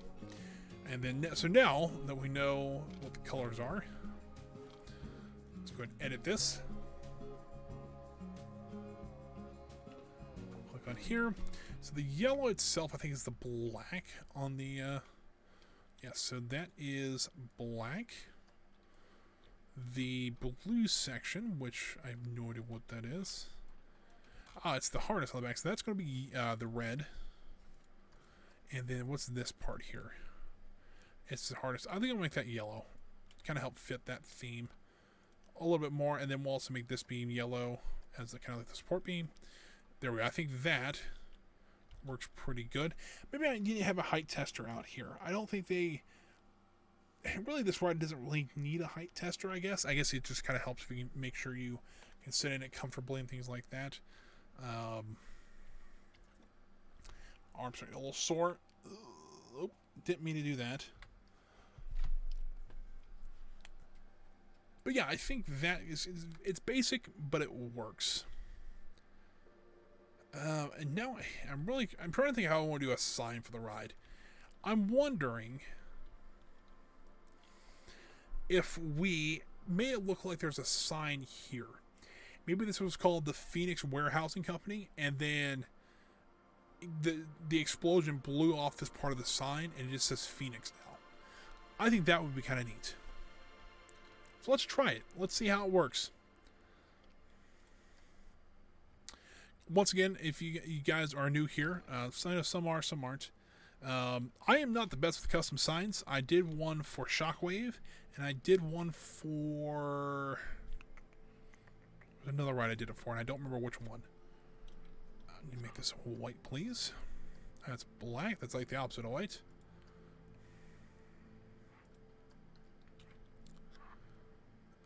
[SPEAKER 1] And then, so now that we know what the colors are, let's go ahead and edit this. Click on here. So the yellow itself, I think, is the black on the, yes, so that is black. The blue section, which I have no idea what that is. It's the harness on the back, so that's going to be the red. And then what's this part here? It's the harness. I think I'll make that yellow. Kind of help fit that theme a little bit more. And then we'll also make this beam yellow as the kind of like the support beam. There we go. I think that works pretty good. Maybe I need to have a height tester out here. I don't think they... Really, this ride doesn't really need a height tester, I guess. I guess it just kind of helps if you can make sure you can sit in it comfortably and things like that. Arms are a little sore. Oh, didn't mean to do that. But yeah, I think that it's basic, but it works. And now I'm trying to think how I want to do a sign for the ride. I'm wondering if we made it look like there's a sign here. Maybe this was called the Phoenix Warehousing Company, and then the explosion blew off this part of the sign, and it just says Phoenix now. I think that would be kind of neat. So let's try it. Let's see how it works. Once again, if you guys are new here, some are, some aren't. I am not the best with custom signs. I did one for Shockwave, and I did one for another ride I did it for, and I don't remember which one. Let me make this white, please. That's black. That's like the opposite of white.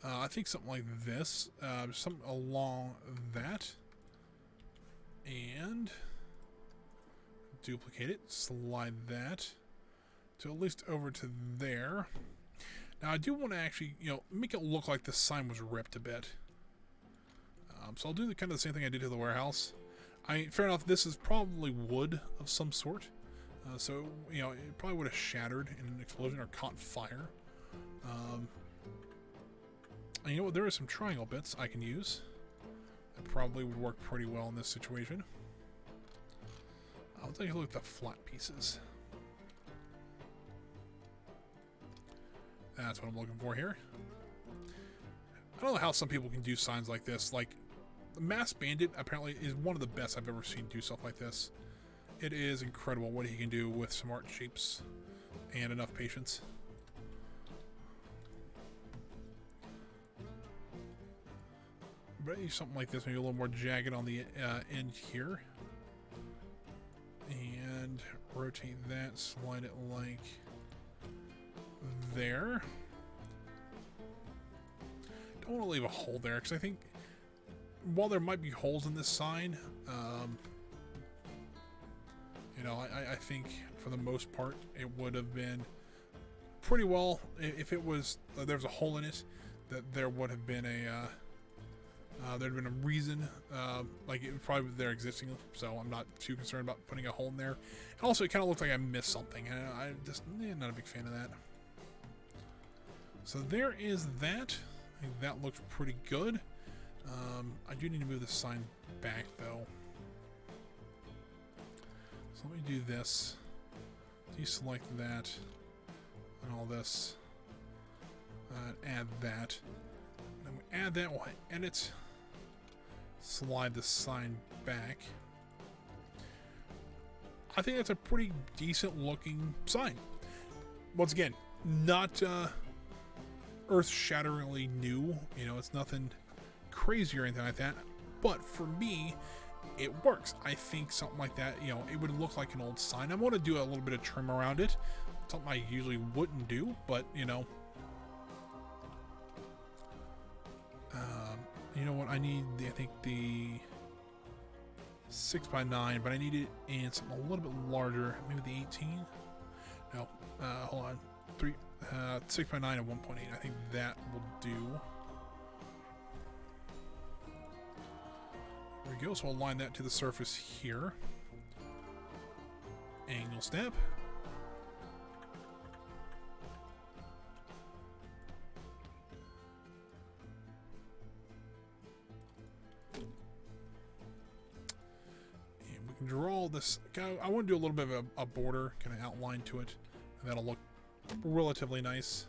[SPEAKER 1] I think something like this. Something along that. And duplicate it. Slide that to at least over to there. Now I do want to actually, make it look like the sign was ripped a bit. So I'll do kind of the same thing I did to the warehouse. Fair enough, this is probably wood of some sort. So, it probably would have shattered in an explosion or caught fire. And you know what? There are some triangle bits I can use. That probably would work pretty well in this situation. I'll take a look at the flat pieces. That's what I'm looking for here. I don't know how some people can do signs like this. Like, the Mass Bandit apparently is one of the best I've ever seen do stuff like this. It is incredible what he can do with smart shapes and enough patience. But something like this, maybe a little more jagged on the end here. And rotate that, slide it like there. Don't want to leave a hole there, because I think while there might be holes in this sign, I think for the most part it would have been pretty well, if it was, there was a hole in it, that there would have been there'd been a reason, like it was probably there existing, so I'm not too concerned about putting a hole in there. And also, it kind of looked like I missed something, and I'm just not a big fan of that. So there is that. I think that looks pretty good. I do need to move the sign back, though. So let me do this. Deselect that, and all this. Add that. Then we add that, we'll edit. Slide the sign back. I think that's a pretty decent looking sign. Once again, not earth-shatteringly new. It's nothing crazy or anything like that. But for me, it works. I think something like that, it would look like an old sign. I want to do a little bit of trim around it. Something I usually wouldn't do, but you know what? I need, I think, the 6x9, but I need it in something a little bit larger. Maybe the 18? No. Hold on. 6x9 and 1.8. I think that will do. There we go. So I'll align that to the surface here. Angle step. Draw this. I want to do a little bit of a border kind of outline to it, and that'll look relatively nice.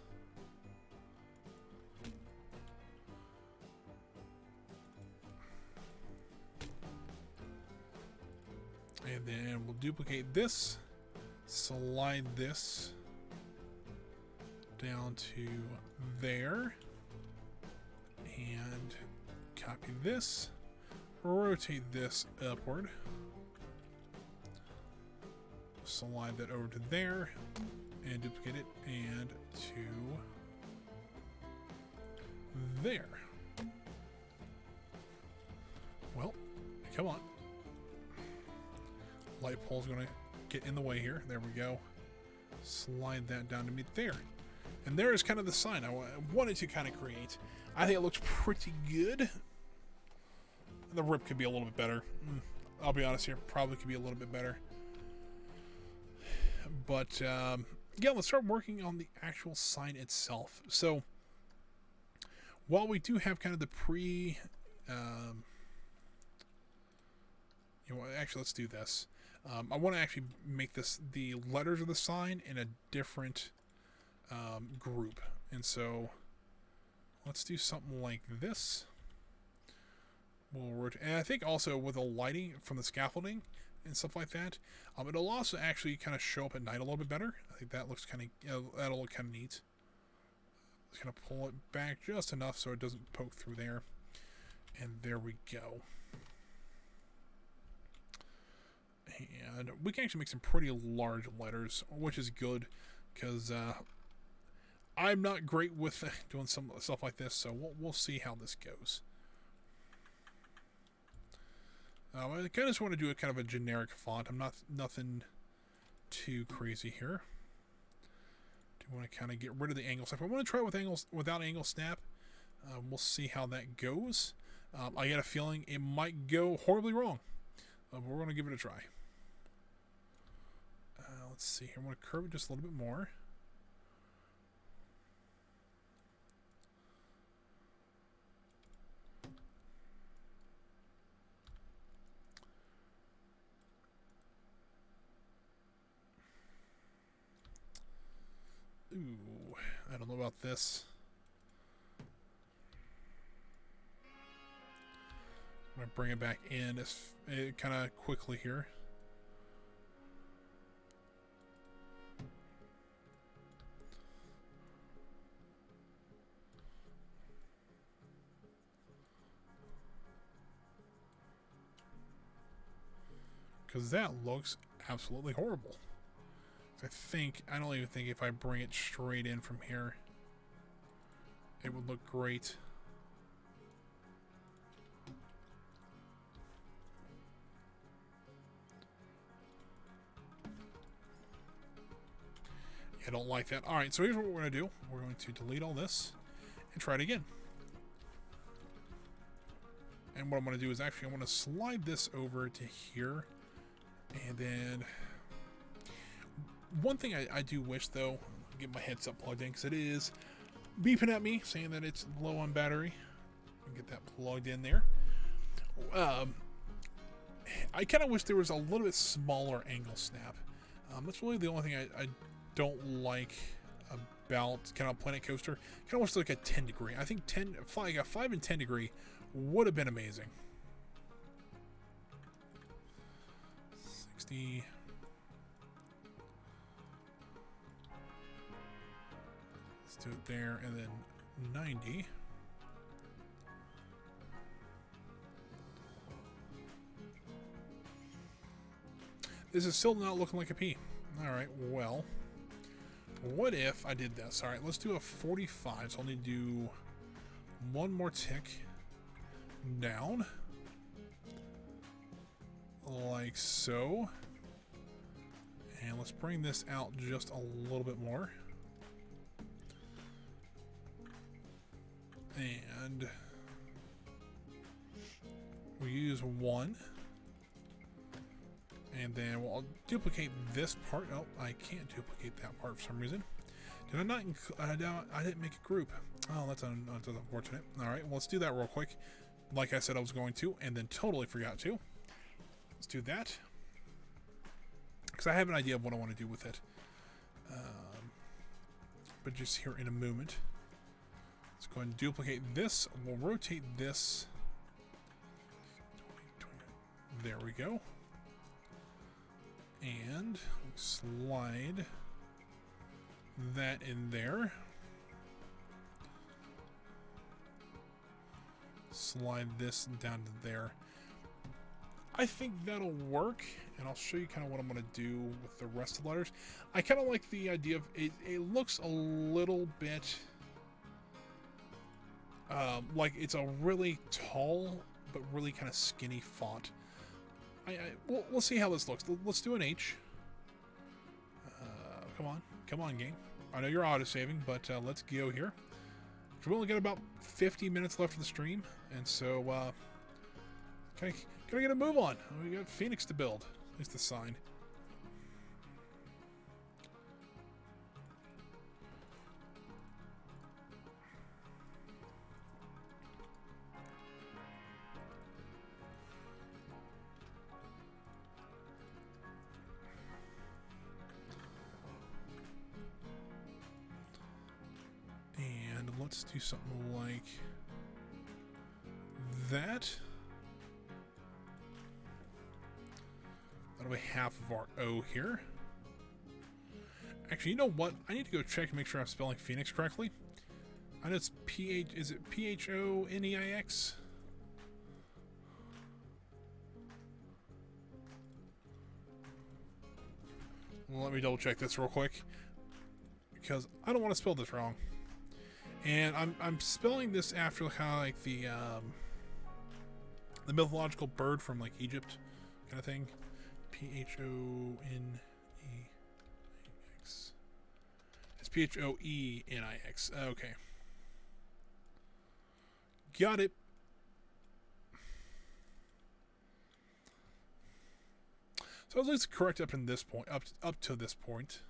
[SPEAKER 1] And then we'll duplicate this, slide this down to there, and copy this, rotate this upward. Slide that over to there and duplicate it and to there. Well, come on. Light pole's going to get in the way here. There we go. Slide that down to meet there. And there is kind of the sign I wanted to kind of create. I think it looks pretty good. The rip could be a little bit better. I'll be honest here, probably could be a little bit better. But yeah, let's start working on the actual sign itself. So while we do have kind of the actually, let's do this. I want to actually make the letters of the sign in a different group. And so let's do something like this. And I think also with the lighting from the scaffolding and stuff like that, it'll also actually kind of show up at night a little bit better. I think that looks kind of, that'll look kind of neat. Just gonna pull it back just enough so it doesn't poke through there. And there we go. And we can actually make some pretty large letters, which is good, because I'm not great with doing some stuff like this, so we'll see how this goes. I kind of just want to do a kind of a generic font. I'm nothing too crazy here. Do want to kind of get rid of the angle stuff. I want to try it with without angle snap. We'll see how that goes. I get a feeling it might go horribly wrong, but we're going to give it a try. Let's see here. I want to curve it just a little bit more. Ooh, I don't know about this. I'm going to bring it back in kind of quickly here. Because that looks absolutely horrible. I don't even think if I bring it straight in from here, it would look great. I don't like that. Alright, so here's what we're going to do. We're going to delete all this and try it again. And what I'm going to do is actually I want to slide this over to here. And then one thing I do wish, though, get my headset plugged in because it is beeping at me saying that it's low on battery. Get that plugged in there. I kind of wish there was a little bit smaller angle snap. That's really the only thing I don't like about kind of Planet Coaster. Kind of wish like a 10 degree. I think a 5 and 10 degree would have been amazing. 60. Let's do it there, and then 90. This is still not looking like a P. Alright, well, what if I did this? Alright, let's do a 45, so I'll need to do one more tick down. Like so. And let's bring this out just a little bit more. And we'll use one. And then we'll duplicate this part. Oh, I can't duplicate that part for some reason. Did I not I didn't make a group. Oh, that's unfortunate. Alright, well, let's do that real quick. Like I said I was going to, and then totally forgot to. Let's do that. Because I have an idea of what I want to do with it. But just here in a moment. Let's go ahead and duplicate this. We'll rotate this. There we go. And slide that in there. Slide this down to there. I think that'll work, and I'll show you kind of what I'm going to do with the rest of the letters. I kind of like the idea of it. It looks a little bit like it's a really tall but really kind of skinny font. We'll see how this looks. Let's do an H. Come on, game. I know you're auto-saving, but let's go here. We only got about 50 minutes left of the stream, and so kind Gotta get a move on. We got Phoenix to build. At least the sign. And let's do something like that. That'll be half of our O here. Actually, you know what? I need to go check and make sure I'm spelling Phoenix correctly. I know it's is it P-H-O-N-E-I-X? Well, let me double check this real quick, because I don't want to spell this wrong. And I'm spelling this after kind of like the mythological bird from like Egypt kind of thing. P-H-O-N-E-I-X. It's P-H-O-E-N-I-X. Okay. Got it. So at least correct up in this point, up to this point.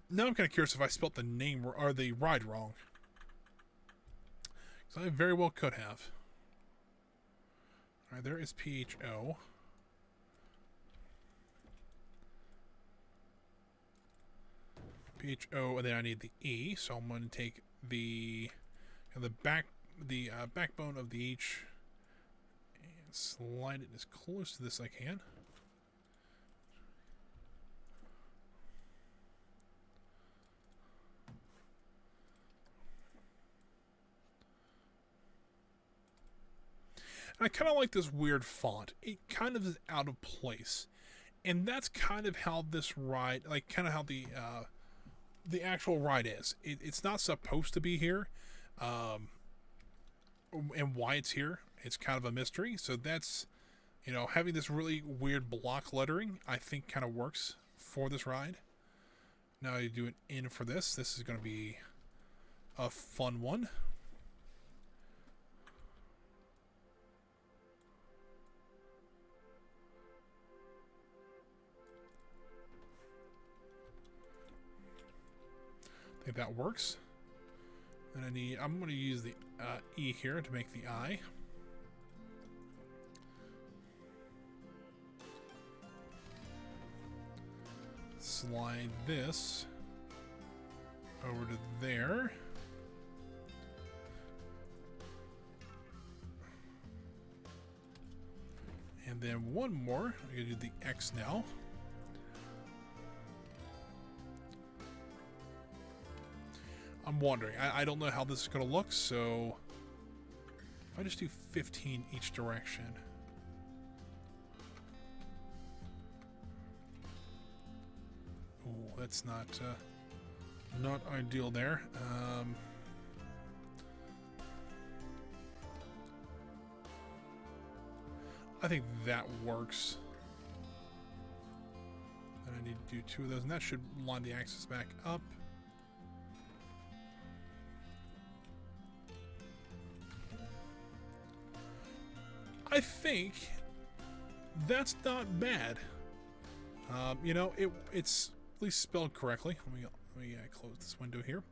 [SPEAKER 1] Now I'm kind of curious if I spelt the name or the ride wrong. Because I very well could have. Alright, there is P-H-O. P-H-O, and then I need the E, so I'm going to take the backbone of the H and slide it as close to this as I can. And I kind of like this weird font. It kind of is out of place. And that's kind of how this ride, like kind of how the actual ride is. It's not supposed to be here. And why it's here, it's kind of a mystery. So that's, you know, having this really weird block lettering, I think kind of works for this ride. Now I do an in for this. This is going to be a fun one. I think that works. Then I'm going to use the E here to make the I. Slide this over to there. And then one more. I'm going to do the X now. I'm wondering. I don't know how this is going to look, so if I just do 15 each direction. Oh, that's not ideal there. I think that works. And I need to do 2 of those, and that should line the axis back up. I think that's not bad. You know, it's at least spelled correctly. Let me close this window here.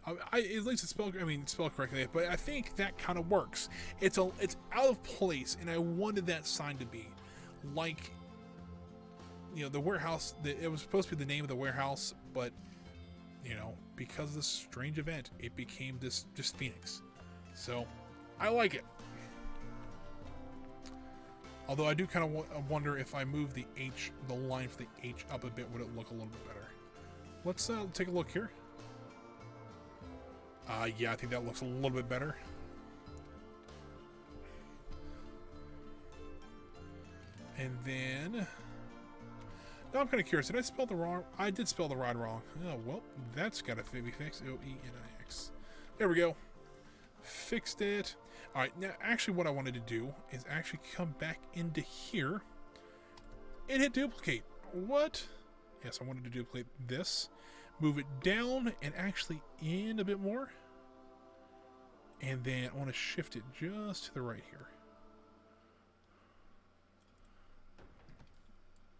[SPEAKER 1] At least it's spelled. I mean, it's spelled correctly. But I think that kind of works. It's out of place, and I wanted that sign to be like, you know, the warehouse. It was supposed to be the name of the warehouse, but you know, because of this strange event, it became this just Phoenix. So I like it. Although I do kind of wonder if I move the H, the line for the H up a bit, would it look a little bit better? Let's take a look here. Yeah, I think that looks a little bit better. And then, now I'm kind of curious. Did I spell the wrong? I did spell the ride wrong. Oh well, that's got to be fixed. O-E-N-I-X. There we go. Fixed it. All right, now actually what I wanted to do is actually come back into here and hit duplicate. What? Yes, I wanted to duplicate this, move it down and actually in a bit more. And then I want to shift it just to the right here.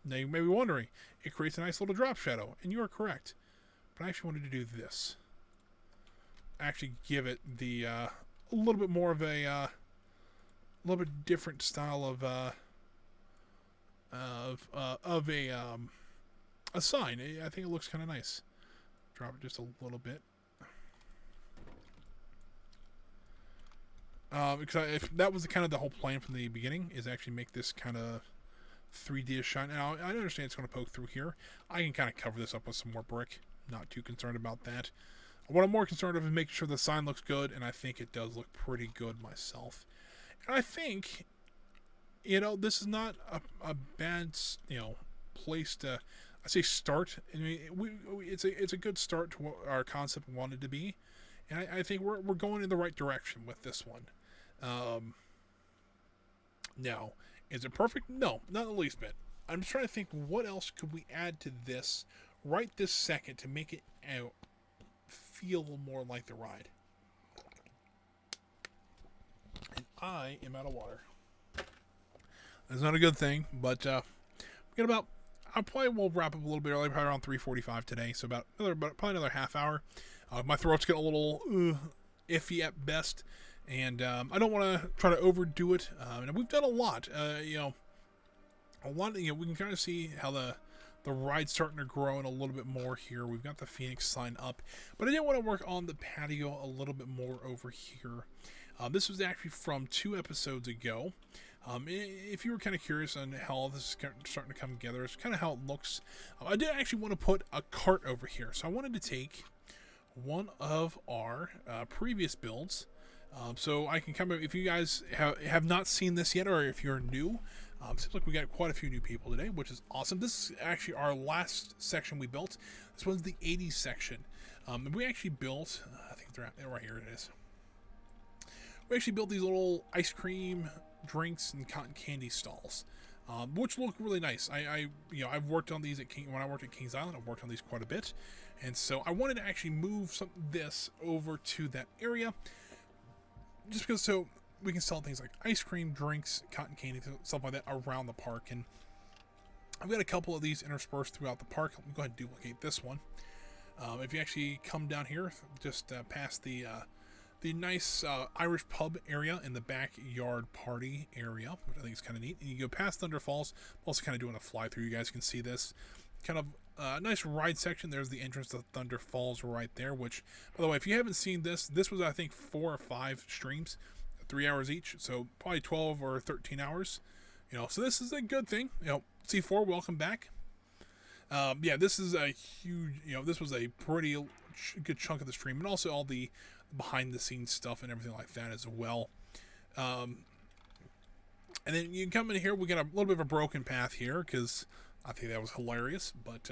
[SPEAKER 1] Now you may be wondering, it creates a nice little drop shadow, and you are correct. But I actually wanted to do this. Actually give it the a little bit more of a little bit different style of a sign. I think it looks kind of nice. Drop it just a little bit. Because if that was kind of the whole plan from the beginning, is actually make this kind of 3D shine. Now, I understand it's going to poke through here. I can kind of cover this up with some more brick. Not too concerned about that. What I'm more concerned of is making sure the sign looks good, and I think it does look pretty good myself. And I think, this is not a bad, place to, I say start. I mean, it's a good start to what our concept wanted to be. And I think we're going in the right direction with this one. Now, is it perfect? No, not the least bit. I'm just trying to think what else could we add to this right this second to make it feel more like the ride. And I am out of water. That's not a good thing, but we got about. I probably will wrap up a little bit early, probably around 3:45 today. So probably another half hour. My throat's getting a little iffy at best, and I don't want to try to overdo it. And we've done a lot. A lot. We can kind of see how the ride's starting to grow in a little bit more here. We've got the Phoenix sign up, but I did want to work on the patio a little bit more over here. This was actually from 2 episodes ago. If you were kind of curious on how this is starting to come together, it's kind of how it looks. I did actually want to put a cart over here, so I wanted to take one of our previous builds, so I can come. If you guys have not seen this yet, or if you're new, seems like we got quite a few new people today, which is awesome. This is actually our last section we built. This was the 80s section. We actually built, I think they're right here. It is. We actually built these little ice cream, drinks, and cotton candy stalls, which look really nice. I've worked on these when I worked at Kings Island. I've worked on these quite a bit, and so I wanted to actually move this over to that area, just because so we can sell things like ice cream, drinks, cotton candy, stuff like that around the park. And I've got a couple of these interspersed throughout the park. Let me go ahead and duplicate this one. If you actually come down here, just past the nice Irish pub area in the backyard party area, which I think is kind of neat. And you go past Thunder Falls. I'm also kind of doing a fly through. You guys can see this kind of nice ride section. There's the entrance to Thunder Falls right there, which, by the way, if you haven't seen this was, I think, 4 or 5 streams, 3 hours each. So probably 12 or 13 hours, so this is a good thing. C4, welcome back. This is a huge, this was a pretty good chunk of the stream, and also all the behind the scenes stuff and everything like that as well. And then you can come in here. We got a little bit of a broken path here because I think that was hilarious. But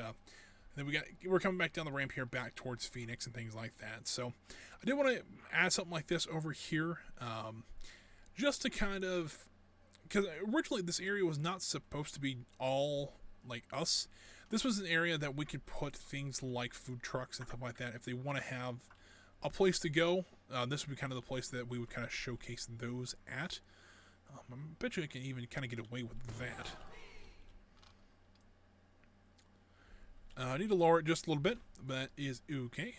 [SPEAKER 1] then we're coming back down the ramp here back towards Phoenix and things like that. So I did want to add something like this over here, just to kind of, because originally this area was not supposed to be all like us. This was an area that we could put things like food trucks and stuff like that if they want to have a place to go. This would be kind of the place that we would kind of showcase those at. I bet you I can even kind of get away with that. I need to lower it just a little bit, but that is okay.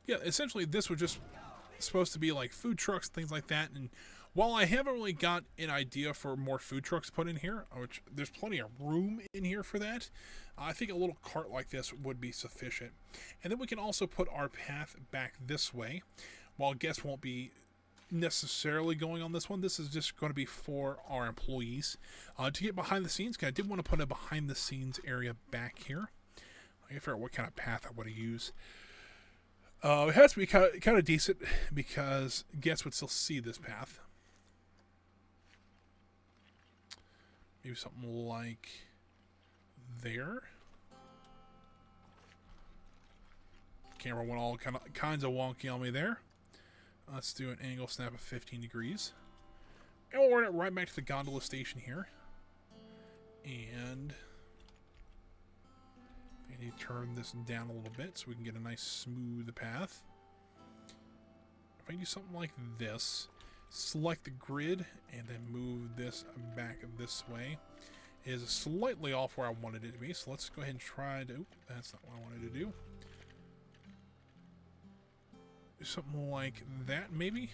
[SPEAKER 1] Yeah, essentially this was just supposed to be like food trucks, things like that. And while I haven't really got an idea for more food trucks put in here, which there's plenty of room in here for that, I think a little cart like this would be sufficient. And then we can also put our path back this way. While guests won't be necessarily going on this one, this is just going to be for our employees to get behind the scenes. Because I did want to put a behind the scenes area back here. I gotta figure out what kind of path I want to use. It has to be kind of decent because guests would still see this path. Maybe something like there. Camera went all kinds of wonky on me there. Let's do an angle snap of 15 degrees. And we'll run it right back to the gondola station here. And I need to turn this down a little bit so we can get a nice smooth path. if I can do something like this, select the grid, and then move this back this way, is slightly off where I wanted it to be. So let's go ahead and try to, oop, that's not what I wanted to do. Something like that, maybe.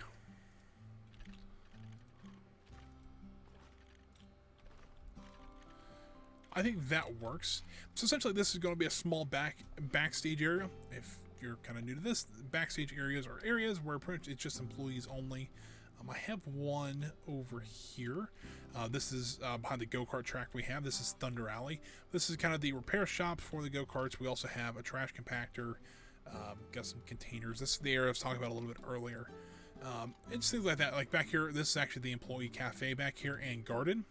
[SPEAKER 1] I think that works. So essentially this is going to be a small backstage area. If you're kind of new to this, backstage areas are areas where pretty much it's just employees only. I have one over here. This is behind the go-kart track we have. This is Thunder Alley. This is kind of the repair shop for the go-karts. We also have a trash compactor, got some containers. This is the area I was talking about a little bit earlier. And just things like that. Like back here, this is actually the employee cafe back here and garden.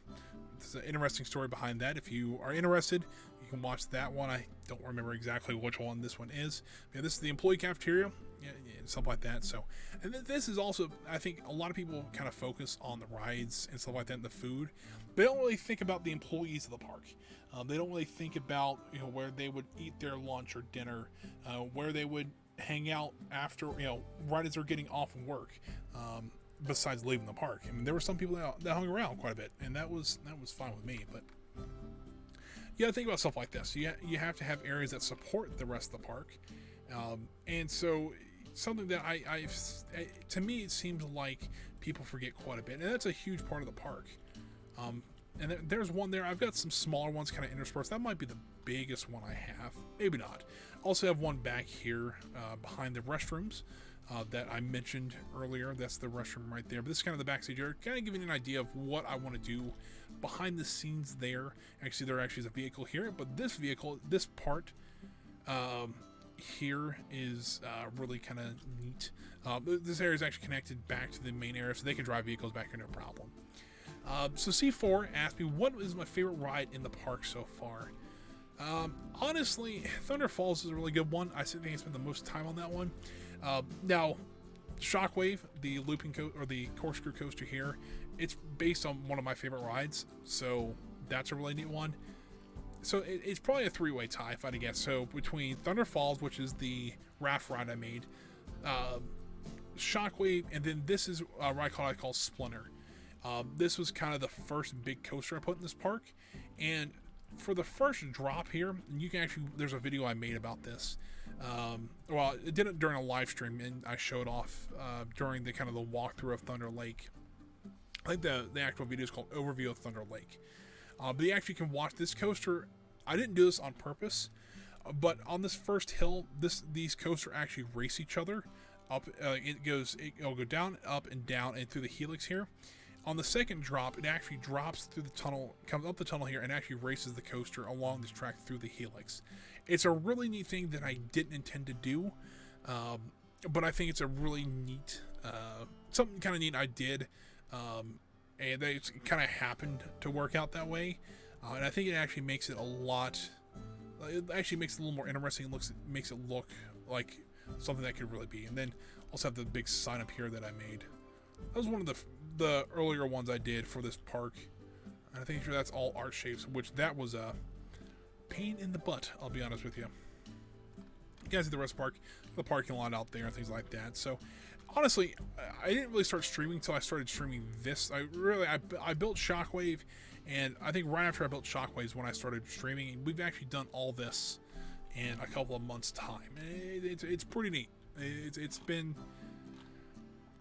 [SPEAKER 1] There's an interesting story behind that. If you are interested, you can watch that one. I don't remember exactly which one this one is. Yeah, this is the employee cafeteria, yeah, stuff like that. So, and this is also, I think a lot of people kind of focus on the rides and stuff like that and the food. They don't really think about the employees of the park. They don't really think about, you know, where they would eat their lunch or dinner, where they would hang out after, you know, right as they're getting off of work. Besides leaving the park. I mean, there were some people that hung around quite a bit, and that was fine with me. But you gotta think about stuff like this. You have to have areas that support the rest of the park, and so something that to me it seems like people forget quite a bit, and that's a huge part of the park. And there's one there. I've got some smaller ones kind of interspersed. That might be the biggest one I have, maybe not. Also have one back here behind the restrooms. That I mentioned earlier. That's the restroom right there. But this is kind of the backstage area, kind of giving you an idea of what I want to do behind the scenes there. Actually, there actually is a vehicle here, but this vehicle, this part here is really kind of neat. This area is actually connected back to the main area, so they can drive vehicles back here no problem. So C4 asked me, what is my favorite ride in the park so far? Honestly, Thunder Falls is a really good one. I think I spent the most time on that one. Now, Shockwave, the looping or the corkscrew coaster here, it's based on one of my favorite rides, so that's a really neat one. So it's probably a three-way tie, if I had to guess. So between Thunder Falls, which is the raft ride I made, Shockwave, and then this is a ride I call Splinter. This was kind of the first big coaster I put in this park, and for the first drop here, you can actually, there's a video I made about this. Well, I did it during a live stream, and I showed off during the kind of the walkthrough of Thunder Lake. I think the actual video is called Overview of Thunder Lake. But you actually can watch this coaster. I didn't do this on purpose, but on this first hill, these coasters actually race each other up. It'll go down, up, and down, and through the helix here. On the second drop, it actually drops through the tunnel, comes up the tunnel here, and actually races the coaster along this track through the helix. It's a really neat thing that I didn't intend to do, but I think it's a really neat, something kind of neat I did, and it kind of happened to work out that way, and I think it actually makes it a lot, it actually makes it a little more interesting, makes it look like something that could really be. And then also have the big sign up here that I made. That was one of the earlier ones I did for this park. And I think sure that's all art shapes, which that was a pain in the butt, I'll be honest with you. You guys see the rest of the park, the parking lot out there and things like that. So honestly, I didn't really start streaming until I started streaming this. I built Shockwave, and I think right after I built Shockwave is when I started streaming. And we've actually done all this in a couple of months' time. It's pretty neat. It's been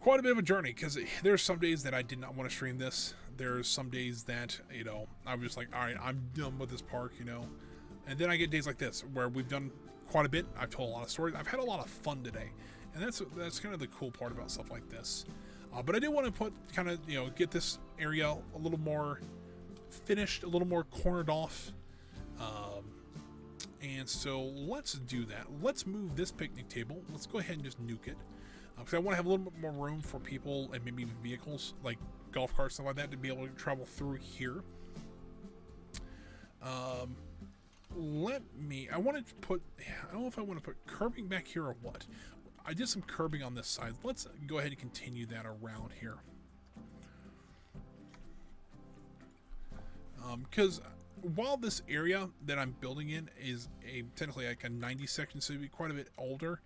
[SPEAKER 1] quite a bit of a journey, because there's some days that I did not want to stream this. There's some days that, you know, I was just like, all right, I'm done with this park, you know. And then I get days like this where we've done quite a bit. I've told a lot of stories. I've had a lot of fun today, and that's kind of the cool part about stuff like this. But I do want to put kind of, you know, get this area a little more finished, a little more cornered off. And so let's do that. Let's move this picnic table. Let's go ahead and just nuke it. Because I want to have a little bit more room for people and maybe vehicles like golf carts, stuff like that, to be able to travel through here. I wanted to put, I don't know if I want to put curbing back here or what. I did some curbing on this side. Let's go ahead and continue that around here. Because while this area that I'm building in is technically like a 90 section, so it'd be quite a bit older,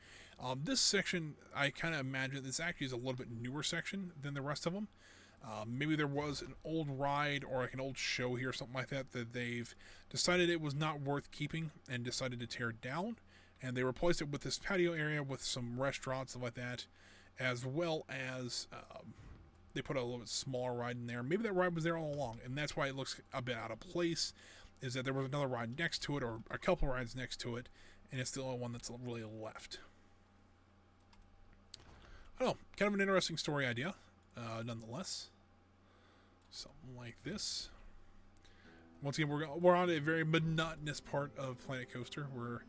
[SPEAKER 1] this section, I kind of imagine this actually is a little bit newer section than the rest of them. Maybe there was an old ride or like an old show here or something like that that they've decided it was not worth keeping and decided to tear down. And they replaced it with this patio area with some restaurants, stuff like that, as well as they put a little bit smaller ride in there. Maybe that ride was there all along, and that's why it looks a bit out of place, is that there was another ride next to it or a couple rides next to it, and it's the only one that's really left. I don't know, kind of an interesting story idea, nonetheless. Something like this. Once again, we're on a very monotonous part of Planet Coaster. We're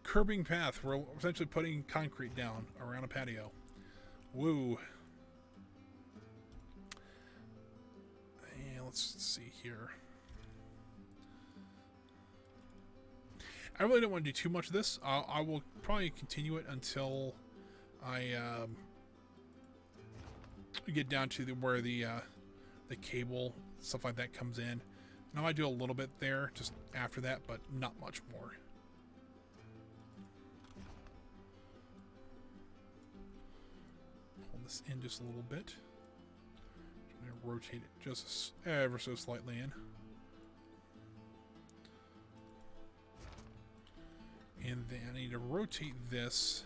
[SPEAKER 1] curbing path. We're essentially putting concrete down around a patio. Woo. And let's see here. I really don't want to do too much of this. I will probably continue it until I get down to where the cable, stuff like that comes in. And I might do a little bit there just after that, but not much more. Hold this in just a little bit. I'm going to rotate it just ever so slightly in. And then I need to rotate this.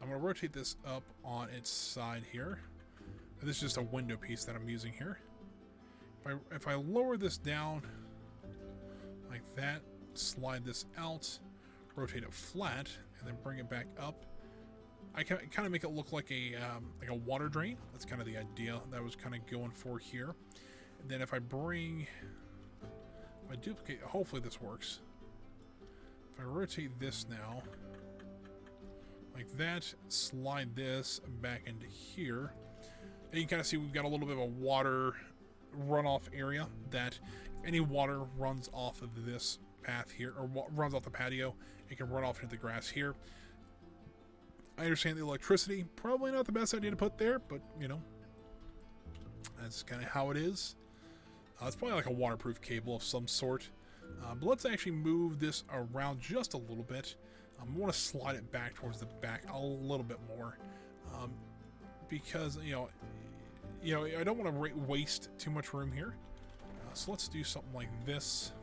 [SPEAKER 1] I'm going to rotate this up on its side here. This is just a window piece that I'm using here. If I lower this down like that, slide this out, rotate it flat, and then bring it back up, I kind of make it look like a water drain. That's kind of the idea that I was kind of going for here. And then if I duplicate, hopefully this works. If I rotate this now, like that, slide this back into here, and you can kind of see we've got a little bit of a water runoff area that if any water runs off of this path here, or runs off the patio, it can run off into the grass here. I understand the electricity, probably not the best idea to put there, but you know, that's kind of how it is. It's probably like a waterproof cable of some sort. But let's actually move this around just a little bit. I want to slide it back towards the back a little bit more, because you know, I don't want to waste too much room here. So let's do something like this,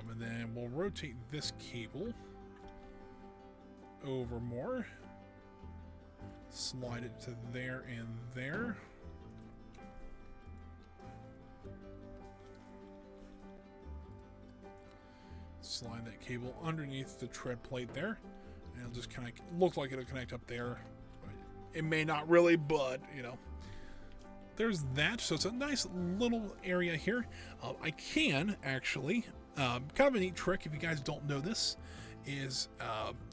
[SPEAKER 1] and then we'll rotate this cable over more. Slide it to there and there. Slide that cable underneath the tread plate there, and it'll just kind of look like it'll connect up there. It may not really, but you know, there's that. So it's a nice little area here. I can actually, kind of a neat trick if you guys don't know this, is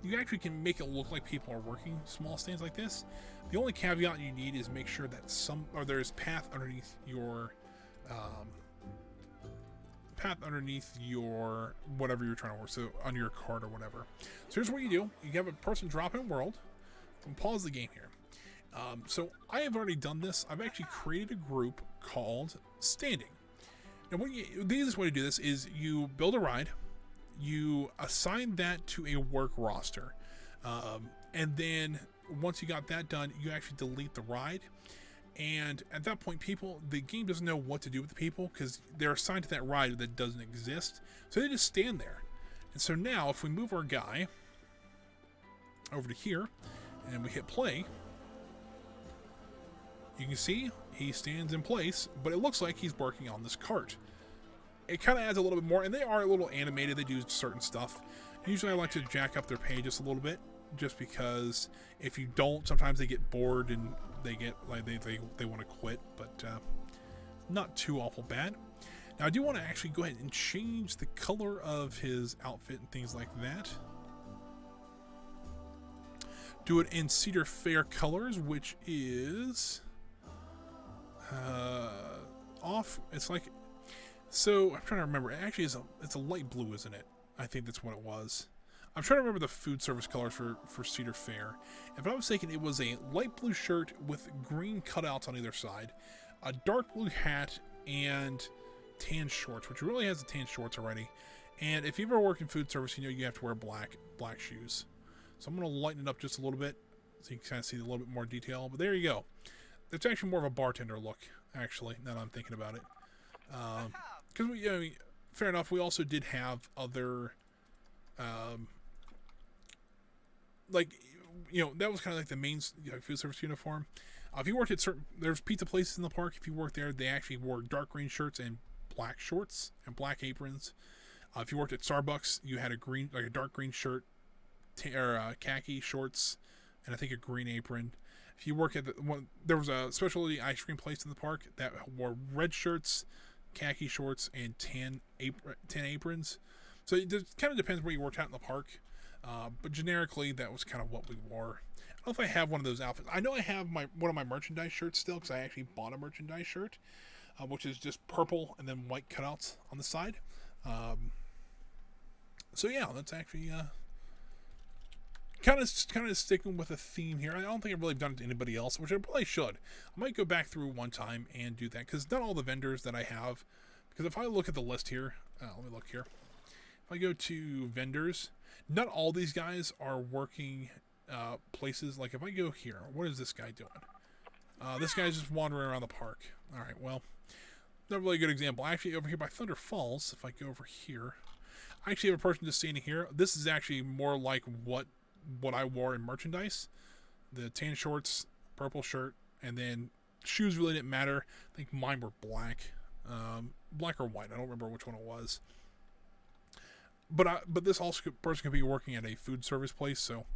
[SPEAKER 1] you actually can make it look like people are working small stands like this. The only caveat you need is make sure that there's path underneath your whatever you're trying to work, so on your cart or whatever. So here's what you do. You have a person drop in world and pause the game here. So I have already done this. I've actually created a group called Standing. Now the easiest way to do this is you build a ride, you assign that to a work roster, and then once you got that done, you actually delete the ride. And at that point, the game doesn't know what to do with the people because they're assigned to that ride that doesn't exist. So they just stand there. And so now, if we move our guy over to here and we hit play, you can see he stands in place, but it looks like he's working on this cart. It kind of adds a little bit more, and they are a little animated. They do certain stuff. Usually I like to jack up their pay just a little bit, just because if you don't, sometimes they get bored and they get like they want to quit, but not too awful bad. Now I do want to actually go ahead and change the color of his outfit and things like that. Do it in Cedar Fair colors, which is off. It's like, so I'm trying to remember. It actually is it's a light blue, isn't it? I think that's what it was. I'm trying to remember the food service colors for Cedar Fair. If I'm not mistaken, it was a light blue shirt with green cutouts on either side, a dark blue hat, and tan shorts, which really has the tan shorts already. And if you ever work in food service, you know you have to wear black shoes. So I'm going to lighten it up just a little bit so you can kind of see a little bit more detail. But there you go. It's actually more of a bartender look, actually, now that I'm thinking about it. Because fair enough, we also did have other, that was kind of like the main food service uniform. If you worked at there's pizza places in the park. If you worked there, they actually wore dark green shirts and black shorts and black aprons. If you worked at Starbucks, you had a dark green shirt, khaki shorts, and I think a green apron. If you work at there was a specialty ice cream place in the park that wore red shirts, khaki shorts, and tan aprons. So it kind of depends where you worked out in the park. But generically, that was kind of what we wore. I don't know if I have one of those outfits. I know I have one of my merchandise shirts still, because I actually bought a merchandise shirt, which is just purple and then white cutouts on the side. So yeah, that's actually kind of sticking with a theme here. I don't think I've really done it to anybody else, which I probably should. I might go back through one time and do that, because not all the vendors that I have. Because if I look at the list here, let me look here. If I go to vendors, not all these guys are working places. Like if I go here, what is this guy doing? This guy's just wandering around the park. All right, well, not really a good example. Actually, over here by Thunder Falls, if I go over here, I actually have a person just standing here. This is actually more like what I wore in merchandise. The tan shorts, purple shirt, and then shoes really didn't matter. I think mine were black. Black or white. I don't remember which one it was. But this person could be working at a food service place, so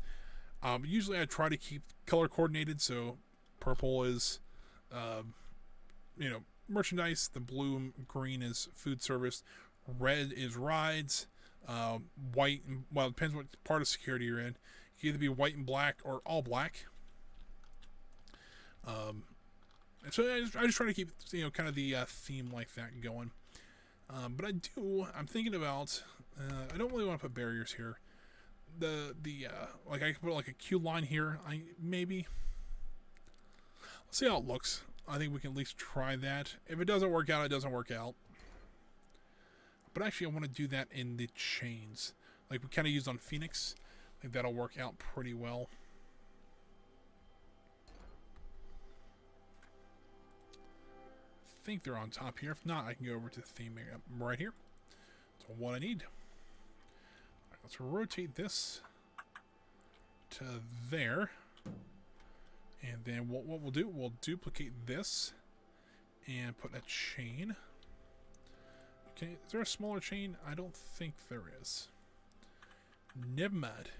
[SPEAKER 1] usually I try to keep color coordinated. So purple is, merchandise. The blue and green is food service. Red is rides. White, it depends what part of security you're in. You can either be white and black or all black. And so I just try to keep, kind of the theme like that going. But I'm thinking about, I don't really want to put barriers here. I could put like a queue line here. Let's see how it looks. I think we can at least try that. If it doesn't work out, it doesn't work out. But actually, I want to do that in the chains. Like we kind of used on Phoenix. I think that'll work out pretty well. I think they're on top here. If not, I can go over to the theme right here. So what I need. All right, let's rotate this to there. And then what we'll do, we'll duplicate this and put a chain. Okay, is there a smaller chain? I don't think there is. Never mind.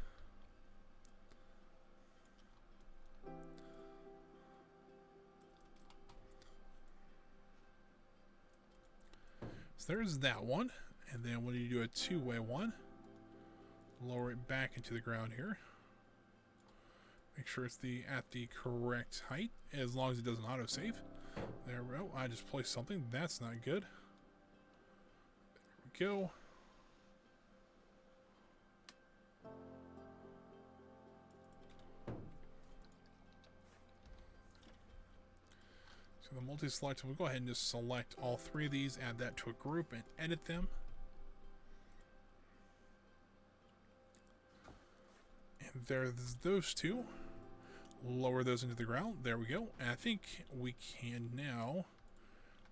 [SPEAKER 1] So there's that one. And then when you do a two-way one, lower it back into the ground here. Make sure it's at the correct height, as long as it doesn't autosave. There we go. I just placed something. That's not good. There we go. So the multi-select, we'll go ahead and just select all three of these, add that to a group, and edit them. And there's those two. Lower those into the ground. There we go. And I think we can now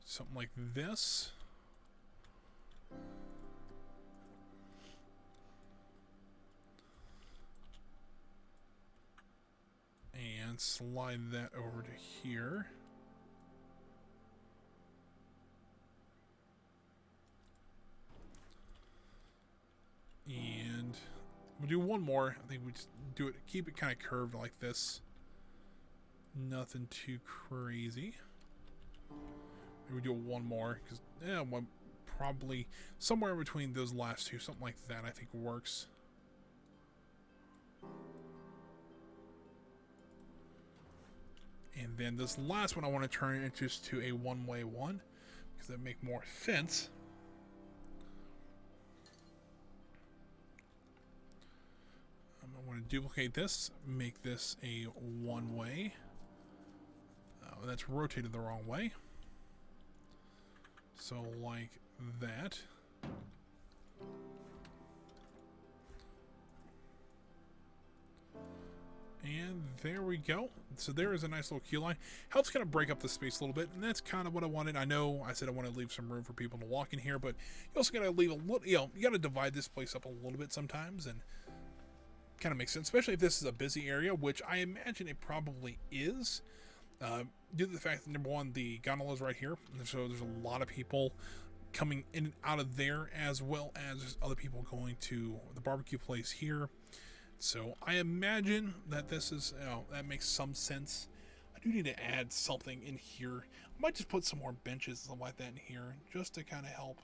[SPEAKER 1] something like this. And slide that over to here. And we'll do one more. I think we just do it, keep it kind of curved like this. Nothing too crazy. Maybe we do one more, because one probably somewhere in between those last two, something like that, I think works. And then this last one I want to turn it just to a one-way one, because that make more sense. I want to duplicate this, make this a one-way. That's rotated the wrong way. So like that. And there we go. So there is a nice little queue line. Helps kind of break up the space a little bit, and that's kind of what I wanted. I know I said I want to leave some room for people to walk in here, but you also got to leave a little, you know, you got to divide this place up a little bit sometimes, and kind of makes sense, especially if this is a busy area, which I imagine it probably is. Due to the fact that, number one, the gondola is right here, so there's a lot of people coming in and out of there, as well as other people going to the barbecue place here. So I imagine that this is, you know, that makes some sense. I do need to add something in here. I might just put some more benches and stuff like that in here, just to kind of help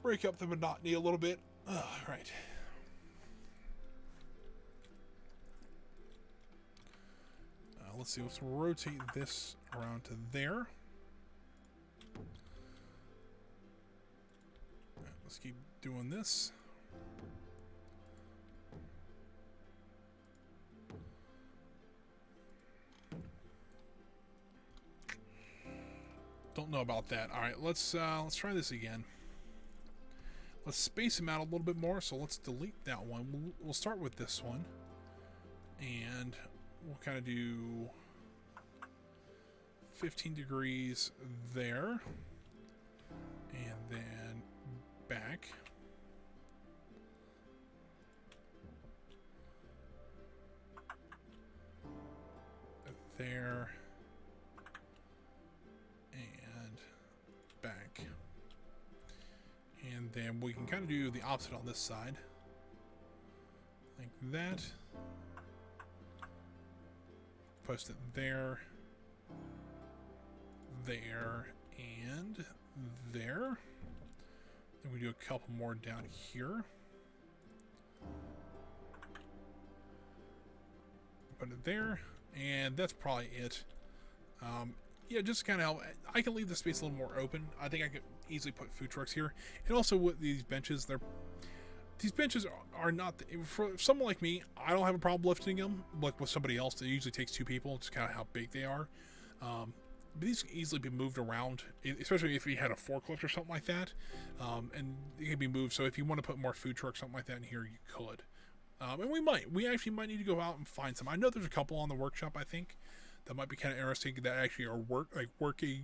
[SPEAKER 1] break up the monotony a little bit. All right. Let's see, let's rotate this around to there. Right, let's keep doing this. Don't know about that. All right, let's try this again. Let's space them out a little bit more. So let's delete that one. We'll start with this one, and we'll kind of do 15 degrees there, and then back. There. And back. And then we can kind of do the opposite on this side. Like that. Post it there. There. And there. Then we do a couple more down here. Put it there. And that's probably it. Yeah, just to kind of help. I can leave the space a little more open. I think I could easily put food trucks here. And also with these benches, these benches are not, for someone like me, I don't have a problem lifting them. Like with somebody else, it usually takes two people. It's kind of how big they are. But these can easily be moved around, especially if you had a forklift or something like that. And it can be moved. So if you want to put more food trucks, something like that in here, you could. And we actually might need to go out and find some. I know there's a couple on the workshop, I think, that might be kind of interesting, that actually are working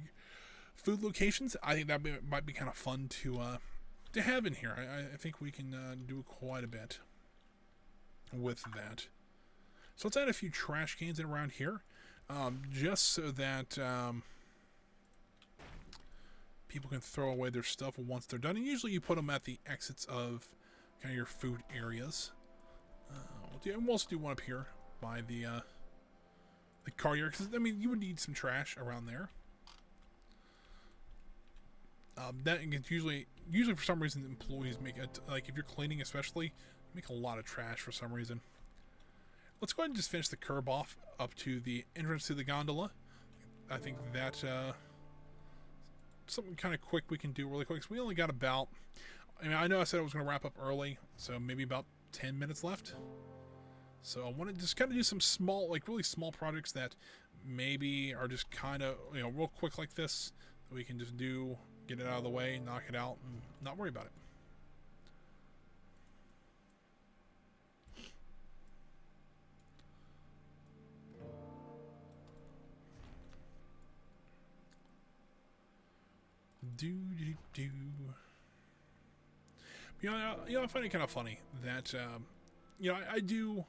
[SPEAKER 1] food locations. I think that might be kind of fun to have in here. I think we can do quite a bit with that. So let's add a few trash cans in around here, just so that people can throw away their stuff once they're done. And usually you put them at the exits of kind of your food areas. We'll also do one up here by the car yard, because I mean you would need some trash around there. That gets usually for some reason employees make it, like if you're cleaning especially, make a lot of trash for some reason. Let's go ahead and just finish the curb off up to the entrance to the gondola. I think that something kind of quick we can do really quick. So we only got about, I mean, I know I said I was going to wrap up early, so maybe about 10 minutes left. So I want to just kind of do some small, like really small projects that maybe are just kind of, you know, real quick like this, that we can just do, get it out of the way, knock it out, and not worry about it. You know, I find it kind of funny that, you know, I do,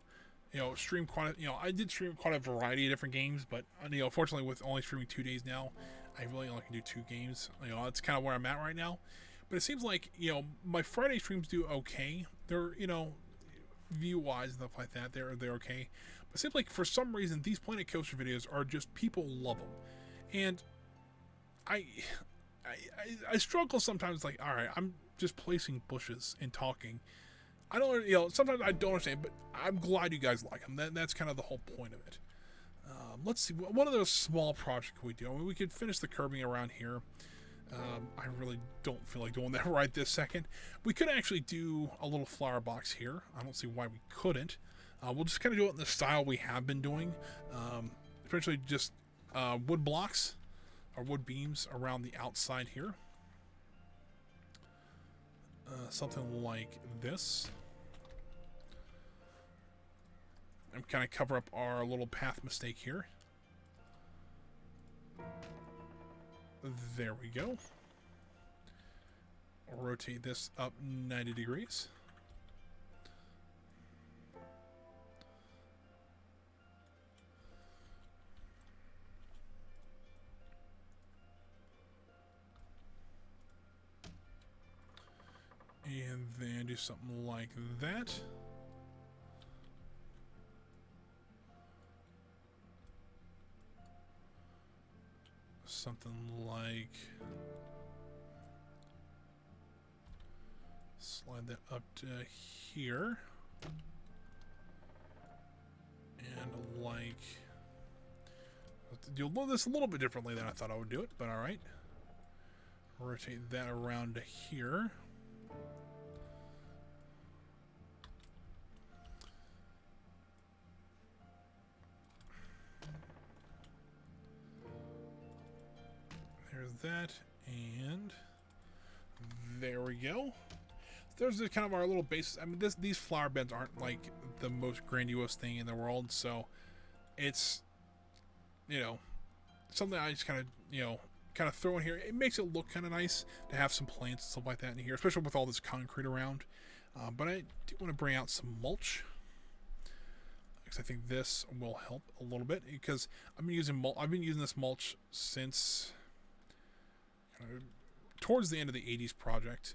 [SPEAKER 1] you know, stream quite a, you know, I did stream quite a variety of different games, but, you know, fortunately with only streaming 2 days now, I really only can do 2 games. You know, that's kind of where I'm at right now. But it seems like, you know, my Friday streams do okay. They're, you know, view-wise and stuff like that, they're okay. But it seems like for some reason these Planet Coaster videos are just, people love them. And I struggle sometimes, like, all right, I'm just placing bushes and talking. I don't, you know, sometimes I don't understand, but I'm glad you guys like them. That's kind of the whole point of it. Let's see, what other small project can we do? I mean, we could finish the curbing around here. I really don't feel like doing that right this second. We could actually do a little flower box here. I don't see why we couldn't. We'll just kind of do it in the style we have been doing. Essentially just wood blocks or wood beams around the outside here. something like this. I'm kind of cover up our little path mistake here. There we go. I'll rotate this up 90 degrees. And then do something like that. Something like... slide that up to here. And like... you'll do this a little bit differently than I thought I would do it, but alright. Rotate that around to here. There's that, and there we go. There's just kind of our little basis. I mean, these flower beds aren't like the most grandiose thing in the world, so it's, you know, something I just kind of throw in here. It makes it look kind of nice to have some plants and stuff like that in here, especially with all this concrete around. But I do want to bring out some mulch, because I think this will help a little bit, because I've been using this mulch since towards the end of the 80s project,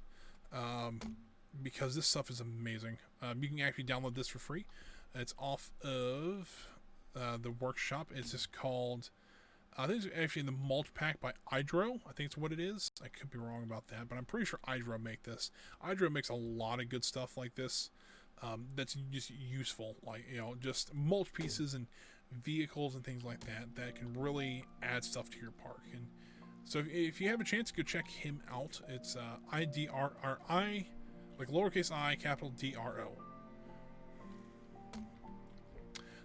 [SPEAKER 1] because this stuff is amazing. You can actually download this for free. It's off of the workshop. It's just called, I think it's actually the mulch pack by Hydro. I think it's what it is. I could be wrong about that, but I'm pretty sure Hydro make this. Hydro makes a lot of good stuff like this, that's just useful, like, you know, just mulch pieces and vehicles and things like that that can really add stuff to your park. And so if you have a chance, go check him out. It's IDRRI, like lowercase I, capital DRO.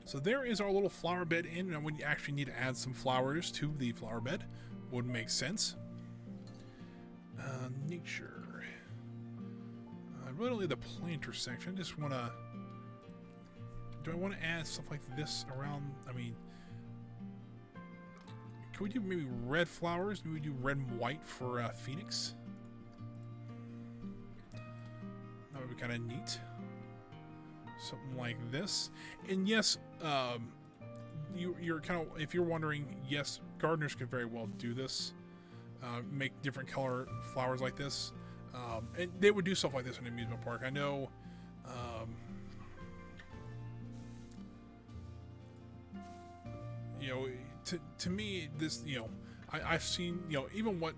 [SPEAKER 1] So there is our little flower bed in, and when you actually need to add some flowers to the flower bed, would make sense. Nature. I really don't need the planter section. I just want to... do I want to add stuff like this around? I mean... can we do maybe red flowers? Maybe we do red and white for Phoenix. That would be kind of neat. Something like this. And yes, you're kind of, if you're wondering, yes, gardeners could very well do this. Make different color flowers like this. And they would do stuff like this in an amusement park. I know. You know, to me, this, you know, I've seen, you know, even what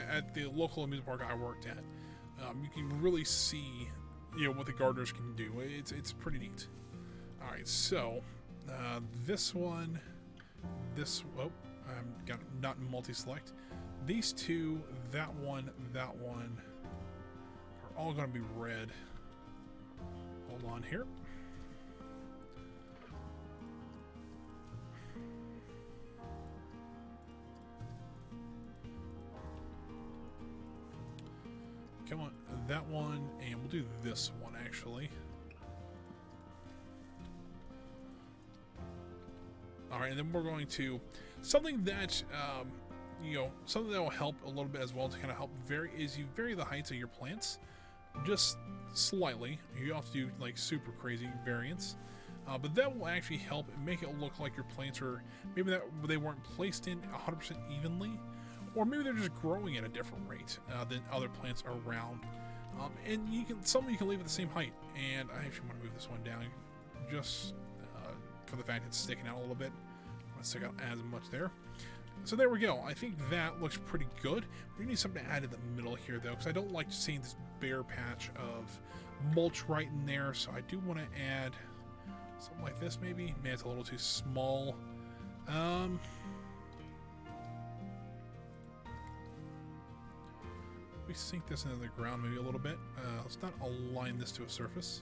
[SPEAKER 1] at the local amusement park I worked at, you can really see, you know, what the gardeners can do. It's pretty neat. All right, so this one, I've got not multi-select. These two, that one, are all going to be red. Hold on here. Come on, that one, and we'll do this one actually. All right, and then we're going to something that you know, something that will help a little bit as well to kind of help vary the heights of your plants just slightly. You don't have to do like super crazy variants, but that will actually help make it look like your plants are maybe that they weren't placed in 100% evenly. Or maybe they're just growing at a different rate than other plants around. And some you can leave at the same height. And I actually want to move this one down just for the fact it's sticking out a little bit. I want to stick out as much there. So there we go. I think that looks pretty good. We need something to add in the middle here, though, because I don't like seeing this bare patch of mulch right in there. So I do want to add something like this, maybe. Man, it's a little too small. We sink this into the ground maybe a little bit. Let's not align this to a surface.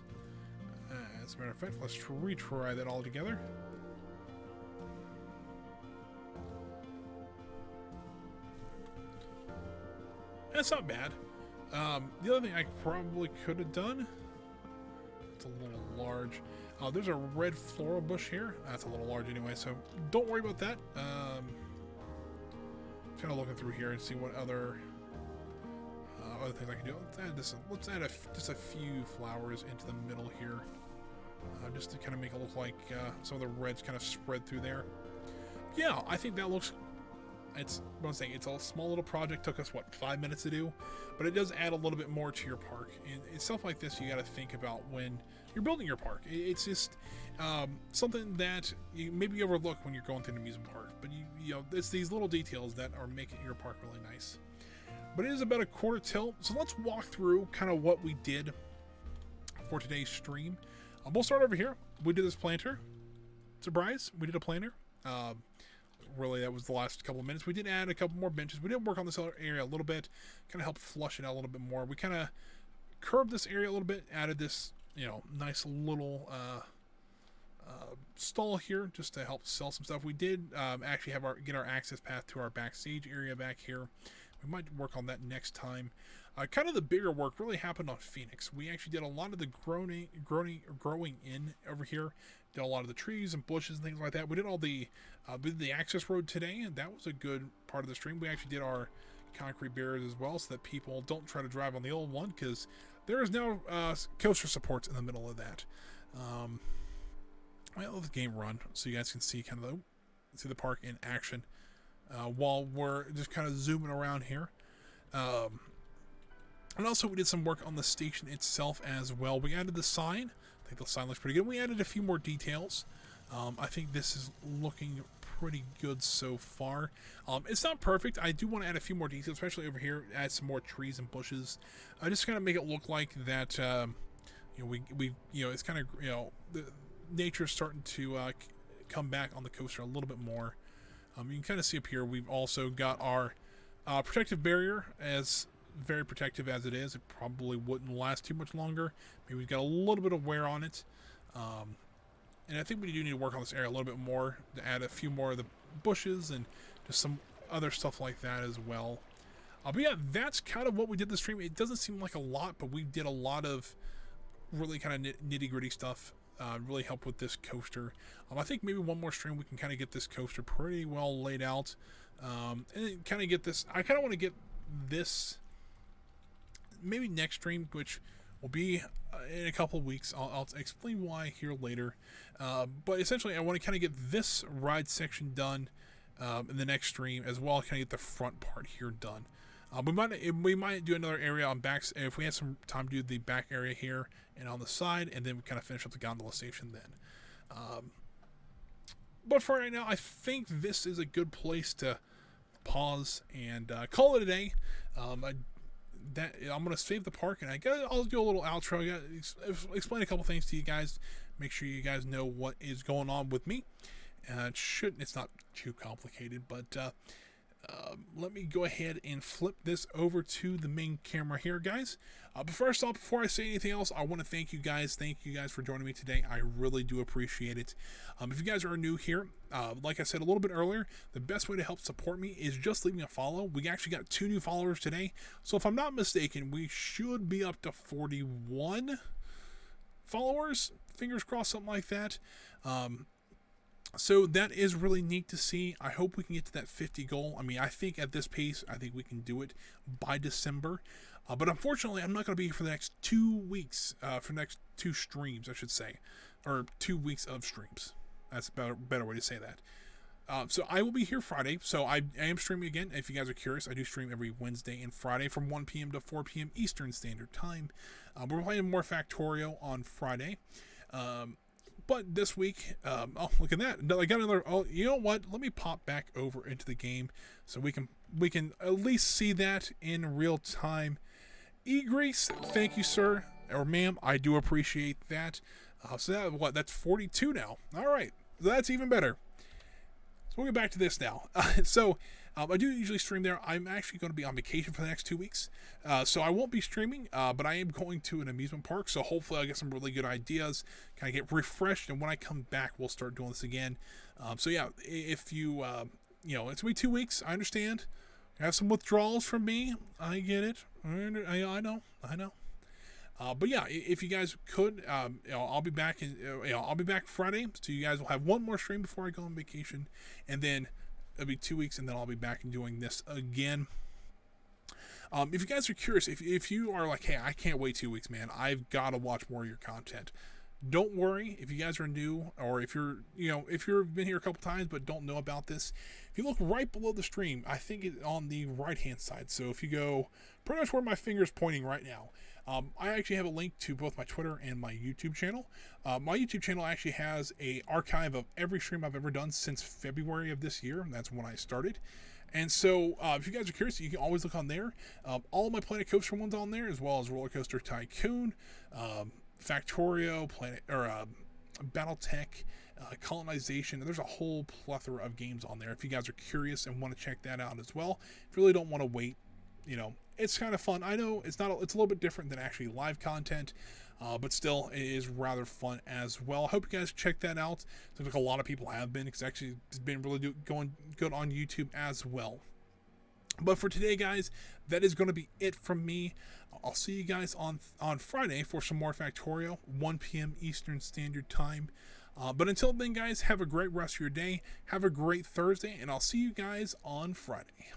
[SPEAKER 1] As a matter of fact, let's retry that all together. That's not bad. The other thing I probably could have done, it's a little large. There's a red floral bush here. That's a little large anyway, so don't worry about that. Kind of looking through here and see what other things I can do. Let's add this. Let's add just a few flowers into the middle here, just to kind of make it look like some of the reds kind of spread through there. Yeah, I think that looks. It's what I'm saying. It's a small little project. Took us what, 5 minutes to do, but it does add a little bit more to your park. And stuff like this, you got to think about when you're building your park. It's just something that you maybe overlook when you're going through an amusement park. But you know, it's these little details that are making your park really nice. But it is about a quarter till, so let's walk through kind of what we did for today's stream. We'll start over here. We did this planter. Surprise, we did a planter. Really, that was the last couple of minutes. We did add a couple more benches. We did work on this other area a little bit, kind of help flush it out a little bit more. We kind of curved this area a little bit, added this, you know, nice little stall here just to help sell some stuff. We did actually have get our access path to our backstage area back here. We might work on that next time. Kind of the bigger work really happened on Phoenix. We actually did a lot of the growing in over here. Did a lot of the trees and bushes and things like that. We did all the access road today, and that was a good part of the stream. We actually did our concrete barriers as well, so that people don't try to drive on the old one, because there is now coaster supports in the middle of that. I'll let the game run so you guys can see kind of the park in action while we're just kind of zooming around here. And also we did some work on the station itself as well. We added the sign. I think the sign looks pretty good. We added a few more details. I think this is looking pretty good so far. It's not perfect. I do want to add a few more details, especially over here. Add some more trees and bushes. I just kind of make it look like that. You know, we you know, it's kind of, you know, the nature's starting to come back on the coaster a little bit more. You can kind of see up here. We've also got our protective barrier, as very protective as it is. It probably wouldn't last too much longer. Maybe we've got a little bit of wear on it. And I think we do need to work on this area a little bit more to add a few more of the bushes and just some other stuff like that as well. But yeah, that's kind of what we did this stream. It doesn't seem like a lot, but we did a lot of really kind of nitty-gritty stuff. Really help with this coaster. I think maybe one more stream we can kind of get this coaster pretty well laid out. And kind of get this. I kind of want to get this maybe next stream, which will be in a couple of weeks. I'll explain why here later. But essentially, I want to kind of get this ride section done in the next stream, as well as kind of get the front part here done. We might do another area on backs if we have some time to do the back area here and on the side, and then we kind of finish up the gondola station then. But for right now, I think this is a good place to pause and call it a day. I'm going to save the park, and I'll do a little outro. I gotta explain a couple things to you guys. Make sure you guys know what is going on with me. It's not too complicated, but let me go ahead and flip this over to the main camera here, guys. But first off, before I say anything else, I want to thank you guys. Thank you guys for joining me today. I really do appreciate it. If you guys are new here, like I said a little bit earlier, the best way to help support me is just leaving a follow. We actually got 2 new followers today. So if I'm not mistaken, we should be up to 41 followers. Fingers crossed, something like that. So that is really neat to see. I hope we can get to that 50 goal. I mean, I think at this pace, I think we can do it by December. But unfortunately, I'm not going to be here for the next 2 weeks, for the next 2 streams, I should say. Or 2 weeks of streams. That's a better way to say that. So I will be here Friday. So I am streaming again. If you guys are curious, I do stream every Wednesday and Friday from 1 p.m. to 4 p.m. Eastern Standard Time. We're playing more Factorio on Friday. But this week, oh, look at that. I got another, oh, you know what? Let me pop back over into the game so we can at least see that in real time. E-Grease, thank you, sir, or ma'am. I do appreciate that. So that's 42 now. All right. So that's even better. So we'll get back to this now. I do usually stream there. I'm actually going to be on vacation for the next 2 weeks. So I won't be streaming, but I am going to an amusement park. So hopefully I'll get some really good ideas, kind of get refreshed. And when I come back, we'll start doing this again. So yeah, if you, it's going to be 2 weeks. I understand. Have some withdrawals from me. I get it. I know. I know. But yeah, if you guys could, I'll be back. I'll be back Friday, so you guys will have one more stream before I go on vacation, and then it'll be 2 weeks, and then I'll be back and doing this again. If you guys are curious, if you are like, hey, I can't wait 2 weeks, man, I've got to watch more of your content. Don't worry if you guys are new, or if you've been here a couple times but don't know about this. If you look right below the stream, I think it's on the right hand side. So if you go pretty much where my finger is pointing right now, I actually have a link to both my Twitter and my YouTube channel. My YouTube channel actually has a archive of every stream I've ever done since February of this year. That's when I started. And so, if you guys are curious, you can always look on there. All of my Planet Coaster ones on there, as well as Roller Coaster Tycoon, Factorio, BattleTech, Colonization. There's a whole plethora of games on there. If you guys are curious and want to check that out as well, if you really don't want to wait, it's kind of fun. I know it's a little bit different than actually live content, but still, it is rather fun as well. I hope you guys check that out. Seems like a lot of people have been, because actually it's been really going good on YouTube as well. But for today, guys, that is going to be it from me. I'll see you guys on Friday for some more Factorio, 1 p.m. Eastern Standard Time. But until then, guys, have a great rest of your day. Have a great Thursday, and I'll see you guys on Friday.